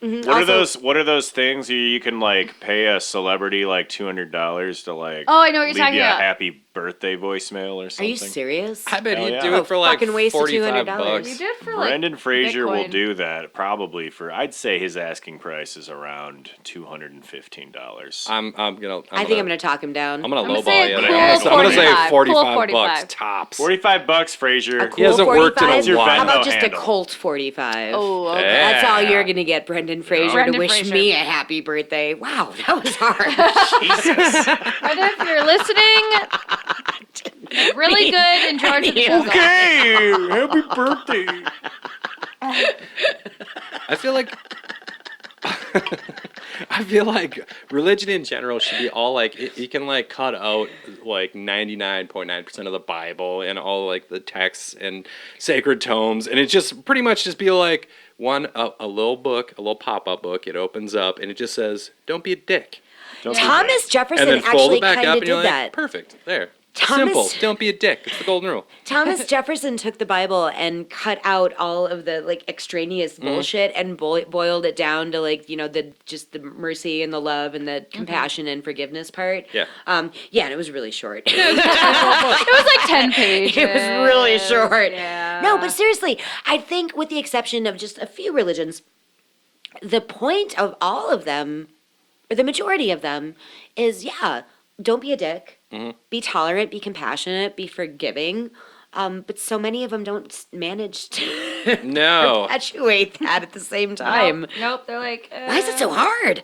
What are those things you can like pay a celebrity like $200 to like Oh, I know what you're leave talking you about. a happy birthday voicemail or Are something? you serious? I bet Hell he'd yeah. do it for like fucking waste of $45 $200. You did for like Brendan Fraser will Bitcoin. do that probably for. I'd say his asking price is around $215. I'm gonna. I think I'm gonna talk him down. I'm gonna I'm gonna lowball say you. a there. cool I'm gonna say 45. 45 Cool bucks 45. tops. $45, Fraser. A cool He hasn't worked in a 45? Your while. How about Venmo just handle. a Colt 45? Oh, okay. Yeah. That's all you're gonna get, Brendan Fraser, Brendan to wish Fraser. me a happy birthday. Wow, that was hard. Jesus. But if you're listening, really good and George of the Jungle. Okay, happy birthday. I feel like religion in general should be all like you can like cut out like 99.9% of the Bible and all like the texts and sacred tomes, and it just pretty much just be like a little book, a little pop-up book. It opens up and it just says, "Don't be a dick," Thomas Jefferson and then fold actually it back kind up, of and you're did like, that. "Perfect, there." Thomas- Simple. Don't be a dick. It's the golden rule. Thomas Jefferson took the Bible and cut out all of the like extraneous bullshit and boiled it down to like the mercy and the love and the compassion and forgiveness part. Yeah. And it was really short. It was like 10 pages. It was really short. Yeah. No, but seriously, I think with the exception of just a few religions, the point of all of them, or the majority of them, is don't be a dick. Be tolerant, be compassionate, be forgiving. But so many of them don't manage to No. perpetuate that at the same time. Nope, they're like... Why is it so hard?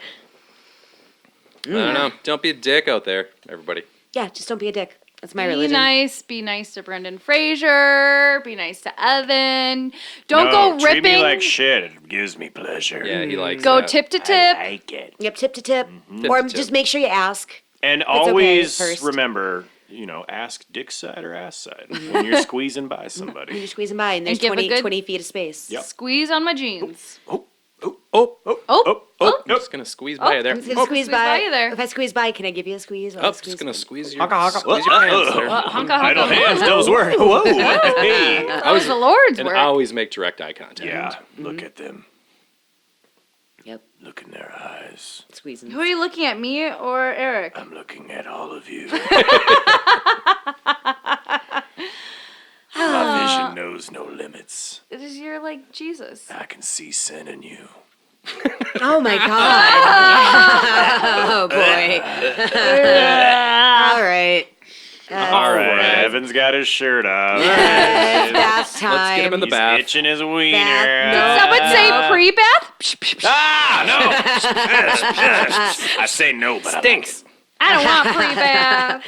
I don't know. Don't be a dick out there, everybody. Yeah, just don't be a dick. That's my Be religion. nice. Be nice to Brendan Fraser. Be nice to Evan. Don't No, go treat ripping. me like shit. It gives me pleasure. Yeah, he likes Go that. tip to tip. I like it. Yep, tip to tip. Tip Or to tip. just make sure you ask. And okay always first. remember, ask dick side or ass side when you're squeezing by When somebody. you're squeezing by and there's give a 20, good- 20 feet of space. Yep. Squeeze on my jeans. Oh, Oh, I'm just gonna squeeze by you there. I'm just gonna squeeze squeeze by. by you there. If I squeeze by, can I give you a squeeze? Oh, just gonna squeeze your, Honka, honka. squeeze your pants there. Honka, Idle honka. hands, those work. Whoa. Hey. That was the Lord's And work. always make direct eye contact. Yeah, look at them. Yep, Look in their eyes. squeezing. Who are you looking at, me or Eric? I'm looking at all of you. My vision knows no limits. You're like Jesus. I can see sin in you. Oh my god. Oh boy. All right. All right, Evan's got his shirt off. It's bath time. Let's get him in the He's bath. itching his wiener. Bath. Someone say pre-bath? Ah, no! I say no, but Stinks. I don't want pre-bath.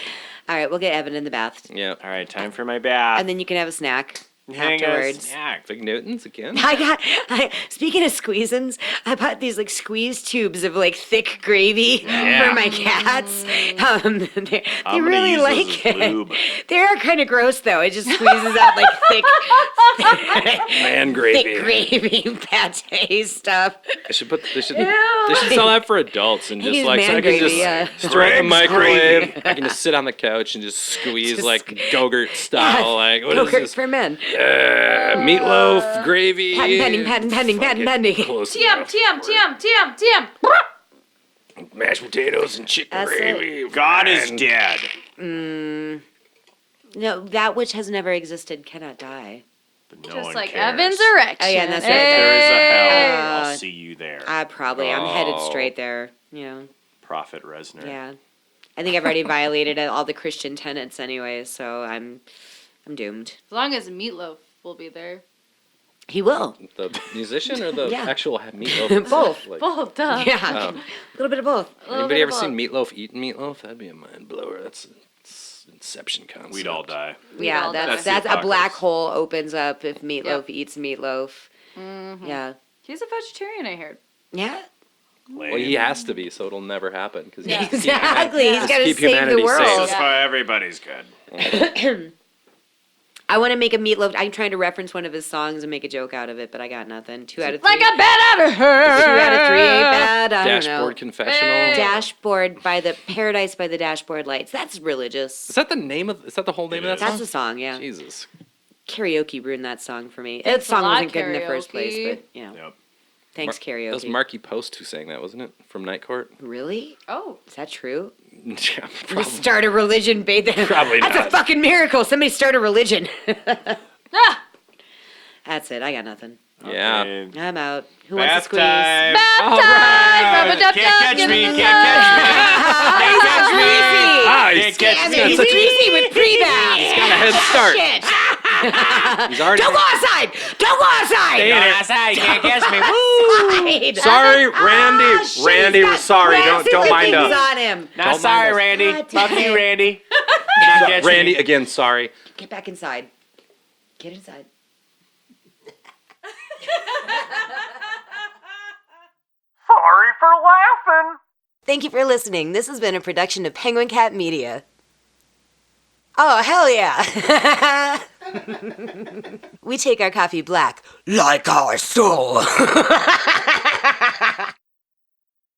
All right, we'll get Evan in the bath. Yeah. All right, time for my bath. And then you can have a snack Hang a afterwards. snack. Big Newtons again. Speaking of squeezins, I bought these like squeeze tubes of like thick gravy Yeah. for my cats. They I'm gonna really use like those as it. lube. They are kind of gross though. It just squeezes out like thick Man gravy. thick gravy pate stuff. They should sell that for adults and just Use like so man I can gravy, just yeah. throw it in the Greg's microwave. gravy. I can just sit on the couch and just squeeze Just- like Go-Gurt style. Like what is Yogurt this? for men. Meatloaf gravy. Patent pending. Close TM, TM, TM, TM, TM. mashed potatoes and chicken That's gravy. God is and- dead. No, that which has never existed cannot die. But no Just one like cares. Evan's erection. Oh, yeah, and that's If right. there is a hell, Uh, I'll see you there. I'm headed Oh. straight there. You know, Prophet Resner. yeah. I think I've already violated all the Christian tenets anyway, so I'm doomed. As long as Meatloaf will be there. He will. The musician or the Yeah. actual meatloaf? Both. Like, Both, duh. Yeah, Oh. a little bit of both. Anybody ever seen Meatloaf eating meatloaf? That'd be a mind blower. That's Inception concept. We'd all die. Yeah, all that's die. a black Apocalypse. hole opens up if Meatloaf Yep. eats Meatloaf. Yeah, He's a vegetarian, I heard. yeah, Well, he has to be, so it'll never happen. Cause Yeah. exactly. He's Just got to keep save the humanity safe. world. This is why everybody's good. I want to make a Meatloaf. I'm trying to reference one of his songs and make a joke out of it, but I got nothing. 2 out of 3. Like a bat out of her. 2 out of 3. Bad. I don't know. Dashboard confessional. Dashboard by the Paradise by the Dashboard Lights. That's religious. Is that the name of? Is that the whole name of that That's song? the song, yeah. Jesus. Karaoke ruined that song for me. Thanks That song a lot, wasn't good in the first place, karaoke. but you know. Yep. Thanks, That karaoke. was Marky Post who sang that, wasn't it? From Night Court. Really? Oh. Is that true? Yeah, Just probably. start a religion, bathe them. Probably That's a not. fucking miracle. Somebody start a religion. Ah! That's it. I got nothing. Yeah. Okay. I'm out. Who wants to Bath squeeze? time. Baptized! Can't catch me. Can't catch me. Can't catch me. Ah, Can't he's catch Damn me. it, he's greasy with pre-bath. got a head start. Shit. He's already. Don't go outside. Don't go outside. Go outside. You can't catch me. Outside. Sorry, Randy. Ah, shit, Randy, he's we're got sorry. grassy Don't mind lickings us. on him. Not Don't sorry, mind us. Randy. God Fuck damn you, it. Randy. Can't catch Randy, me. again, sorry. Get back inside. Get inside. Sorry for laughing. Thank you for listening. This has been a production of Penguin Cat Media. Oh, hell yeah. We take our coffee black like our soul.